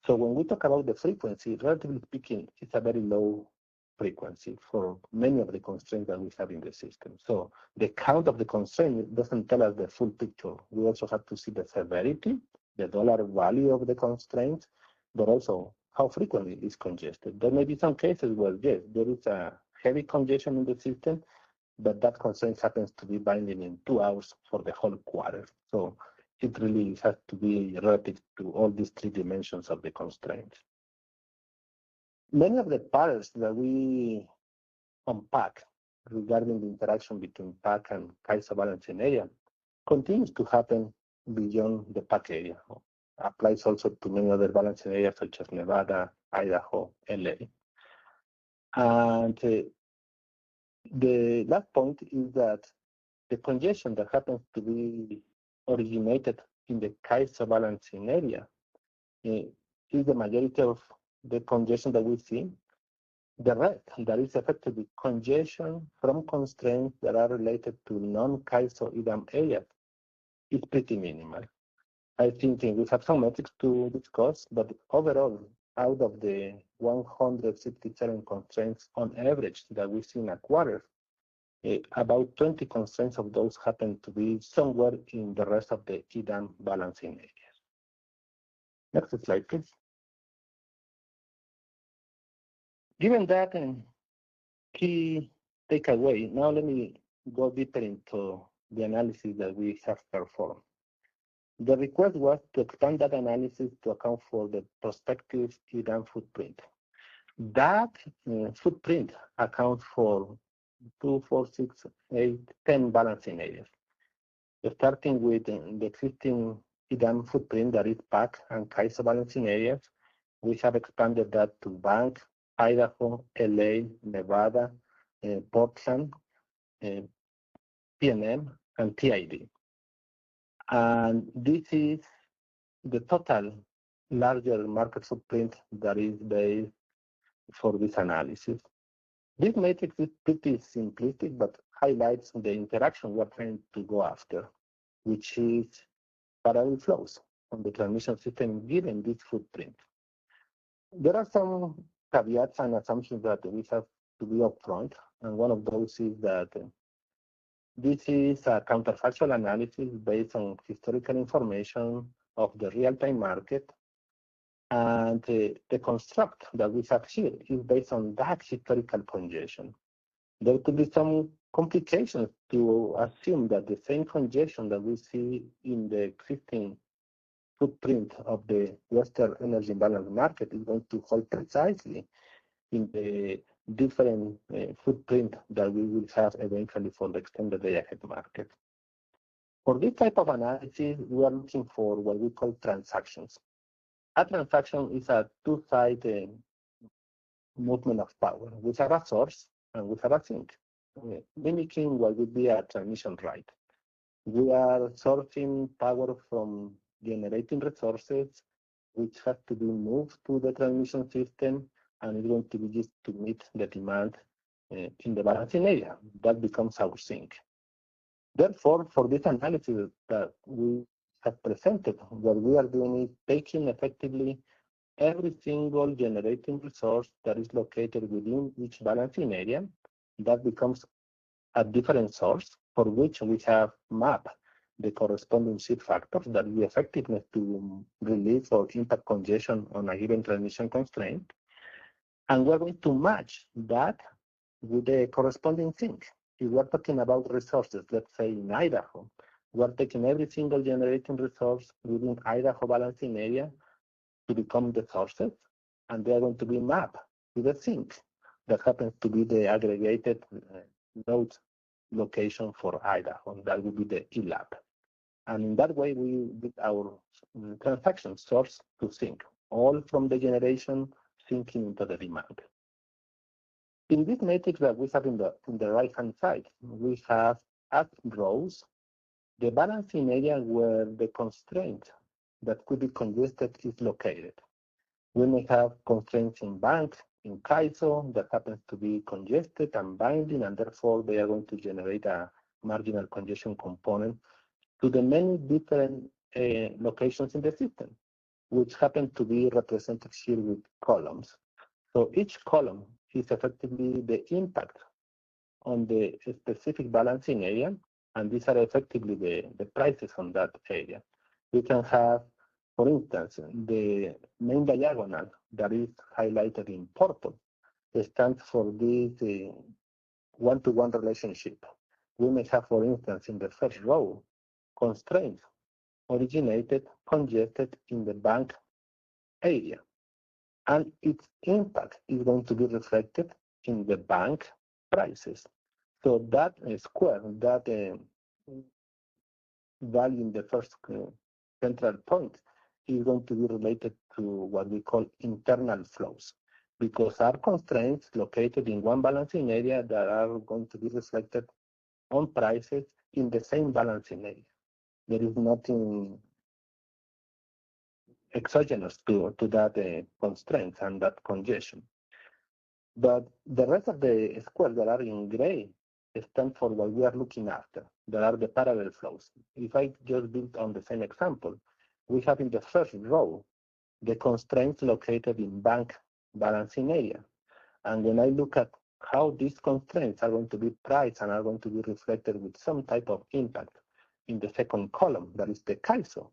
So when we talk about the frequency, relatively speaking, it's a very low frequency for many of the constraints that we have in the system. So the count of the constraint doesn't tell us the full picture. We also have to see the severity, the dollar value of the constraint, but also how frequently it's congested. There may be some cases where, yes, there is a heavy congestion in the system, but that constraint happens to be binding in 2 hours for the whole quarter. So it really has to be relative to all these 3 dimensions of the constraint. Many of the patterns that we unpack regarding the interaction between PAC and CAISO balancing area continues to happen beyond the PAC area. Applies also to many other balancing areas such as Nevada, Idaho, LA. And The last point is that the congestion that happens to be originated in the CAISO balancing area is the majority of the congestion that we see. The rest, that is effectively congestion from constraints that are related to non-CAISO EDAM areas, is pretty minimal. I think we have some metrics to discuss, but overall, out of the 167 constraints on average that we see in a quarter, about 20 constraints of those happen to be somewhere in the rest of the EDAM balancing areas. Next slide, please. Given that key takeaway, now let me go deeper into the analysis that we have performed. The request was to expand that analysis to account for the prospective EDAM footprint. That footprint accounts for 2, 4, 6, 8, 10 balancing areas. Starting with the existing EDAM footprint that is PAC and CAISO balancing areas, we have expanded that to Bank, Idaho, LA, Nevada, Portland, PNM, and PID. And this is the total larger market footprint that is based for this analysis. This matrix is pretty simplistic, but highlights the interaction we're trying to go after, which is parallel flows on the transmission system given this footprint. There are some caveats and assumptions that we have to be upfront, and one of those is that this is a counterfactual analysis based on historical information of the real-time market, and the construct that we have here is based on that historical congestion. There could be some complications to assume that the same congestion that we see in the existing footprint of the Western energy balance market is going to hold precisely in the different footprint that we will have eventually for the extended day-ahead market. For this type of analysis, we are looking for what we call transactions. A transaction is a two-sided movement of power. We have a source and we have a sink, mimicking what would be a transmission right. We are sourcing power from generating resources, which have to be moved to the transmission system, and it's going to be used to meet the demand in the balancing area. That becomes our sink. Therefore, for this analysis that we have presented, what we are doing is taking effectively every single generating resource that is located within each balancing area. That becomes a different source for which we have mapped the corresponding shift factors that is the effectiveness to relieve or impact congestion on a given transmission constraint. And we're going to match that with the corresponding sink. If we're talking about resources, let's say in Idaho, we're taking every single generating resource within Idaho balancing area to become the sources, and they are going to be mapped to the sink that happens to be the aggregated node location for Idaho. That would be the ELAB. And in that way, we did our transaction source to sink, all from the generation sinking into the demand. In this matrix that we have in the right-hand side, we have as rows the balancing area where the constraint that could be congested is located. We may have constraints in Bank, in CAISO, that happens to be congested and binding, and therefore they are going to generate a marginal congestion component to the many different locations in the system, which happen to be represented here with columns. So each column is effectively the impact on the specific balancing area, and these are effectively the prices on that area. We can have, for instance, the main diagonal that is highlighted in purple. It stands for this one-to-one relationship. We may have, for instance, in the first row, constraints originated, congested in the Bank area. And its impact is going to be reflected in the Bank prices. So that square, that value in the first central point is going to be related to what we call internal flows. because are constraints located in one balancing area that are going to be reflected on prices in the same balancing area. There is nothing exogenous to that constraint and that congestion. But the rest of the squares that are in gray stand for what we are looking after, that are the parallel flows. If I just build on the same example, we have in the first row the constraints located in bank balancing area. And when I look at how these constraints are going to be priced and are going to be reflected with some type of impact in the second column, that is the CAISO,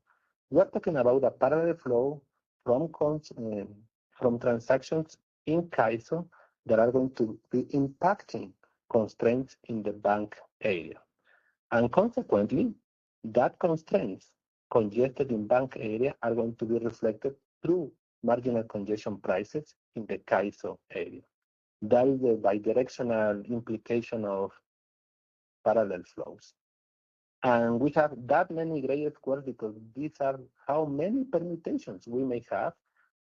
we're talking about a parallel flow from transactions in CAISO that are going to be impacting constraints in the bank area. And consequently, that constraints congested in bank area are going to be reflected through marginal congestion prices in the CAISO area. That is the bidirectional implication of parallel flows. And we have that many gray squares because these are how many permutations we may have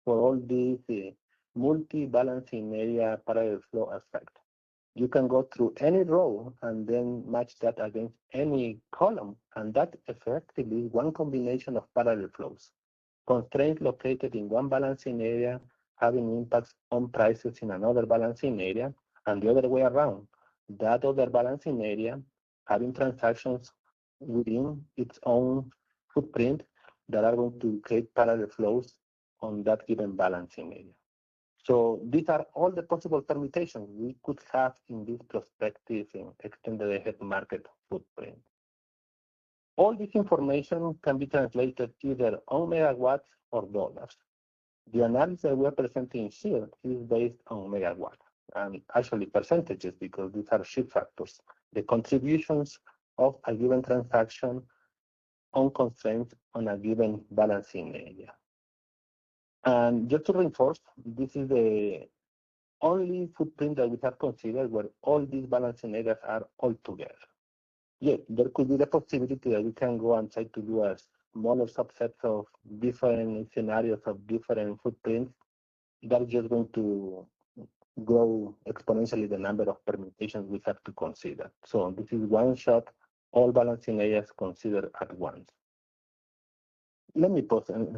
for all these multi-balancing area parallel flow effect. You can go through any row and then match that against any column, and that effectively is one combination of parallel flows. Constraints located in one balancing area having impacts on prices in another balancing area, and the other way around. That other balancing area having transactions within its own footprint that are going to create parallel flows on that given balancing area. So these are all the possible permutations we could have in this prospective extended ahead market footprint. All this information can be translated either on megawatts or dollars. The analysis that we are presenting here is based on megawatts, and actually percentages because these are shift factors. The contributions of a given transaction on constraints on a given balancing area. And just to reinforce, this is the only footprint that we have considered where all these balancing areas are all together. Yes, there could be the possibility that we can go and try to do a smaller subsets of different scenarios of different footprints. That's just going to grow exponentially the number of permutations we have to consider. So this is one shot, all balancing areas considered at once. Let me pause. And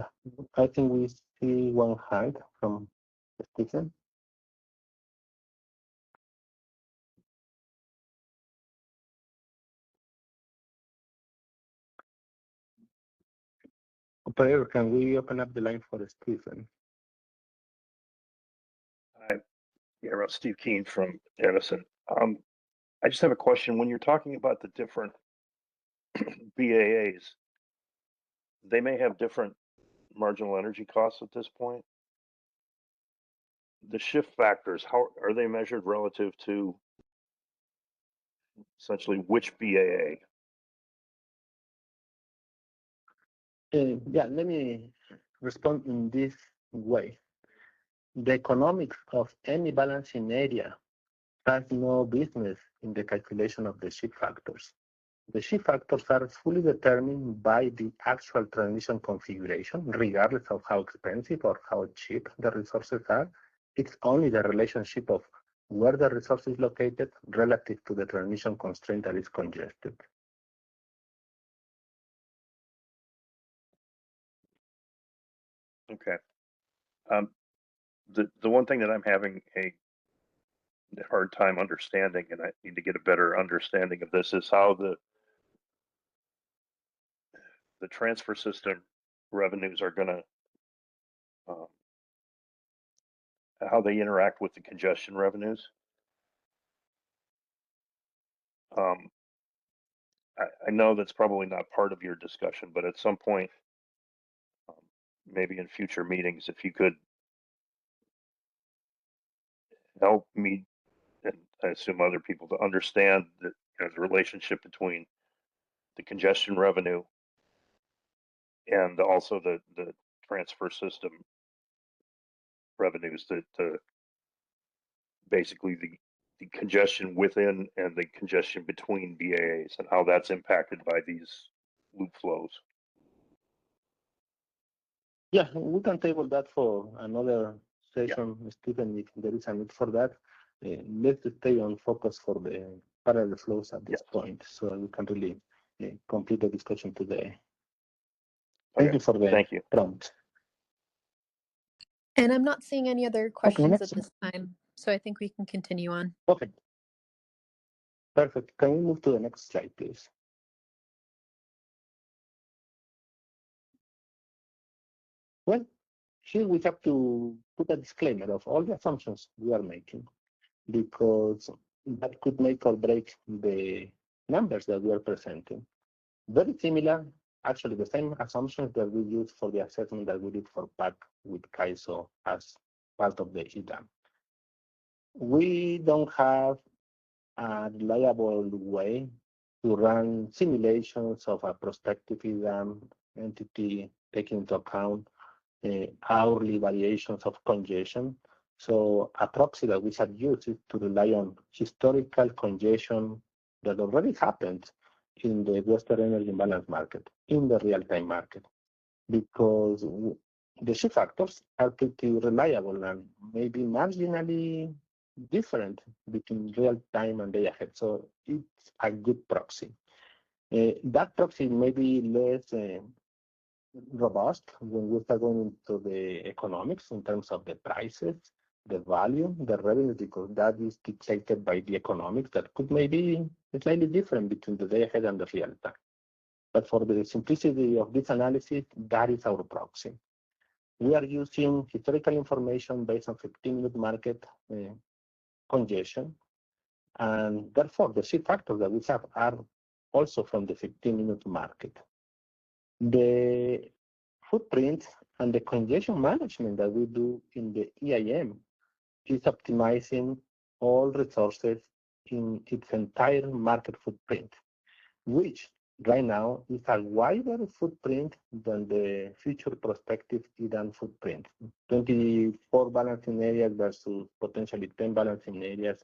I think we see one hand from Stephen. Operator, can we open up the line for Stephen? Yeah, Steve Keen from Edison. I just have a question. When you're talking about the different BAAs, they may have different marginal energy costs at this point. The shift factors, how are they measured relative to essentially which BAA? Yeah, let me respond in this way. The economics of any balancing area has no business in the calculation of the shift factors. The shift factors are fully determined by the actual transmission configuration, regardless of how expensive or how cheap the resources are. It's only the relationship of where the resource is located relative to the transmission constraint that is congested. Okay. The one thing that I'm having a hard time understanding, and I need to get a better understanding of this, is how the transfer system revenues are going to, how they interact with the congestion revenues. I know that's probably not part of your discussion, but at some point, maybe in future meetings, if you could help me, and I assume other people, to understand the relationship between the congestion revenue and also the transfer system revenues, that basically the congestion within and the congestion between BAAs and how that's impacted by these loop flows. Yeah, we can table that for another session, Stephen, if there is a need for that, let's stay on focus for the parallel flows at this point, so we can really complete the discussion today. Thank you for the prompt. And I'm not seeing any other questions next. at this time, so I think we can continue on. Okay. Perfect. Can we move to the next slide, please? Well, here we have to put a disclaimer of all the assumptions we are making, because that could make or break the numbers that we are presenting. Very similar, actually the same assumptions that we used for the assessment that we did for PAC with CAISO as part of the EDAM. We don't have a reliable way to run simulations of a prospective EDAM entity taking into account hourly variations of congestion. So a proxy that we have used is to rely on historical congestion that already happened in the Western Energy Imbalance market, in the real-time market, because the shift factors are pretty reliable and maybe marginally different between real-time and day-ahead. So it's a good proxy. That proxy may be less robust when we start going into the economics in terms of the prices, the value, the revenue, because that is dictated by the economics that could maybe slightly different between the day ahead and the real time. But for the simplicity of this analysis, that is our proxy. We are using historical information based on 15-minute market congestion, and therefore the shift factors that we have are also from the 15-minute market. The footprint and the congestion management that we do in the EIM is optimizing all resources in its entire market footprint, which right now is a wider footprint than the future prospective EDAM footprint. 24 balancing areas versus potentially 10 balancing areas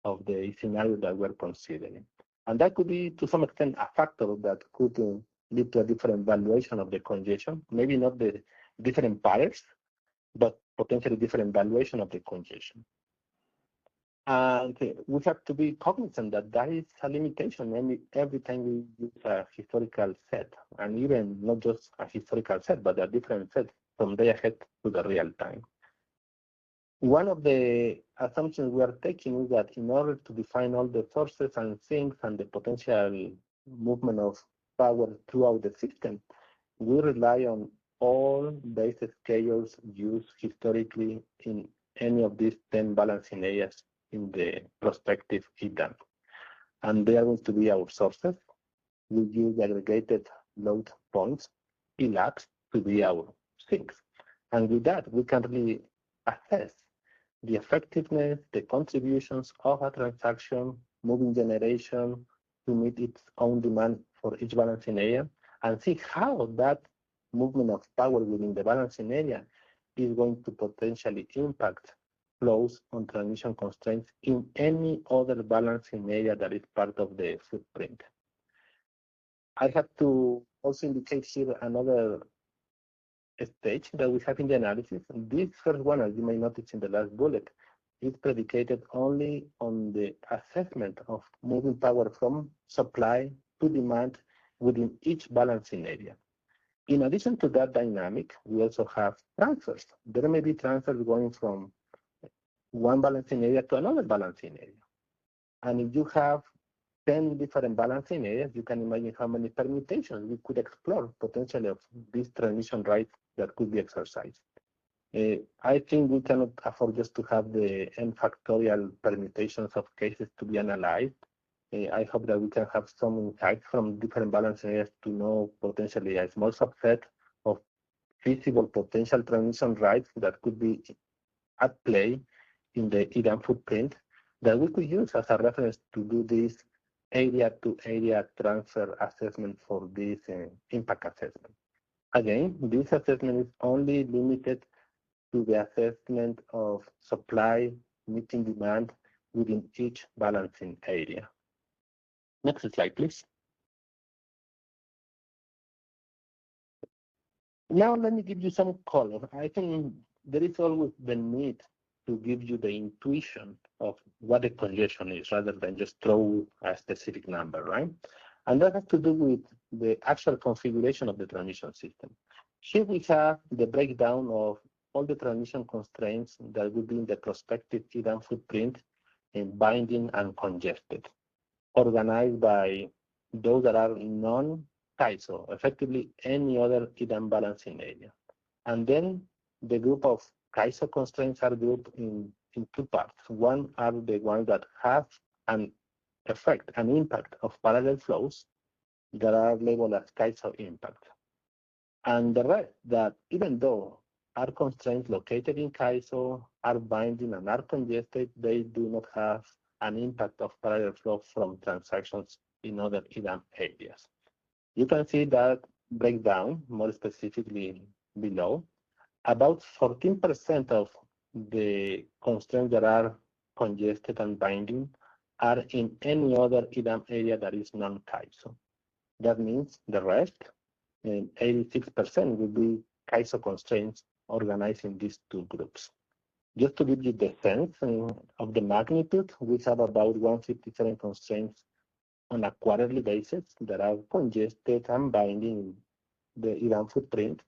of the scenario that we're considering. And that could be, to some extent, a factor that could lead to a different valuation of the congestion, maybe not the different patterns, but potentially different valuation of the congestion. And we have to be cognizant that that is a limitation every time we use a historical set, and even not just a historical set, but a different set from day ahead to the real time. One of the assumptions we are taking is that in order to define all the sources and sinks and the potential movement of power throughout the system, we rely on all base scales used historically in any of these 10 balancing areas in the prospective EDAM. And they are going to be our sources. We use aggregated load points, ELAPs, to be our sinks. And with that, we can really assess the effectiveness, the contributions of a transaction, moving generation to meet its own demand for each balancing area, and see how that movement of power within the balancing area is going to potentially impact flows on transmission constraints in any other balancing area that is part of the footprint. I have to also indicate here another stage that we have in the analysis. This first one, as you may notice in the last bullet, is predicated only on the assessment of moving power from supply to demand within each balancing area. In addition to that dynamic, we also have transfers. There may be transfers going from one balancing area to another balancing area. And if you have 10 different balancing areas, you can imagine how many permutations we could explore potentially of these transmission rights that could be exercised. I think we cannot afford just to have the n factorial permutations of cases to be analyzed. I hope that we can have some insights from different balancing areas to know potentially a small subset of feasible potential transmission rights that could be at play in the EDAM footprint that we could use as a reference to do this area-to-area transfer assessment for this impact assessment. Again, this assessment is only limited to the assessment of supply meeting demand within each balancing area. Next slide, please. Now let me give you some color. I think there is always the need to give you the intuition of what the congestion is rather than just throw a specific number, right? And that has to do with the actual configuration of the transmission system. Here we have the breakdown of all the transmission constraints that would be in the prospective EDAM footprint in binding and congested, organized by those that are non-CAISO, effectively any other EDAM balancing area. And then the group of CAISO constraints are grouped in two parts. One are the ones that have an effect, an impact of parallel flows that are labeled as CAISO impact. And the rest that, even though are constraints located in CAISO, are binding and are congested, they do not have an impact of parallel flow from transactions in other EDAM areas. You can see that breakdown more specifically below. About 14% of the constraints that are congested and binding are in any other EDAM area that is non-CAISO. That means the rest, 86%, will be CAISO constraints organized in these two groups. Just to give you the sense of the magnitude, we have about 157 constraints on a quarterly basis that are congested and binding the EDAM footprint.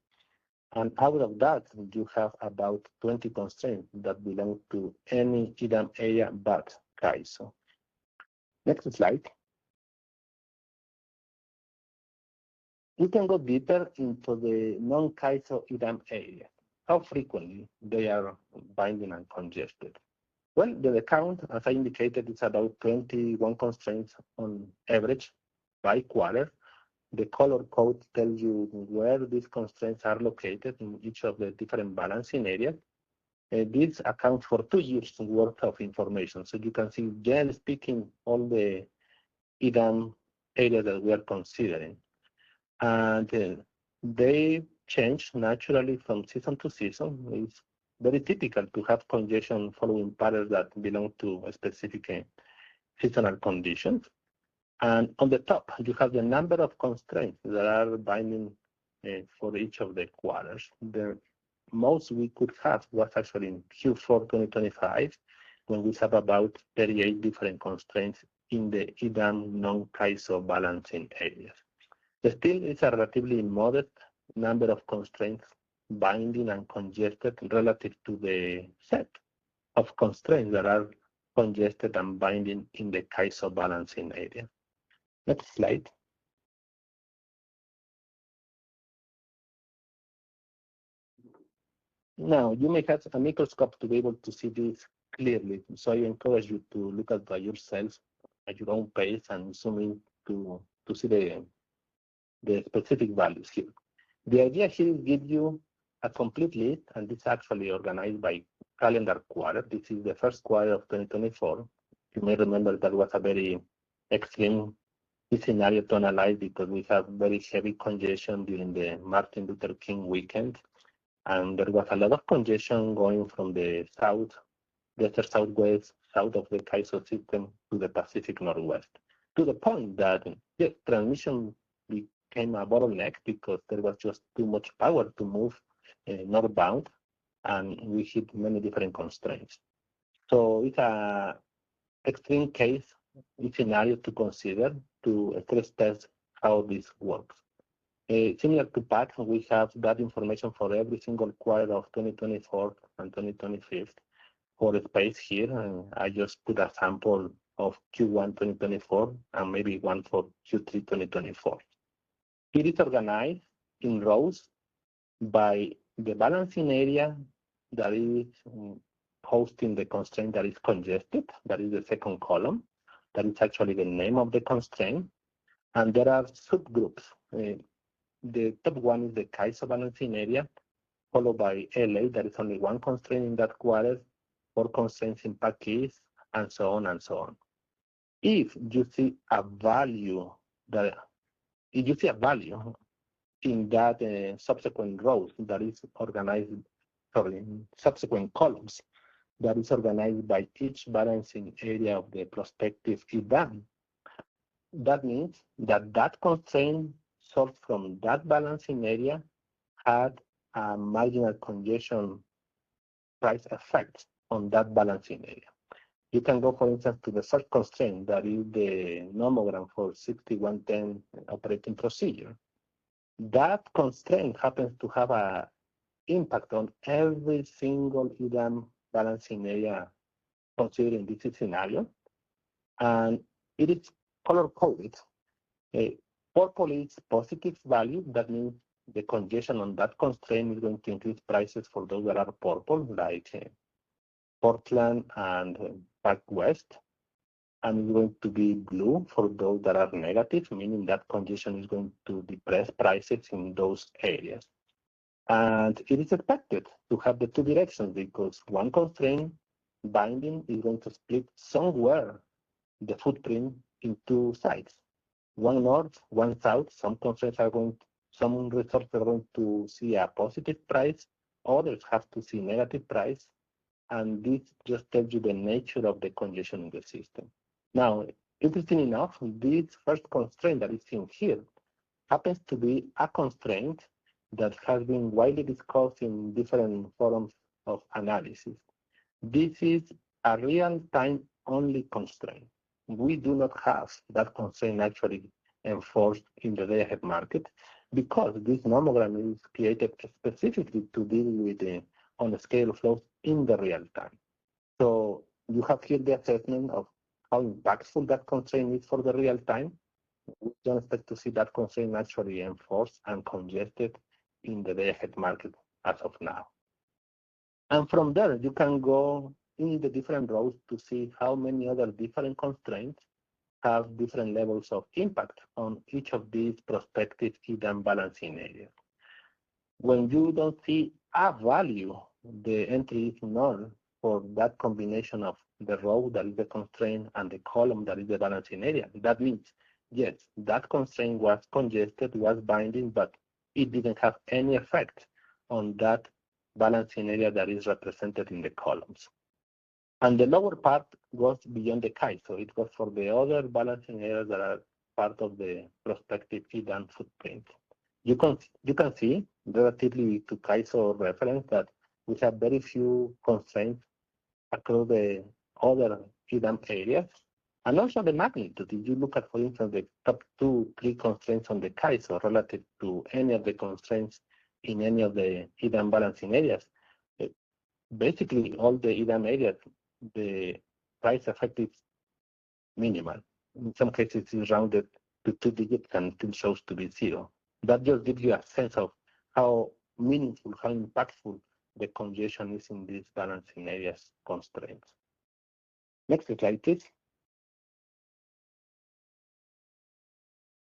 And out of that, you have about 20 constraints that belong to any EDAM area but CAISO. Next slide. We can go deeper into the non-CAISO EDAM area, how frequently they are binding and congested. Well, the count, as I indicated, is about 21 constraints on average by quarter. The color code tells you where these constraints are located in each of the different balancing areas. This accounts for 2 years worth of information. So you can see, generally speaking, all the EDAM areas that we are considering. And they change naturally from season to season. It's very typical to have congestion following patterns that belong to a specific seasonal conditions. And on the top, you have the number of constraints that are binding for each of the quarters. The most we could have was actually in Q4 2025, when we have about 38 different constraints in the EDAM non-CAISO balancing areas. Still, it's a relatively modest number of constraints binding and congested relative to the set of constraints that are congested and binding in the CAISO balancing area. Next slide. Now, you may have a microscope to be able to see this clearly, so I encourage you to look at by yourself at your own pace and zoom in to see the specific values here. The idea here is give you a complete list, and this is actually organized by calendar quarter. This is the first quarter of 2024. You may remember that was a very extreme scenario to analyze because we have very heavy congestion during the Martin Luther King weekend. And there was a lot of congestion going from the south, desert southwest, south of the CAISO system to the Pacific Northwest, to the point that the transmission became a bottleneck because there was just too much power to move northbound, and we hit many different constraints. So it's an extreme case scenario to consider to stress test how this works. Similar to PAC, we have that information for every single quarter of 2024 and 2025 for the space here, and I just put a sample of Q1 2024 and maybe one for Q3 2024. It is organized in rows by the balancing area that is hosting the constraint that is congested. That is the second column. That is actually the name of the constraint. And there are subgroups. The top one is the CAISO balancing area, followed by LA. There is only one constraint in that quarter, 4 constraints in PAC East, and so on and so on. If you see a value in that subsequent rows that is organized, subsequent columns that is organized by each balancing area of the prospective EDAM, that means that that constraint solved from that balancing area had a marginal congestion price effects on that balancing area. You can go, for instance, to the first constraint, that is the nomogram for 6110 operating procedure. That constraint happens to have an impact on every single EDAM balancing area considering this scenario, and it is color coded. Purple is positive value. That means the congestion on that constraint is going to increase prices for those that are purple, like Portland and Park West. And it's going to be blue for those that are negative, meaning that congestion is going to depress prices in those areas. And it is expected to have the two directions, because one constraint binding is going to split somewhere the footprint in two sides, one north, one south. Some constraints are going, some resorts are going to see a positive price, others have to see negative price, and this just tells you the nature of the congestion in the system. Now, interesting enough, this first constraint that is seen here happens to be a constraint that has been widely discussed in different forums of analysis. This is a real-time only constraint. We do not have that constraint actually enforced in the day-ahead market, because this nomogram is created specifically to deal with the on-scale flows in the real time. So you have here the assessment of how impactful that constraint is for the real time. We don't expect to see that constraint actually enforced and congested in the day-ahead market as of now. And from there, you can go in the different rows to see how many other different constraints have different levels of impact on each of these prospective EDAM balancing areas. When you don't see a value, the entry is null for that combination of the row that is the constraint and the column that is the balancing area. That means, yes, that constraint was congested, was binding, but it didn't have any effect on that balancing area that is represented in the columns. And the lower part goes beyond the CAISO. It goes for the other balancing areas that are part of the prospective EDAM footprint. You can see, relatively to CAISO reference, that we have very few constraints across the other EDAM areas. And also the magnitude. If you look at, for instance, the top 2-3 constraints on the CAISO relative to any of the constraints in any of the EDAM balancing areas, basically all the EDAM areas, the price effect is minimal. In some cases, it's rounded to 2 digits and still shows to be 0. That just gives you a sense of how meaningful, how impactful the congestion is in these balancing areas constraints. Next slide, please.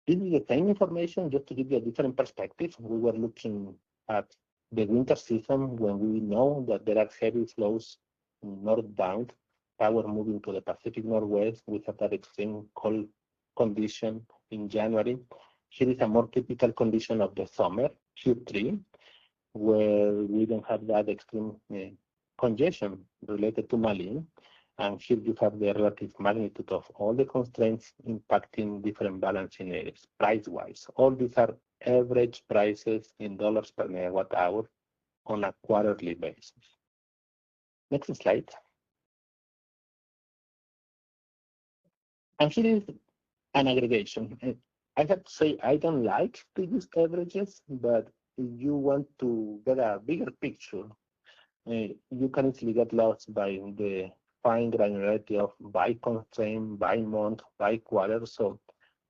This is the same information, just to give you a different perspective. We were looking at the winter season when we know that there are heavy flows northbound, power moving to the Pacific Northwest. We have that extreme cold condition in January. Here is a more typical condition of the summer, Q3, where we don't have that extreme congestion related to Malin. And here you have the relative magnitude of all the constraints impacting different balancing areas, price-wise. All these are average prices in dollars per megawatt hour on a quarterly basis. Next slide. And here is an aggregation. I have to say, I don't like to use averages, but if you want to get a bigger picture, you can easily get lost by the fine granularity of by constraint, by month, by quarter. So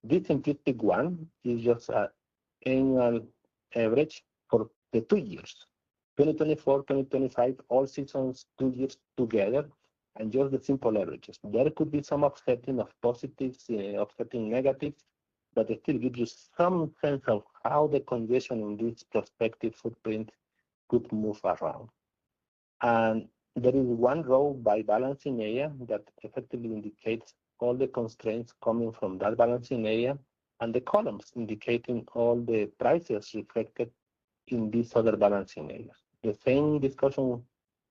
this simplistic one is just an annual average for the 2 years, 2024, 2025, all seasons, 2 years together, and just the simple averages. There could be some offsetting of positives, offsetting negatives, but it still gives you some sense of how the congestion in this prospective footprint could move around. And there is one row by balancing area that effectively indicates all the constraints coming from that balancing area, and the columns indicating all the prices reflected in these other balancing areas. The same discussion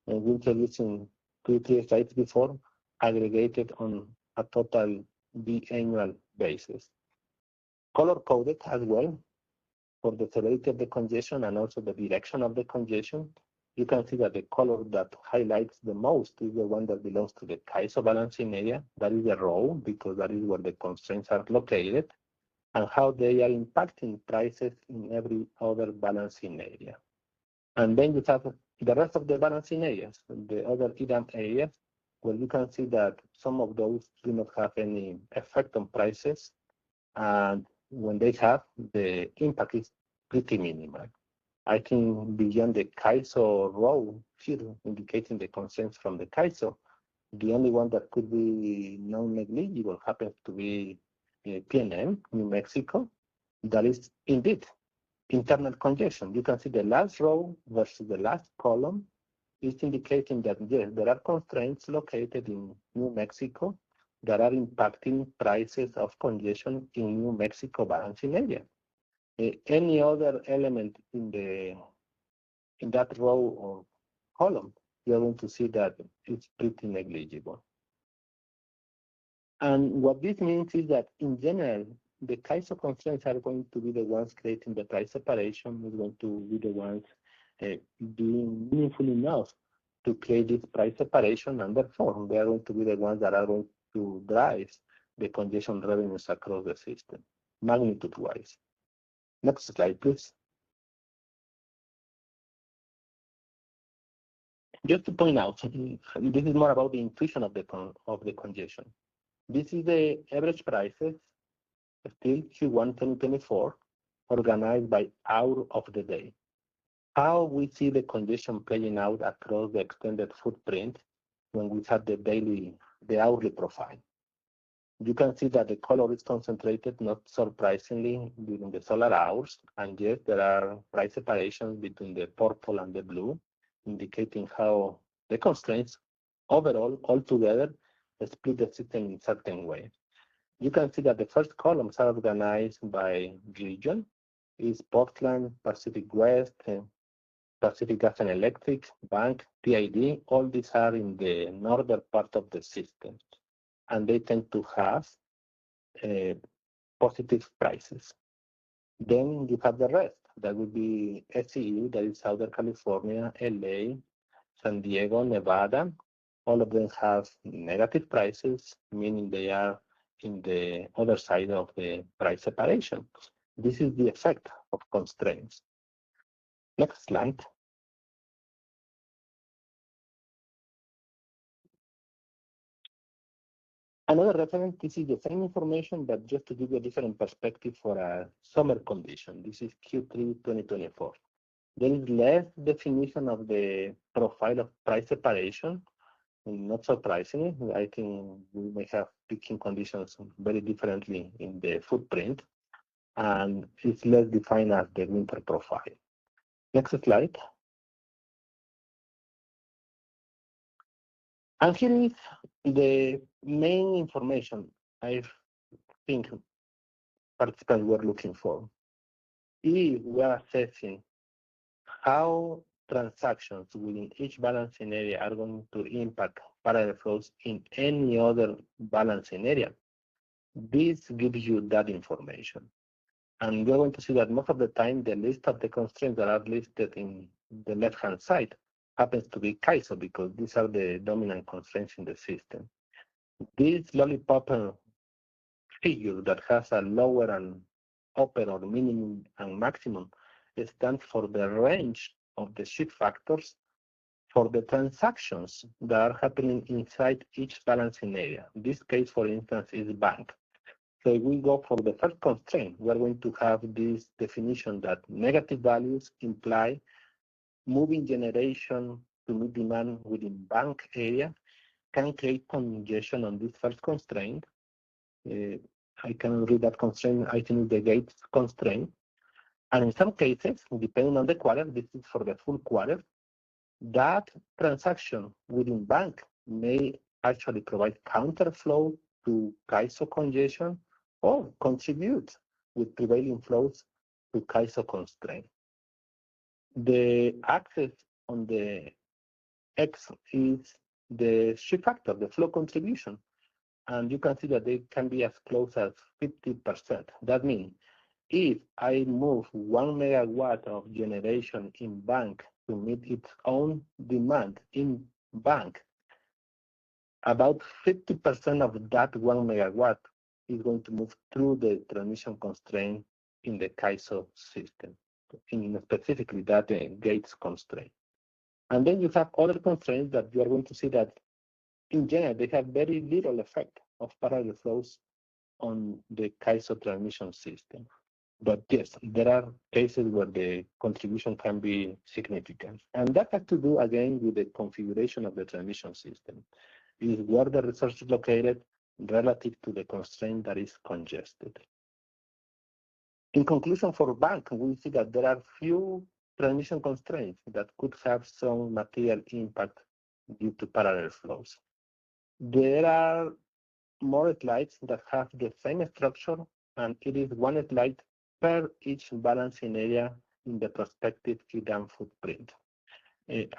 we introduced in 2-3 slides before, aggregated on a total biannual basis. Color-coded as well for the severity of the congestion and also the direction of the congestion. You can see that the color that highlights the most is the one that belongs to the CAISO balancing area. That is the row, because that is where the constraints are located, and how they are impacting prices in every other balancing area. And then you have the rest of the balancing areas, the other EDAM areas, where you can see that some of those do not have any effect on prices. And when they have, the impact is pretty minimal. I think beyond the CAISO row here indicating the constraints from the CAISO, the only one that could be non-negligible happens to be PNM, New Mexico. That is indeed internal congestion. You can see the last row versus the last column is indicating that yes, there are constraints located in New Mexico that are impacting prices of congestion in New Mexico balancing area. Any other element in that row or column, you're going to see that it's pretty negligible. And what this means is that in general, the CAISO constraints are going to be the ones creating the price separation, is going to be the ones being meaningful enough to create this price separation, and therefore they are going to be the ones that are going to drive the congestion revenues across the system, magnitude-wise. Next slide, please. Just to point out, this is more about the intuition of the congestion. This is the average prices, still Q1 2024, organized by hour of the day. How we see the congestion playing out across the extended footprint when we have the hourly profile. You can see that the color is concentrated, not surprisingly, during the solar hours, and yes, there are price separations between the purple and the blue, indicating how the constraints overall, altogether, split the system in a certain way. You can see that the first columns are organized by region, is Portland, Pacific West, Pacific Gas and Electric, Bank, PID. All these are in the northern part of the system, and they tend to have positive prices. Then you have the rest. That would be SCE, that is Southern California, LA, San Diego, Nevada. All of them have negative prices, meaning they are in the other side of the price separation. This is the effect of constraints. Next slide. Another reference, this is the same information, but just to give you a different perspective for a summer condition. This is Q3 2024. There is less definition of the profile of price separation. And not surprisingly, I think we may have peaking conditions very differently in the footprint, and it's less defined as the winter profile. Next slide. And here is the main information I think participants were looking for. If we are assessing how transactions within each balancing area are going to impact parallel flows in any other balancing area, this gives you that information. And we're going to see that most of the time, the list of the constraints that are listed in the left-hand side happens to be CAISO, because these are the dominant constraints in the system. This lollipop figure that has a lower and upper or minimum and maximum stands for the range of the shift factors for the transactions that are happening inside each balancing area. In this case, for instance, is bank. So if we go for the first constraint, we're going to have this definition that negative values imply moving generation to meet demand within bank area can create congestion on this first constraint. I can read that constraint, I think the gate constraint. And in some cases, depending on the quarter, this is for the full quarter, that transaction within bank may actually provide counterflow to CAISO congestion or contribute with prevailing flows to CAISO constraint. The axis on the X is the shift factor, the flow contribution. And you can see that they can be as close as 50%. That means if I move 1 megawatt of generation in bank to meet its own demand in bank, about 50% of that 1 megawatt is going to move through the transmission constraint in the CAISO system, in specifically that gates constraint. And then you have other constraints that you are going to see that in general, they have very little effect of parallel flows on the CAISO transmission system. But yes, there are cases where the contribution can be significant. And that has to do, again, with the configuration of the transmission system. Is where the resource is located relative to the constraint that is congested. In conclusion, for bank, we see that there are few transmission constraints that could have some material impact due to parallel flows. There are more slides that have the same structure, and it is one slide per each balancing area in the prospective EDAM footprint.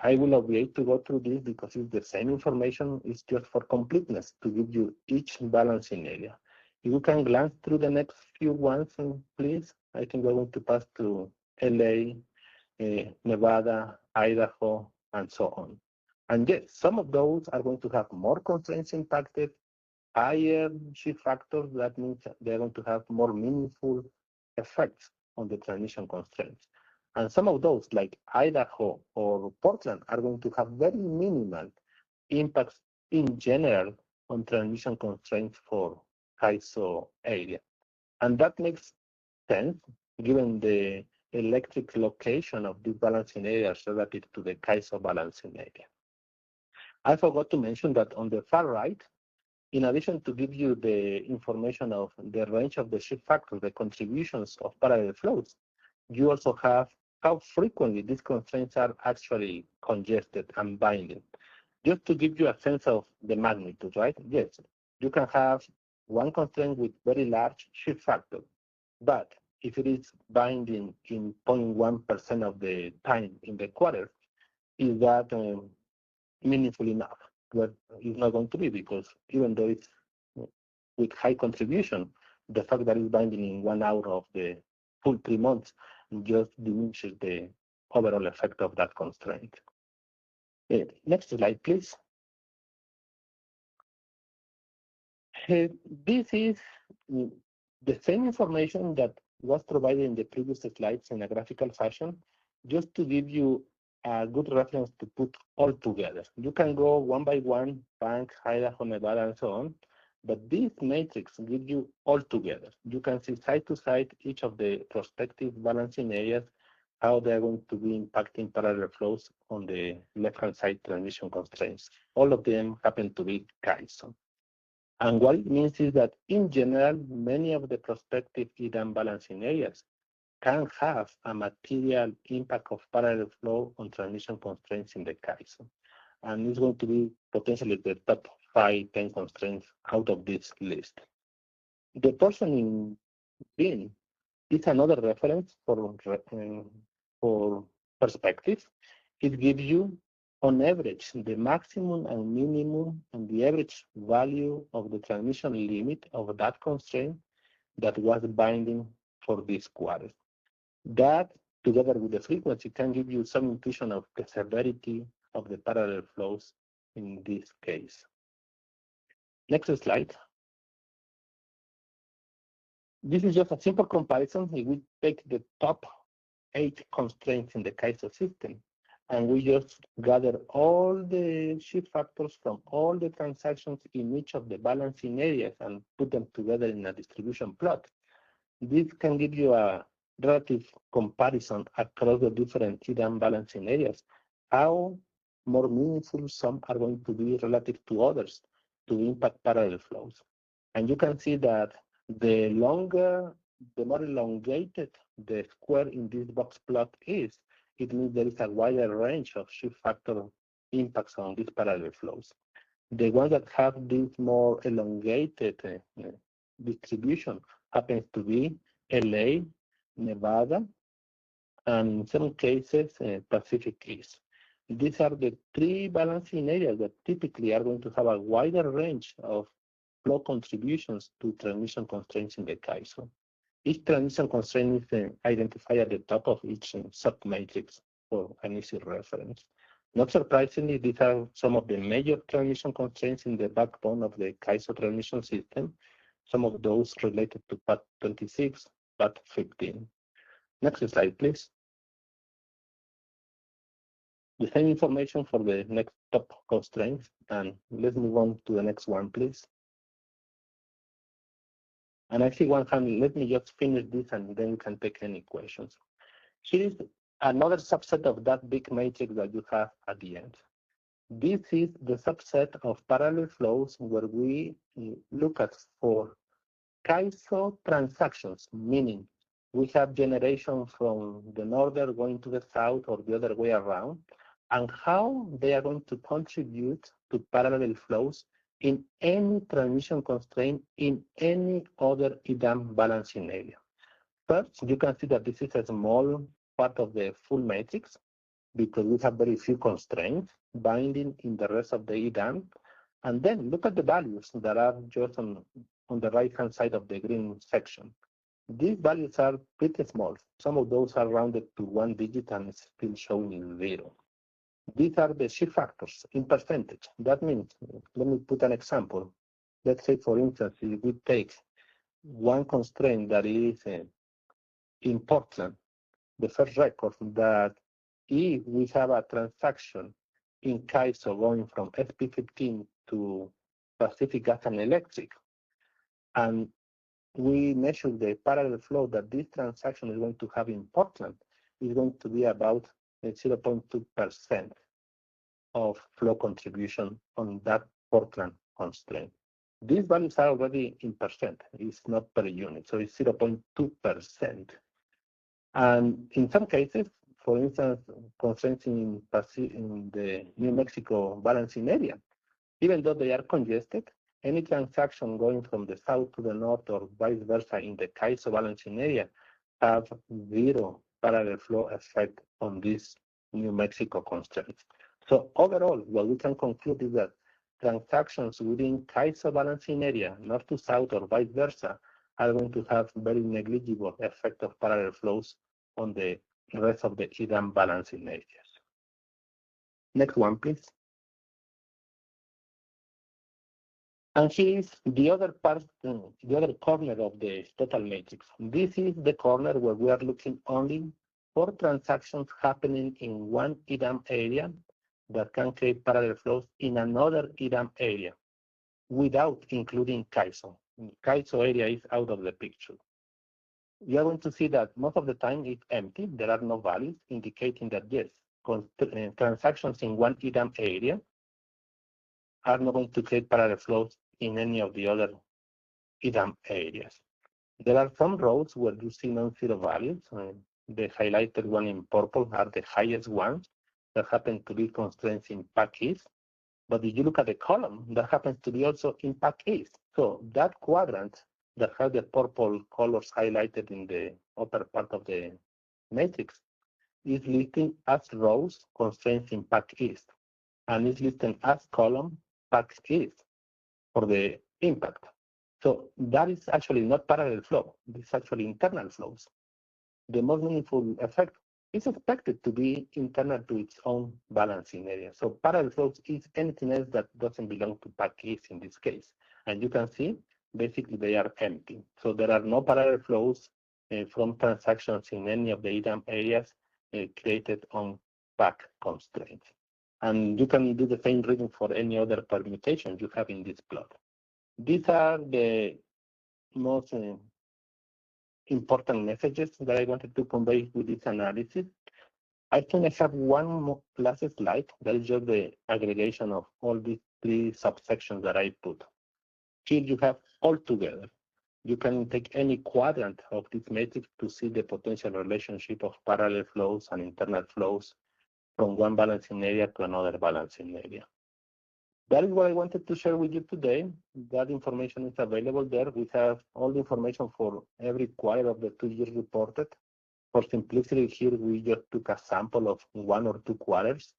I will obviate to go through this because it's the same information. It's just for completeness to give you each balancing area. If you can glance through the next few ones, please. I think we're going to pass to LA, Nevada, Idaho, and so on. And yes, some of those are going to have more constraints impacted, higher shift factors. That means they're going to have more meaningful effects on the transmission constraints. And some of those, like Idaho or Portland, are going to have very minimal impacts in general on transmission constraints for CAISO area. And that makes sense given the electric location of these balancing areas relative to the CAISO balancing area. I forgot to mention that on the far right, in addition to give you the information of the range of the shift factors, the contributions of parallel flows, you also have how frequently these constraints are actually congested and binding. Just to give you a sense of the magnitude, right? Yes, you can have one constraint with very large shift factor, but if it is binding in 0.1% of the time in the quarter, is that meaningful enough? But it's not going to be, because even though it's with high contribution, the fact that it's binding in 1 hour of the full 3 months just diminishes the overall effect of that constraint. Next slide, please. This is the same information that was provided in the previous slides in a graphical fashion, just to give you a good reference to put all together. You can go one by one, bank, Idaho, Nevada, and so on, but this matrix gives you all together. You can see side to side each of the prospective balancing areas, how they're going to be impacting parallel flows on the left-hand side transmission constraints. All of them happen to be CAISO. And what it means is that in general, many of the prospective EDAM balancing areas can have a material impact of parallel flow on transmission constraints in the CAISO. And it's going to be potentially the top 5, 10 constraints out of this list. The portion in green is another reference for perspective. It gives you, on average, the maximum and minimum and the average value of the transmission limit of that constraint that was binding for this quarter. That, together with the frequency, can give you some intuition of the severity of the parallel flows in this case. Next slide. This is just a simple comparison. If we take the top 8 constraints in the CAISO system, and we just gather all the shift factors from all the transactions in each of the balancing areas and put them together in a distribution plot, this can give you a relative comparison across the different EDAM balancing areas, how more meaningful some are going to be relative to others to impact parallel flows. And you can see that the more elongated the square in this box plot is, it means there is a wider range of shift factor impacts on these parallel flows. The ones that have this more elongated distribution happens to be LA, Nevada, and in some cases, Pacific East. These are the 3 balancing areas that typically are going to have a wider range of flow contributions to transmission constraints in the CAISO. Each transmission constraint is identified at the top of each submatrix for an easy reference. Not surprisingly, these are some of the major transmission constraints in the backbone of the CAISO transmission system, some of those related to Part 26, Part 15. Next slide, please. The same information for the next top constraint, and let's move on to the next one, please. And I see one hand, let me just finish this and then you can take any questions. Here is another subset of that big matrix that you have at the end. This is the subset of parallel flows where we look at for CAISO transactions, meaning we have generation from the northern going to the south or the other way around, and how they are going to contribute to parallel flows in any transmission constraint in any other EDAM balancing area. First, you can see that this is a small part of the full matrix because we have very few constraints binding in the rest of the EDAM. And then look at the values that are just on the right-hand side of the green section. These values are pretty small. Some of those are rounded to 1 digit and still showing 0. These are the shift factors in percentage. That means, let me put an example. Let's say, for instance, if we take one constraint that is in Portland, the first record that if we have a transaction in CAISO going from SP15 to Pacific Gas and Electric, and we measure the parallel flow that this transaction is going to have in Portland, is going to be about 0.2% of flow contribution on that Portland constraint. These values are already in percent. It's not per unit, so it's 0.2%. And in some cases, for instance, constraints in the New Mexico balancing area, even though they are congested, any transaction going from the south to the north or vice versa in the CAISO balancing area have 0 parallel flow effect on these New Mexico constraints. So overall, what we can conclude is that transactions within CAISO balancing area, north to south or vice versa, are going to have very negligible effect of parallel flows on the rest of the EDAM balancing areas. Next one, please. And here is the other part, the other corner of the total matrix. This is the corner where we are looking only for transactions happening in one EDAM area that can create parallel flows in another EDAM area without including CAISO. CAISO area is out of the picture. You are going to see that most of the time it's empty. There are no values indicating that, yes, transactions in one EDAM area are not going to create parallel flows in any of the other EDAM areas. There are some rows where you see non-zero values. The highlighted one in purple are the highest ones that happen to be constraints in PAC East. But if you look at the column, that happens to be also in PAC East. So that quadrant that has the purple colors highlighted in the upper part of the matrix is listing as rows constraints in PAC East, and is listed as column PAC East for the impact. So that is actually not parallel flow. This is actually internal flows. The most meaningful effect is expected to be internal to its own balancing area. So parallel flows is anything else that doesn't belong to PAC East in this case. And you can see, basically they are empty. So there are no parallel flows from transactions in any of the EDAM areas created on PAC constraints. And you can do the same reading for any other permutation you have in this plot. These are the most important messages that I wanted to convey with this analysis. I think I have one more last slide that is just the aggregation of all these 3 subsections that I put. Here you have all together. You can take any quadrant of this matrix to see the potential relationship of parallel flows and internal flows from one balancing area to another balancing area. That is what I wanted to share with you today. That information is available there. We have all the information for every quarter of the 2 years reported. For simplicity here, we just took a sample of 1 or 2 quarters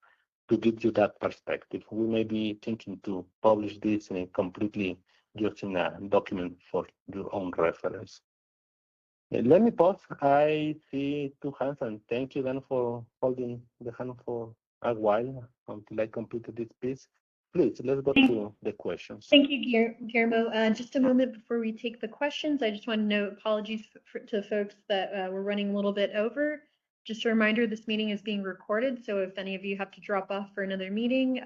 to give you that perspective. We may be thinking to publish this completely just in a document for your own reference. Let me pause. I see two hands, and thank you then for holding the hand for a while until I completed this piece. Please, let's go to the questions. Thank you, Guillermo. Just a moment before we take the questions, I just want to note apologies to folks that we're running a little bit over. Just a reminder, this meeting is being recorded, so if any of you have to drop off for another meeting,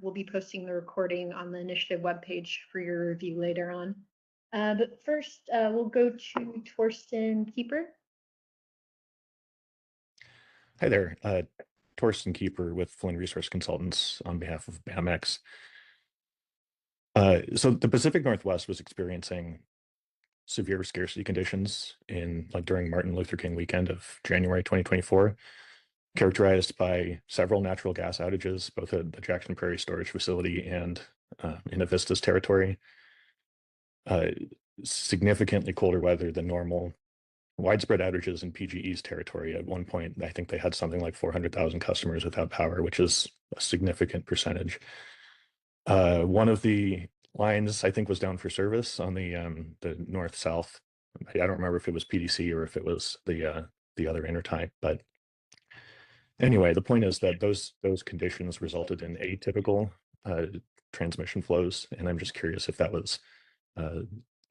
we'll be posting the recording on the initiative webpage for your review later on. But first, we'll go to Torsten Keeper. Hi there, Torsten Keeper with Flynn Resource Consultants on behalf of BAMX. So the Pacific Northwest was experiencing severe scarcity conditions during Martin Luther King weekend of January 2024, characterized by several natural gas outages, both at the Jackson Prairie Storage Facility and in Avista's territory. Significantly colder weather than normal, widespread outages in PGE's territory. At one point, I think they had something like 400,000 customers without power, which is a significant percentage. One of the lines, I think, was down for service on the north-south. I don't remember if it was PDC or if it was the other intertie, but anyway, the point is that those conditions resulted in atypical transmission flows, and I'm just curious if that was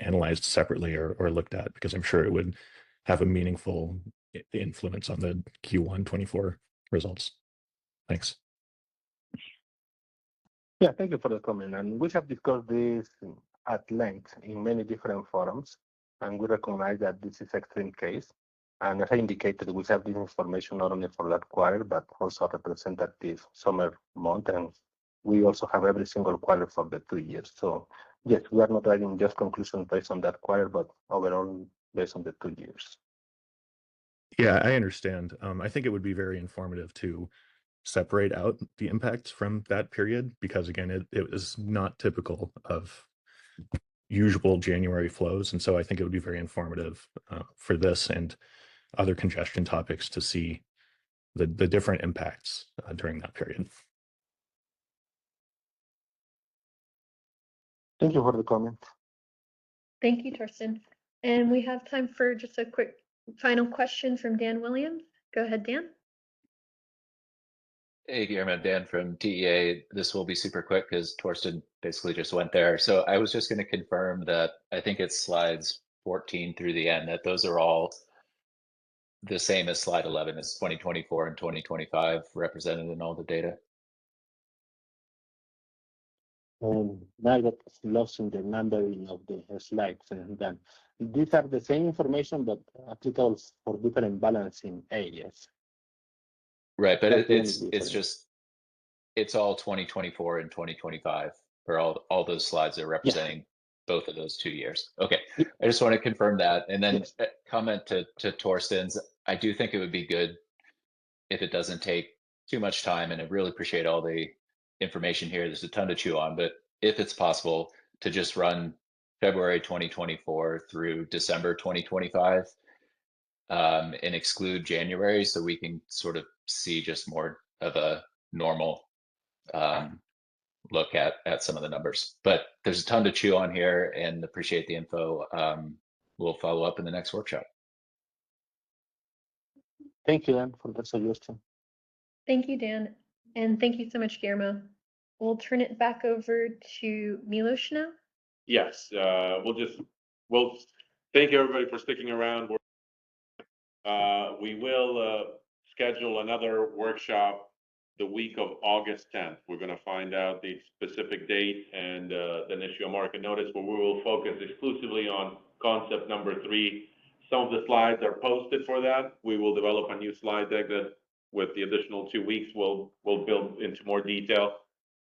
analyzed separately or looked at, because I'm sure it would have a meaningful influence on the Q1 24 results. Thanks. Yeah, thank you for the comment. And we have discussed this at length in many different forums, and we recognize that this is extreme case. And as I indicated, we have this information not only for that quarter, but also representative summer month. And we also have every single quarter for the 2 years. So yes, we are not writing just conclusions based on that quarter, but overall based on the 2 years. Yeah, I understand. I think it would be very informative to separate out the impacts from that period, because again, it was not typical of usual January flows. And so I think it would be very informative for this and other congestion topics to see the different impacts during that period. Thank you for the comment. Thank you, Torsten. And we have time for just a quick final question from Dan Williams. Go ahead, Dan. Hey, Guillermo, Dan from TEA. This will be super quick because Torsten basically just went there. So I was just going to confirm that I think it's slides 14 through the end, that those are all the same as slide 11, as 2024 and 2025 represented in all the data. Now that's lost in the numbering of the slides. And then these are the same information, but applicable for different balancing areas. Right, but it's all 2024 and 2025 for all those slides that are representing both of those 2 years. Okay, I just want to confirm that. And then comment to Torsten's, I do think it would be good if it doesn't take too much time, and I really appreciate all the information here. There's a ton to chew on, but if it's possible to just run February 2024 through December 2025 and exclude January, so we can sort of see just more of a normal look at some of the numbers. But there's a ton to chew on here, and appreciate the info. We'll follow up in the next workshop. Thank you, Dan, for that suggestion. Thank you, Dan. And thank you so much, Guillermo. We'll turn it back over to Milos now. Yes, we'll thank you everybody for sticking around. We will schedule another workshop the week of August 10th. We're going to find out the specific date and then issue a market notice, where we will focus exclusively on concept number 3. Some of the slides are posted for that. We will develop a new slide deck that, with the additional 2 weeks, we'll build into more detail.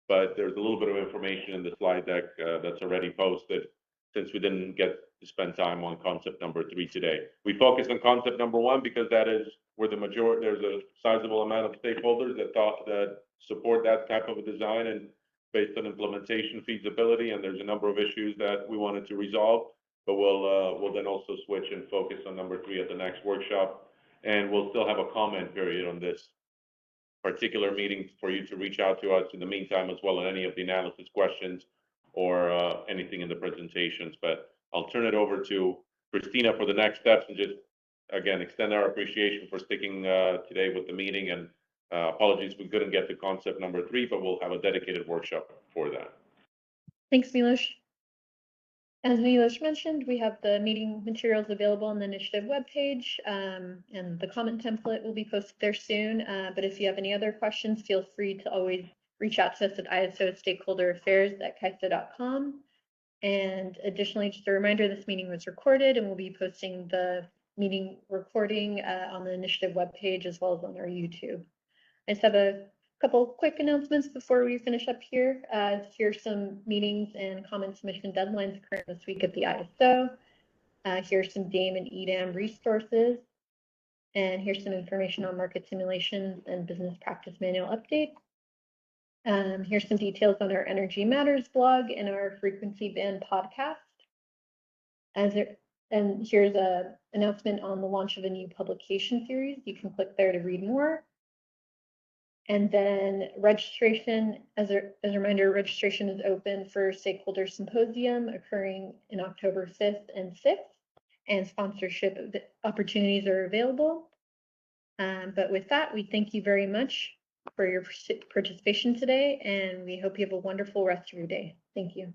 But there's a little bit of information in the slide deck that's already posted, since we didn't get to spend time on concept number 3 today. We focused on concept number 1 because that is where there's a sizable amount of stakeholders that support that type of a design, and based on implementation feasibility, and there's a number of issues that we wanted to resolve. But we'll then also switch and focus on number 3 at the next workshop, and we'll still have a comment period on this particular meeting for you to reach out to us in the meantime, as well, on any of the analysis questions or anything in the presentations. But I'll turn it over to Christina for the next steps, and just, again, extend our appreciation for sticking today with the meeting, and apologies we couldn't get to concept number 3, but we'll have a dedicated workshop for that. Thanks, Milos. As Milos mentioned, we have the meeting materials available on the initiative webpage, and the comment template will be posted there soon. But if you have any other questions, feel free to always reach out to us at ISO@stakeholderaffairs.kaiso.com. And additionally, just a reminder, this meeting was recorded, and we'll be posting the meeting recording on the initiative webpage as well as on our YouTube. I just have a couple quick announcements before we finish up here. Here's some meetings and comment submission deadlines occurring this week at the ISO. Here's some DAME and EDAM resources. And here's some information on market simulations and business practice manual updates. Here's some details on our Energy Matters blog and our Frequency Band podcast. And here's an announcement on the launch of a new publication series. You can click there to read more. And then registration, as a reminder, registration is open for Stakeholder Symposium occurring in October 5th and 6th, and sponsorship opportunities are available. But with that, we thank you very much for your participation today, and we hope you have a wonderful rest of your day. Thank you.